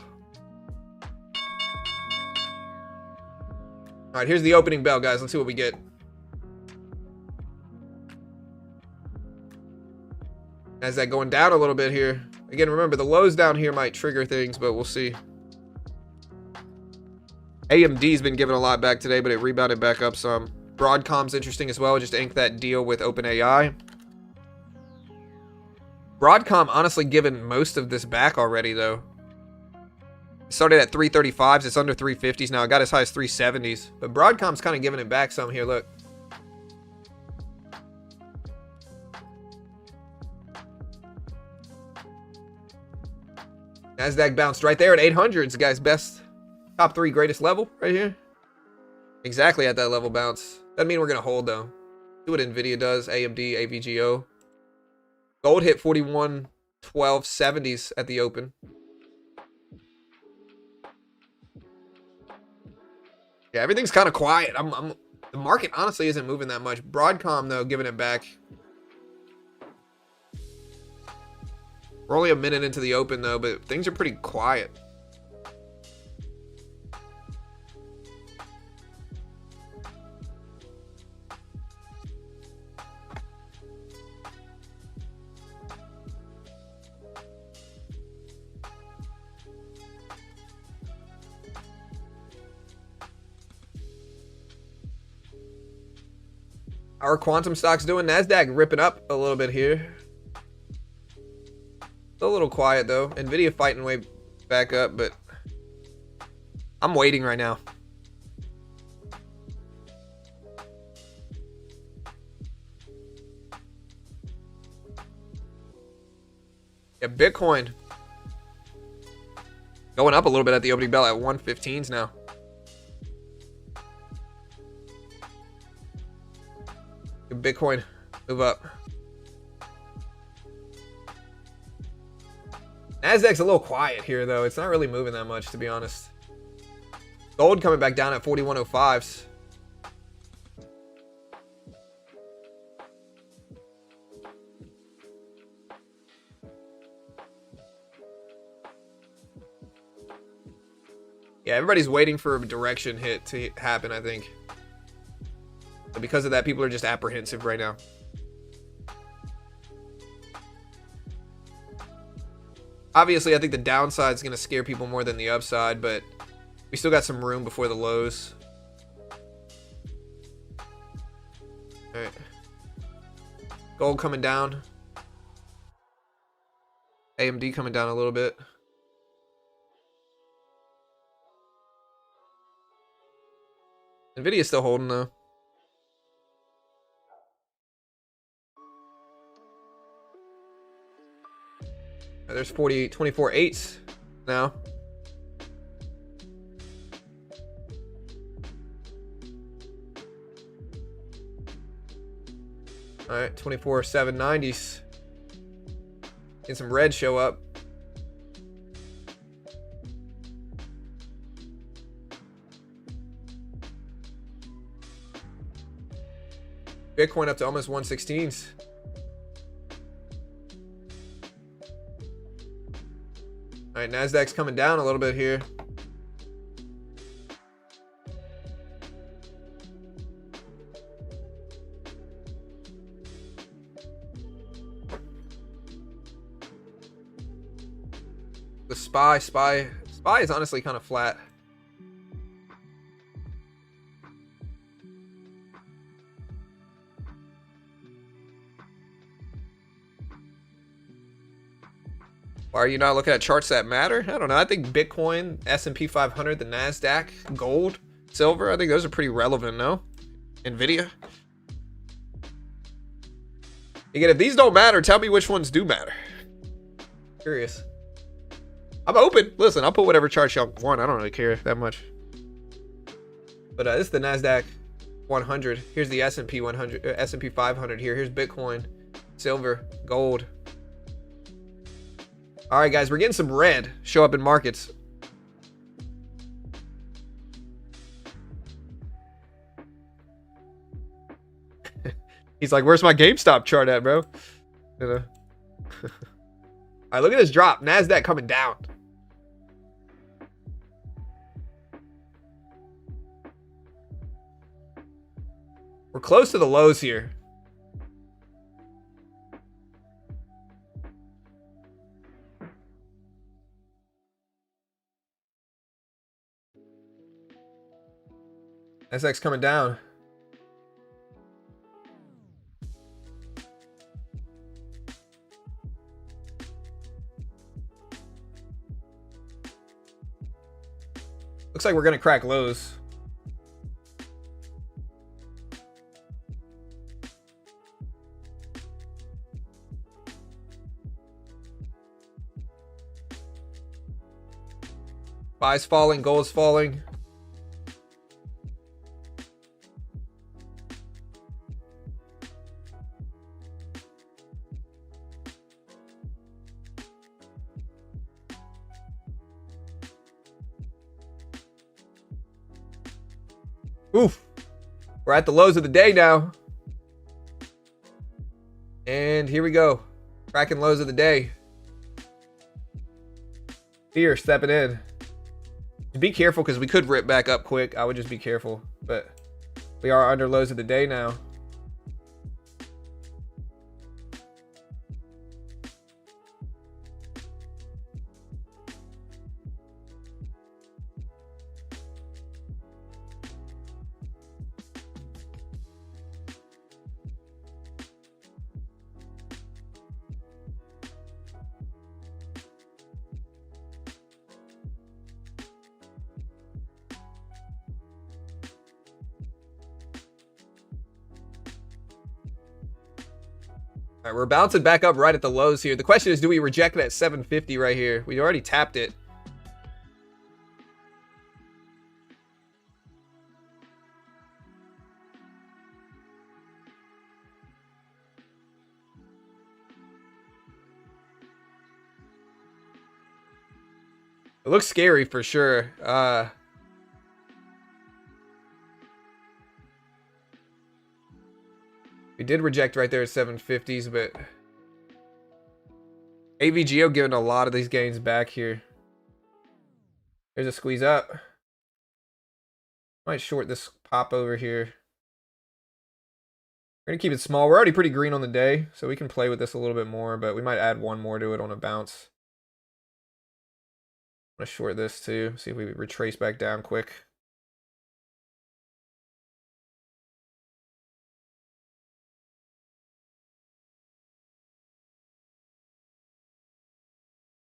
All right, here's the opening bell, guys. Let's see what we get. NASDAQ going down a little bit here. Again, remember, the lows down here might trigger things, but we'll see. AMD's been giving a lot back today, but it rebounded back up some. Broadcom's interesting as well. Just inked that deal with OpenAI. Broadcom honestly given most of this back already, though. It started at 335s. It's under 350s now. It got as high as 370s. But Broadcom's kind of giving it back some here. Look. NASDAQ bounced right there at 800s, guys. Best, top 3 greatest level right here. Exactly at that level bounce. Doesn't mean we're going to hold, though. See what NVIDIA does. AMD, AVGO. Gold hit 41.1270s at the open. Yeah, everything's kind of quiet. The market honestly isn't moving that much. Broadcom, though, giving it back. We're only a minute into the open, though, but things are pretty quiet. Our quantum stocks doing? NASDAQ ripping up a little bit here. Still a little quiet, though. NVIDIA fighting way back up, but I'm waiting right now. Yeah, Bitcoin going up a little bit at the opening bell at 115s now. Bitcoin move up. Nasdaq's a little quiet here though. It's not really moving that much, to be honest. Gold coming back down at 4105s. Yeah, everybody's waiting for a direction hit to happen, I think. But because of that, people are just apprehensive right now. Obviously, I think the downside is going to scare people more than the upside, but we still got some room before the lows. All right. Gold coming down. AMD coming down a little bit. Nvidia's still holding though. There's 24.8s now. All right, 24.790s. Get some red show up. Bitcoin up to almost 116s. All right, Nasdaq's coming down a little bit here. The SPY is honestly kind of flat. Why are you not looking at charts that matter? I don't know. I think Bitcoin, S&P 500, the Nasdaq, gold, silver, I think those are pretty relevant, no? Nvidia. Again, if these don't matter, tell me which ones do matter. Curious. I'm open. Listen, I'll put whatever chart y'all want. I don't really care that much. But this is the Nasdaq 100. Here's the S&P 100, S&P 500 here. Here's Bitcoin, silver, gold. All right, guys, we're getting some red show up in markets. He's like, where's my GameStop chart at, bro? You know? All right, look at this drop. Nasdaq coming down. We're close to the lows here. NASDAQ's coming down. Looks like we're gonna crack lows. Buy's falling, gold's falling. Oof. We're at the lows of the day now. And here we go. Cracking lows of the day. Fear stepping in. Be careful because we could rip back up quick. I would just be careful. But we are under lows of the day now. All right, we're bouncing back up right at the lows here. The question is, do we reject it at 750 right here? We already tapped it. It looks scary for sure. We did reject right there at 750s, but AVGO giving a lot of these gains back here. There's a squeeze up. Might short this pop over here. We're going to keep it small. We're already pretty green on the day, so we can play with this a little bit more, but we might add one more to it on a bounce. I'm going to short this too, see if we retrace back down quick.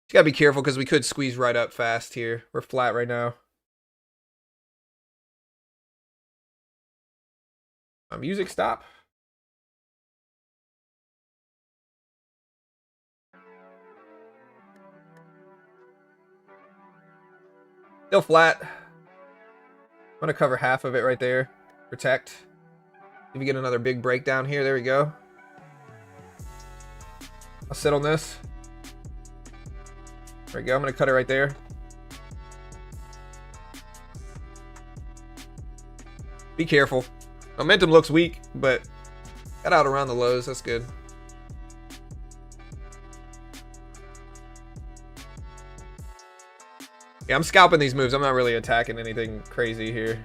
Just got to be careful because we could squeeze right up fast here. We're flat right now. Music stop. Still flat. I'm going to cover half of it right there. Protect. If we get another big breakdown here, there we go. I'll sit on this. There we go. I'm going to cut it right there. Be careful. Momentum looks weak, but got out around the lows. That's good. Yeah, I'm scalping these moves. I'm not really attacking anything crazy here.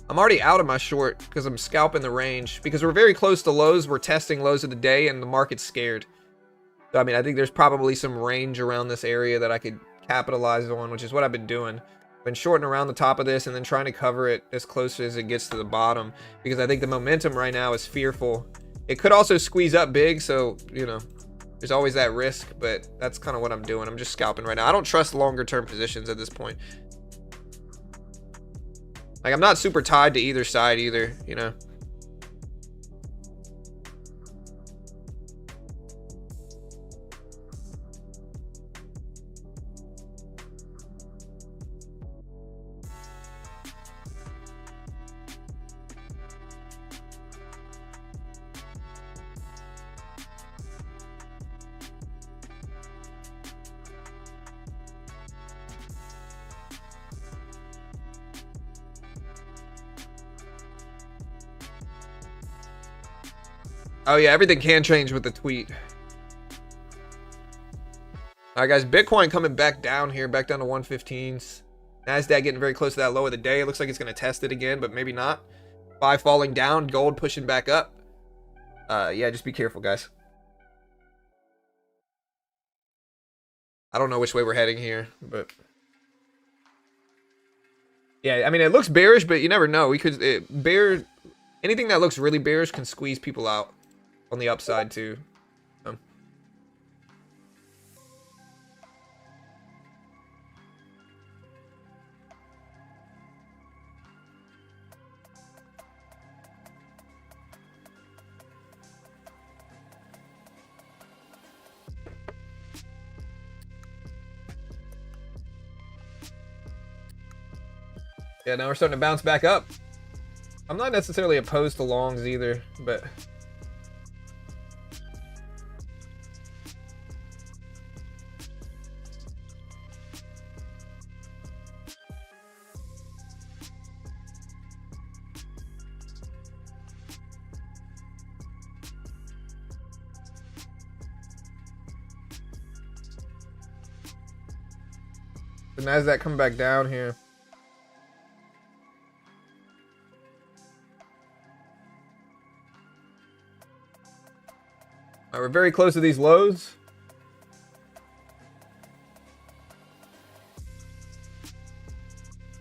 I'm already out of my short because I'm scalping the range. Because we're very close to lows. We're testing lows of the day and the market's scared. So, I mean, I think there's probably some range around this area that I could capitalize on, which is what I've been doing. Been shorting around the top of this and then trying to cover it as close as it gets to the bottom. Because I think the momentum right now is fearful. It could also squeeze up big, so, you know, there's always that risk. But that's kind of what I'm doing. I'm just scalping right now. I don't trust longer term positions at this point. Like, I'm not super tied to either side either, you know. Oh yeah, everything can change with the tweet. Alright guys, Bitcoin coming back down here, back down to 115s. NASDAQ getting very close to that low of the day. It looks like it's going to test it again, but maybe not. Buy falling down, gold pushing back up. Yeah, just be careful, guys. I don't know which way we're heading here, but... yeah, I mean, it looks bearish, but you never know. We could... anything that looks really bearish can squeeze people out on the upside, too. Yeah, now we're starting to bounce back up. I'm not necessarily opposed to longs either, but... the NASDAQ coming back down here. All right, we're very close to these lows.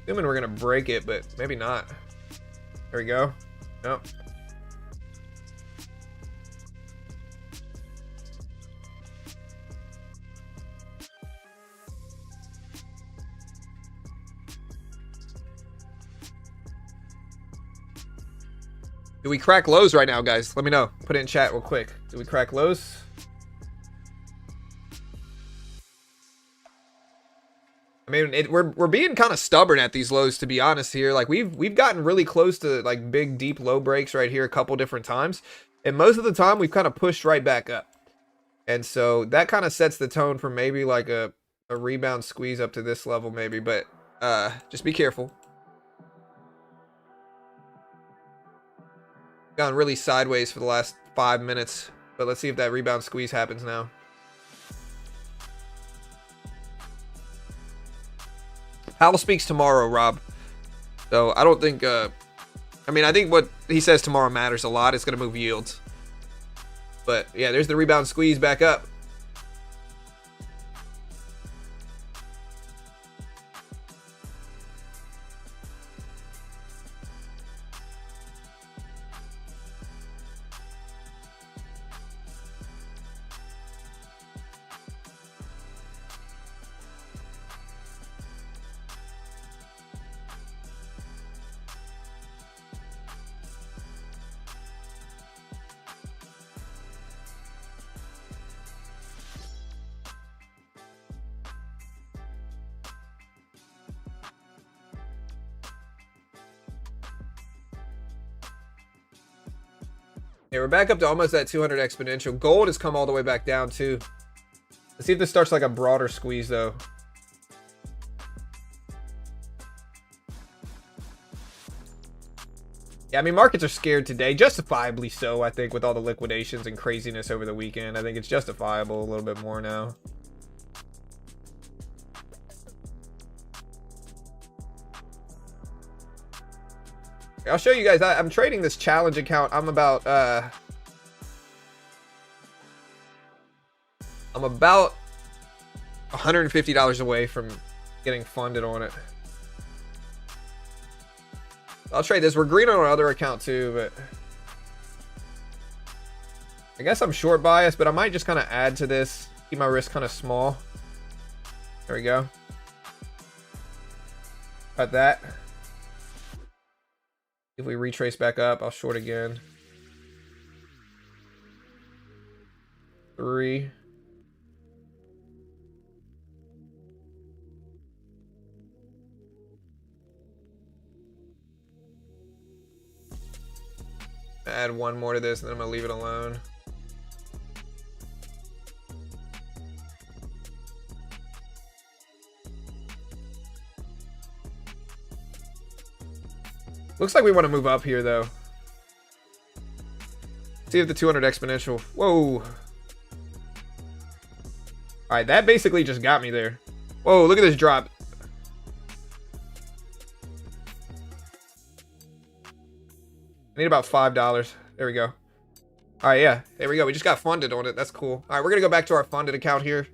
Assuming we're gonna break it, but maybe not. There we go. Nope. Do we crack lows right now, guys? Let me know. Put it in chat real quick. Do we crack lows? I mean, we're being kind of stubborn at these lows, to be honest here. Like, we've gotten really close to, like, big, deep low breaks right here a couple different times. And most of the time, we've kind of pushed right back up. And so that kind of sets the tone for maybe, like, a rebound squeeze up to this level, maybe. But just be careful. Gone really sideways for the last 5 minutes, but let's see if that rebound squeeze happens now. Powell speaks tomorrow, Rob. So I don't think, I mean, I think what he says tomorrow matters a lot. It's going to move yields. But yeah, there's the rebound squeeze back up. Yeah, we're back up to almost that 200 exponential. Gold has come all the way back down too. Let's see if this starts like a broader squeeze though. Yeah, I mean, markets are scared today, justifiably so, I think, with all the liquidations and craziness over the weekend. I think it's justifiable a little bit more now. I'll show you guys. I'm trading this challenge account. I'm about $150 away from getting funded on it. I'll trade this. We're green on our other account too, but I guess I'm short biased, but I might just kind of add to this. Keep my risk kind of small. There we go. Got that. If we retrace back up, I'll short again. 3. Add one more to this, and then I'm gonna leave it alone. Looks like we want to move up here, though. See if the 200 exponential. Whoa. All right, that basically just got me there. Whoa, look at this drop. I need about $5. There we go. All right, yeah. There we go. We just got funded on it. That's cool. All right, we're going to go back to our funded account here.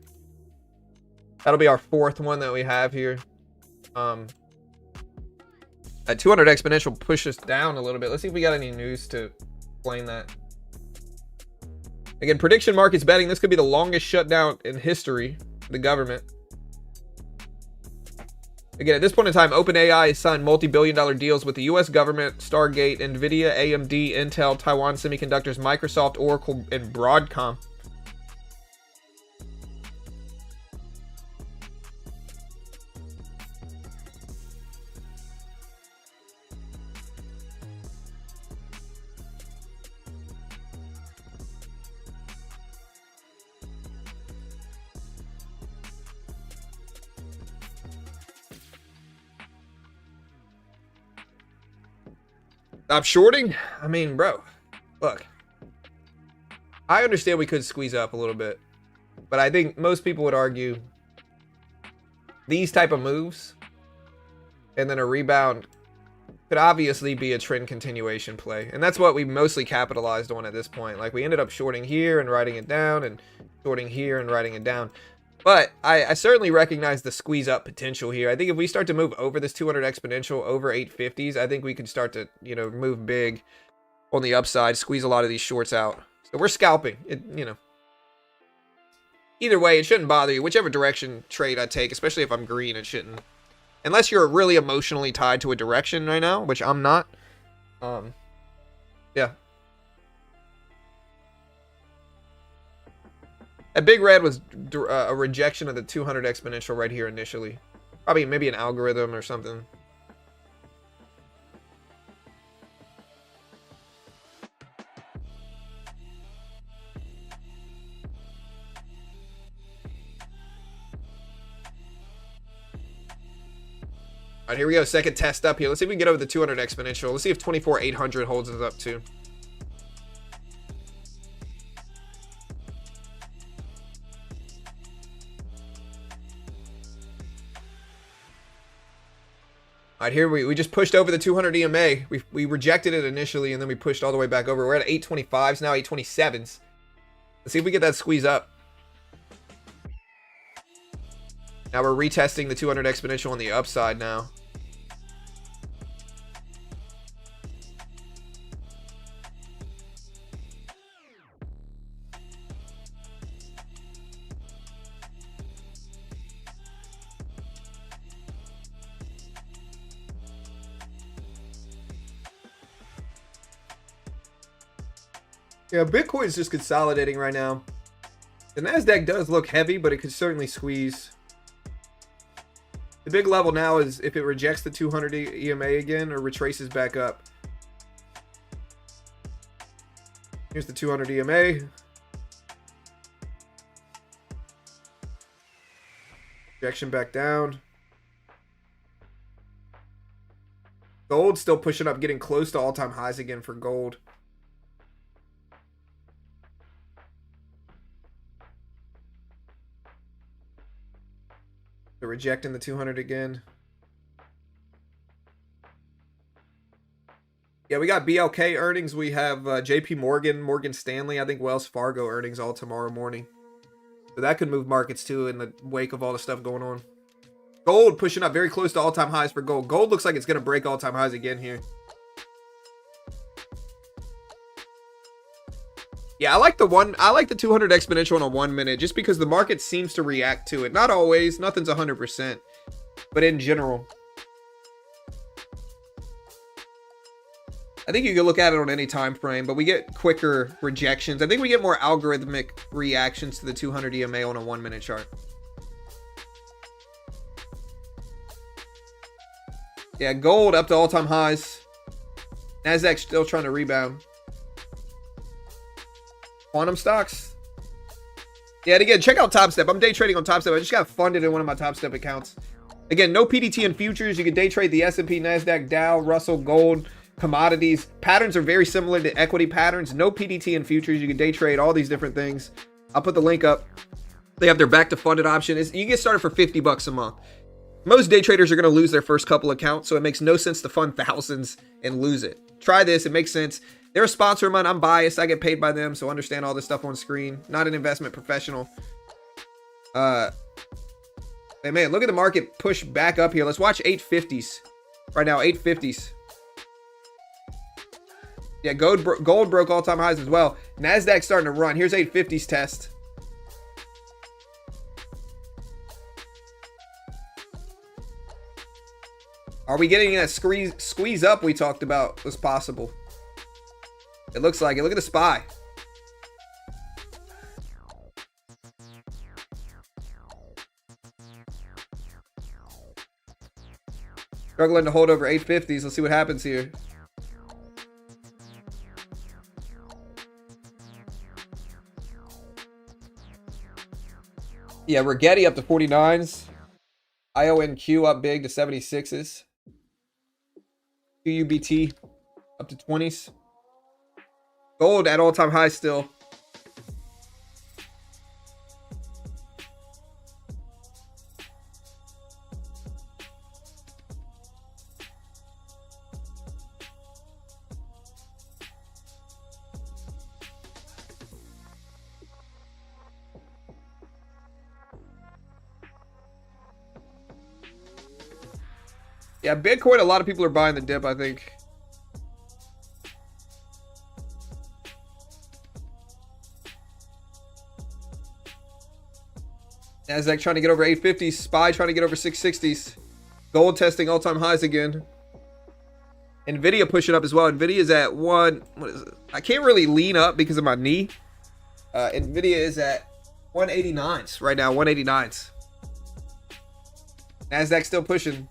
That'll be our 4th one that we have here. That 200 exponential pushed us down a little bit. Let's see if we got any news to explain that. Again, prediction markets betting. This could be the longest shutdown in history for the government. Again, at this point in time, OpenAI has signed multi-billion-dollar deals with the U.S. government, Stargate, NVIDIA, AMD, Intel, Taiwan Semiconductors, Microsoft, Oracle, and Broadcom. Stop shorting? I mean, bro, look. I understand we could squeeze up a little bit, but I think most people would argue these type of moves and then a rebound could obviously be a trend continuation play. And that's what we mostly capitalized on at this point. Like, we ended up shorting here and writing it down, and shorting here and writing it down. But I certainly recognize the squeeze up potential here. I think if we start to move over this 200 exponential, over 850s, I think we can start to, you know, move big on the upside, squeeze a lot of these shorts out. So we're scalping. It, you know. Either way, it shouldn't bother you. Whichever direction trade I take, especially if I'm green, it shouldn't. Unless you're really emotionally tied to a direction right now, which I'm not. Yeah. That big red was a rejection of the 200 exponential right here initially. Probably maybe an algorithm or something. All right, here we go. Second test up here. Let's see if we can get over the 200 exponential. Let's see if 24,800 holds us up too. All right, here we just pushed over the 200 EMA. We rejected it initially, and then we pushed all the way back over. We're at 825s now, 827s. Let's see if we get that squeeze up. Now we're retesting the 200 exponential on the upside now. Yeah, Bitcoin's just consolidating right now. The NASDAQ does look heavy, but it could certainly squeeze. The big level now is if it rejects the 200 EMA again or retraces back up. Here's the 200 EMA. Rejection back down. Gold still pushing up, getting close to all-time highs again for gold. They're rejecting the 200 again. Yeah, we got BLK earnings. We have JP Morgan, Morgan Stanley, I think Wells Fargo earnings all tomorrow morning. So that could move markets too in the wake of all the stuff going on. Gold pushing up very close to all-time highs for gold. Gold looks like it's going to break all-time highs again here. Yeah, I like the 200 exponential on a 1 minute just because the market seems to react to it. Not always, nothing's 100%, but in general. I think you can look at it on any time frame, but we get quicker rejections. I think we get more algorithmic reactions to the 200 EMA on a 1 minute chart. Yeah, gold up to all-time highs. NASDAQ still trying to rebound. Quantum stocks. Yeah, and again, check out Top Step. I'm day trading on Top Step. I just got funded in one of my Top Step accounts. Again, no PDT in futures. You can day trade the S&P, NASDAQ, Dow, Russell, gold, commodities. Patterns are very similar to equity patterns. No PDT in futures. You can day trade all these different things. I'll put the link up. They have their back to funded option. You can get started for $50 a month. Most day traders are going to lose their first couple accounts, so it makes no sense to fund thousands and lose it. Try this. It makes sense. They're a sponsor of mine. I'm biased. I get paid by them, so understand all this stuff on screen. Not an investment professional. Hey, man, look at the market push back up here. Let's watch 850s. Right now, 850s. Yeah, gold broke all-time highs as well. NASDAQ starting to run. Here's 850s test. Are we getting that squeeze up we talked about was possible? It looks like it. Look at the SPY. Struggling to hold over 850s. Let's see what happens here. Yeah, Rigetti up to 49s. IONQ up big to 76s. QUBT up to 20s. Gold at all-time highs still. Yeah, Bitcoin, a lot of people are buying the dip, I think. Nasdaq trying to get over 850s. SPY trying to get over 660s. Gold testing all-time highs again. Nvidia pushing up as well. Nvidia is at what is it? I can't really lean up because of my knee. Nvidia is at 189s right now. 189s. Nasdaq still pushing.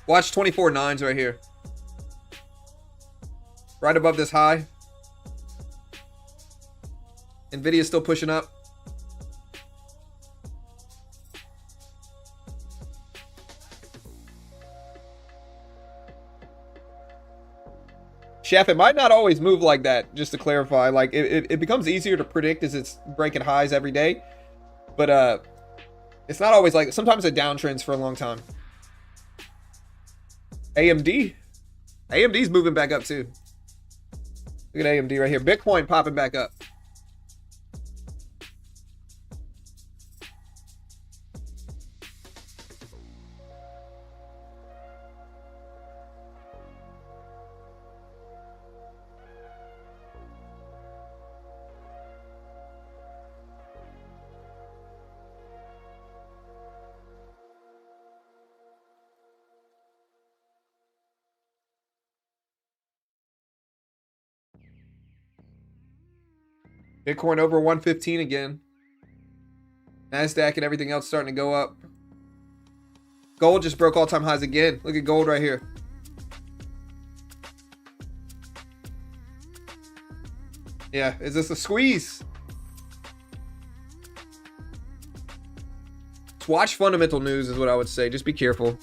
Watch 24.9s right here. Right above this high. Nvidia is still pushing up. Chef, it might not always move like that, just to clarify. Like, it becomes easier to predict as it's breaking highs every day. But it's not always like, sometimes it downtrends for a long time. AMD. AMD's moving back up too. Look at AMD right here. Bitcoin popping back up. Bitcoin over 115 again. Nasdaq and everything else starting to go up. Gold just broke all-time highs again. Look at gold right here. Yeah, is this a squeeze? Just watch fundamental news is what I would say. Just be careful.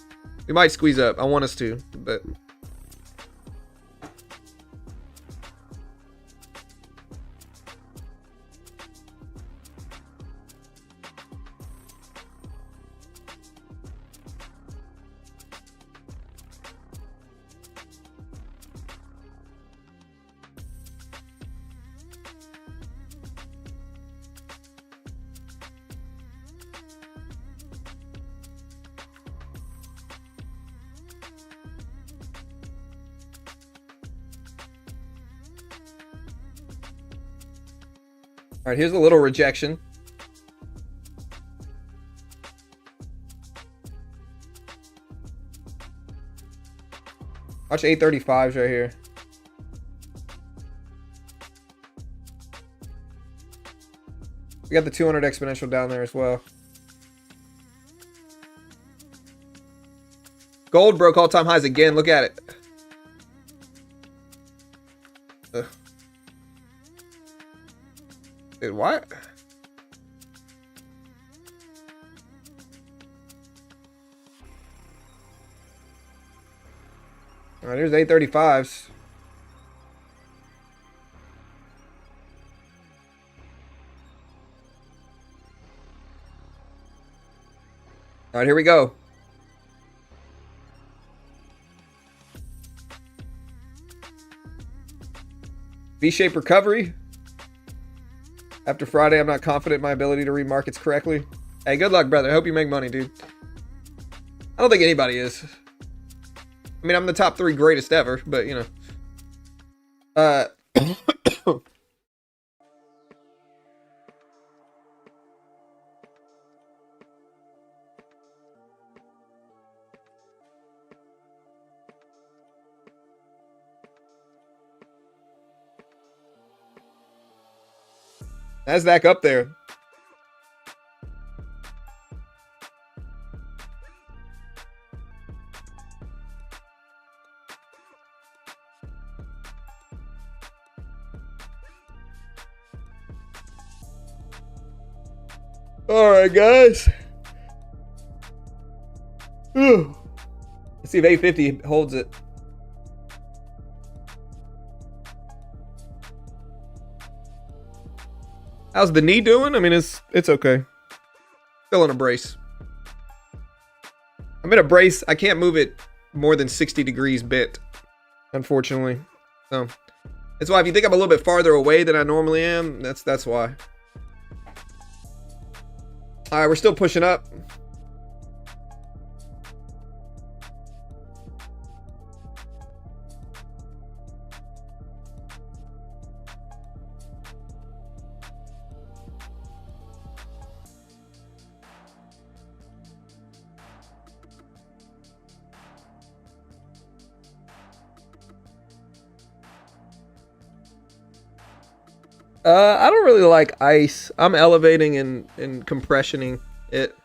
We might squeeze up. I want us to, but... All right, here's a little rejection. Watch 835s right here. We got the 200 exponential down there as well. Gold broke all-time highs again. Look at it. Ugh. Dude, what? All right, here's 835s. All right, here we go. V-shaped recovery. After Friday, I'm not confident in my ability to read markets correctly. Hey, good luck, brother. I hope you make money, dude. I don't think anybody is. I mean, I'm the top 3 greatest ever, but, you know. Nasdaq up there. All right, guys. Let's see if 850 holds it. How's the knee doing? I mean, it's okay. Still in a brace. I'm in a brace. I can't move it more than 60 degrees bit, unfortunately. So that's why if you think I'm a little bit farther away than I normally am, that's why. All right, we're still pushing up. I don't really like ice. I'm elevating and compressioning it.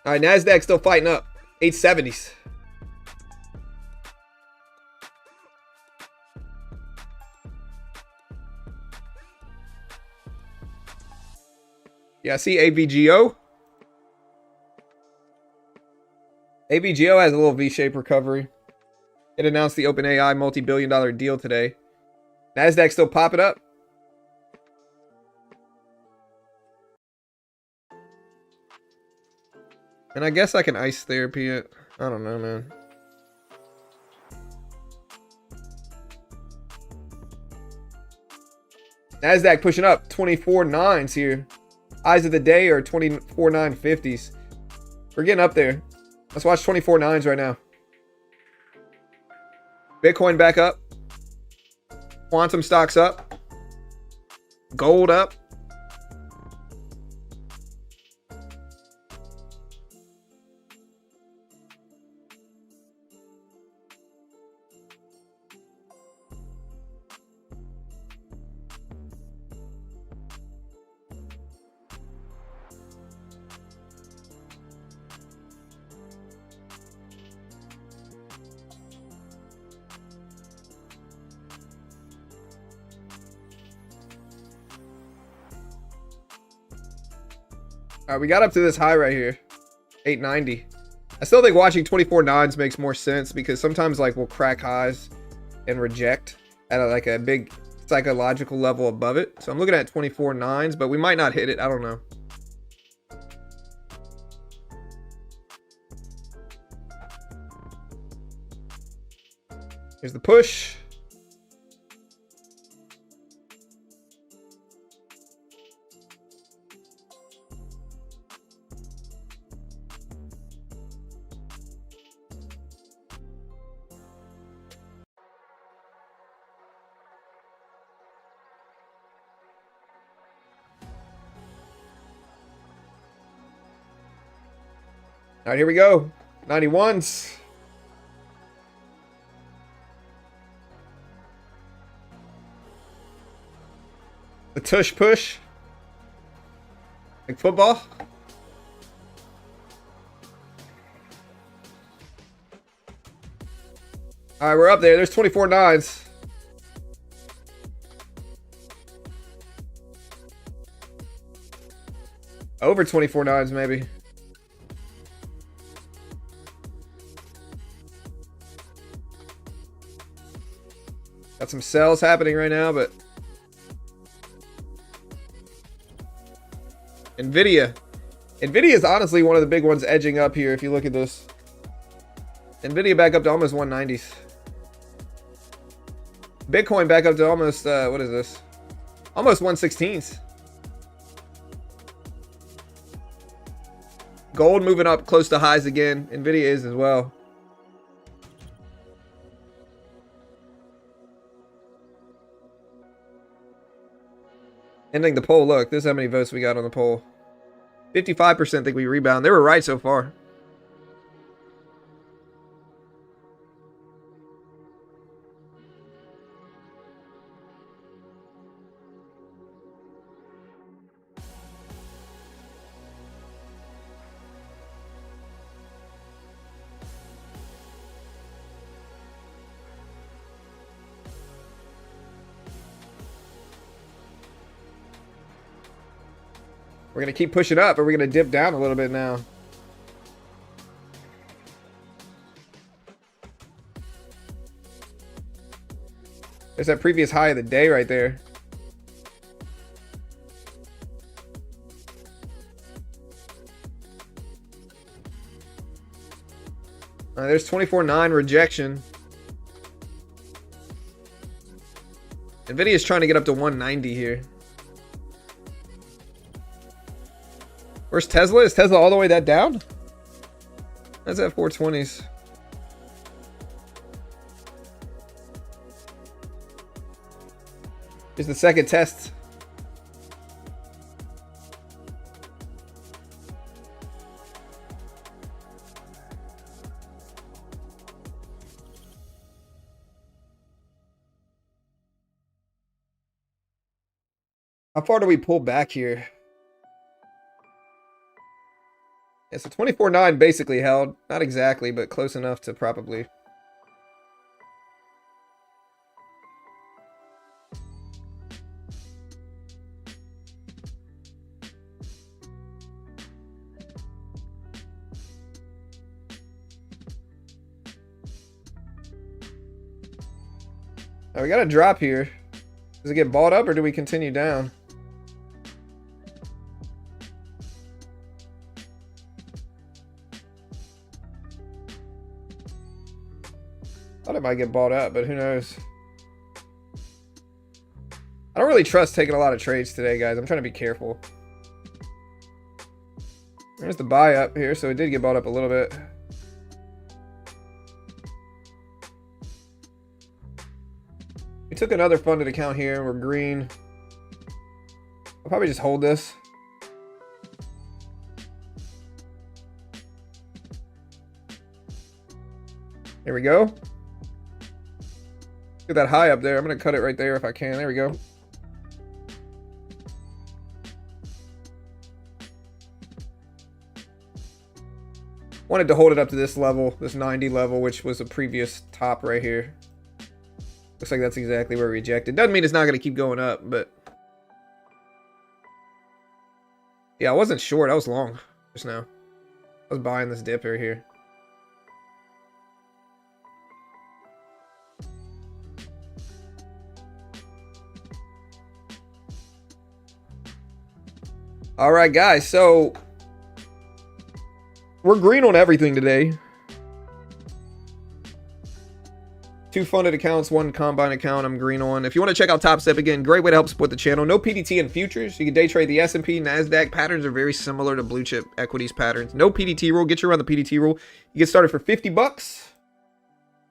All right, NASDAQ still fighting up. 870s. Yeah, I see AVGO. AVGO has a little V-shaped recovery. It announced the OpenAI multi-billion-dollar deal today. NASDAQ still popping up. And I guess I can ice therapy it. I don't know, man. NASDAQ pushing up. 24.9s here. Highs of the day are 24.950s. We're getting up there. Let's watch 24.9s right now. Bitcoin back up. Quantum stocks up. Gold up. All right, we got up to this high right here, 890. I still think watching 24.9s makes more sense because sometimes like we'll crack highs and reject at like a big psychological level above it. So I'm looking at 24.9s, but we might not hit it. I don't know. Here's the push. All right, here we go. 91s. The tush push. Like football. All right, we're up there. There's 24.9s. Over 24.9s maybe. Got some sells happening right now, but Nvidia is honestly one of the big ones edging up here if you look at this. Nvidia back up to almost 190s. Bitcoin back up to almost what is this? Almost 116s. Gold moving up close to highs again. Nvidia is as well. Ending the poll. Look, this is how many votes we got on the poll. 55% think we rebound. They were right so far. We're going to keep pushing up, or we're going to dip down a little bit now. There's that previous high of the day right there. There's 24.9 rejection. Nvidia is trying to get up to 190 here. Where's Tesla? Is Tesla all the way that down? That's at 420s. Here's the second test. How far do we pull back here? Yeah, so 24.9 basically held. Not exactly, but close enough to probably. Now we got a drop here. Does it get bought up or do we continue down? Thought it might get bought up, but who knows? I don't really trust taking a lot of trades today, guys. I'm trying to be careful. There's the buy up here, so it did get bought up a little bit. We took another funded account here. We're green. I'll probably just hold this. There we go. Look at that high up there. I'm going to cut it right there if I can. There we go. Wanted to hold it up to this level, this 90 level, which was a previous top right here. Looks like that's exactly where we rejected. Doesn't mean it's not going to keep going up, but... yeah, I wasn't short. I was long just now. I was buying this dip right here. All right, guys, so we're green on everything today. 2 funded accounts, 1 combine account I'm green on. If you want to check out Top Step, again, great way to help support the channel. No PDT in futures. You can day trade the S&P, NASDAQ. Patterns are very similar to blue chip equities patterns. No PDT rule. Get you around the PDT rule. You get started for 50 bucks.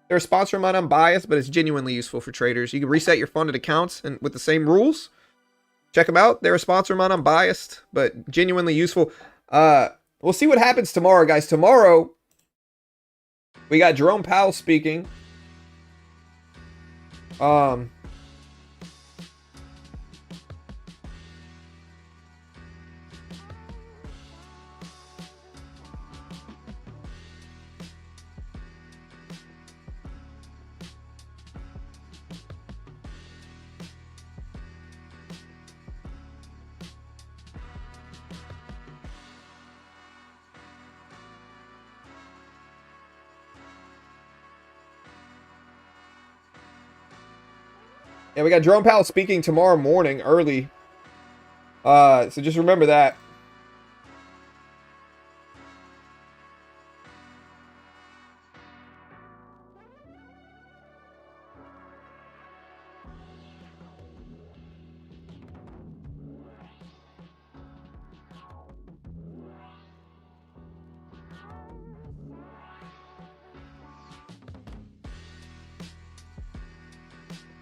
They're a sponsor of mine. I'm biased, but it's genuinely useful for traders. You can reset your funded accounts and with the same rules. Check them out. They're a sponsor of mine. I'm biased, but genuinely useful. We'll see what happens tomorrow, guys. Tomorrow, we got Jerome Powell speaking. Yeah, we got Jerome Powell speaking tomorrow morning early. So just remember that.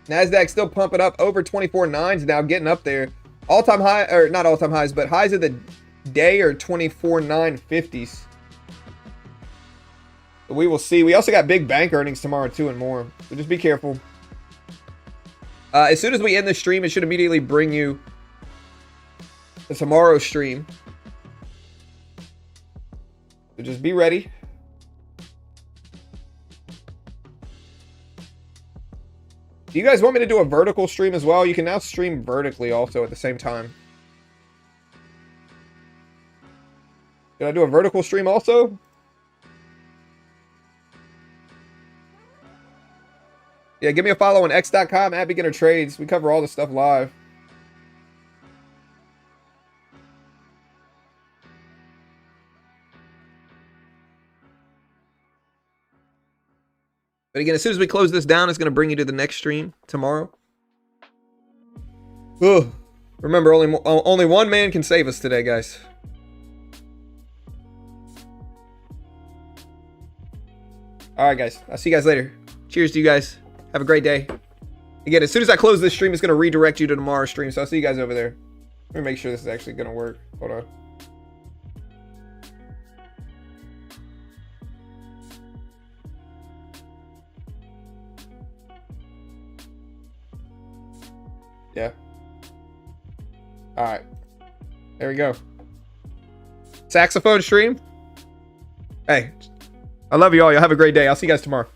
NASDAQ still pumping up over 24.9s now, getting up there. All-time high, or not all-time highs, but highs of the day are 24.950s. But we will see. We also got big bank earnings tomorrow too and more. So just be careful. As soon as we end the stream, it should immediately bring you the tomorrow stream. So just be ready. Do you guys want me to do a vertical stream as well? You can now stream vertically also at the same time. Did I do a vertical stream also? Yeah, give me a follow on x.com at Beginner Trades. We cover all this stuff live. But again, as soon as we close this down, it's going to bring you to the next stream tomorrow. Ugh. Remember, only one man can save us today, guys. All right, guys. I'll see you guys later. Cheers to you guys. Have a great day. Again, as soon as I close this stream, it's going to redirect you to tomorrow's stream. So I'll see you guys over there. Let me make sure this is actually going to work. Hold on. Yeah. All right. There we go. Saxophone stream. Hey, I love you all. Y'all have a great day. I'll see you guys tomorrow.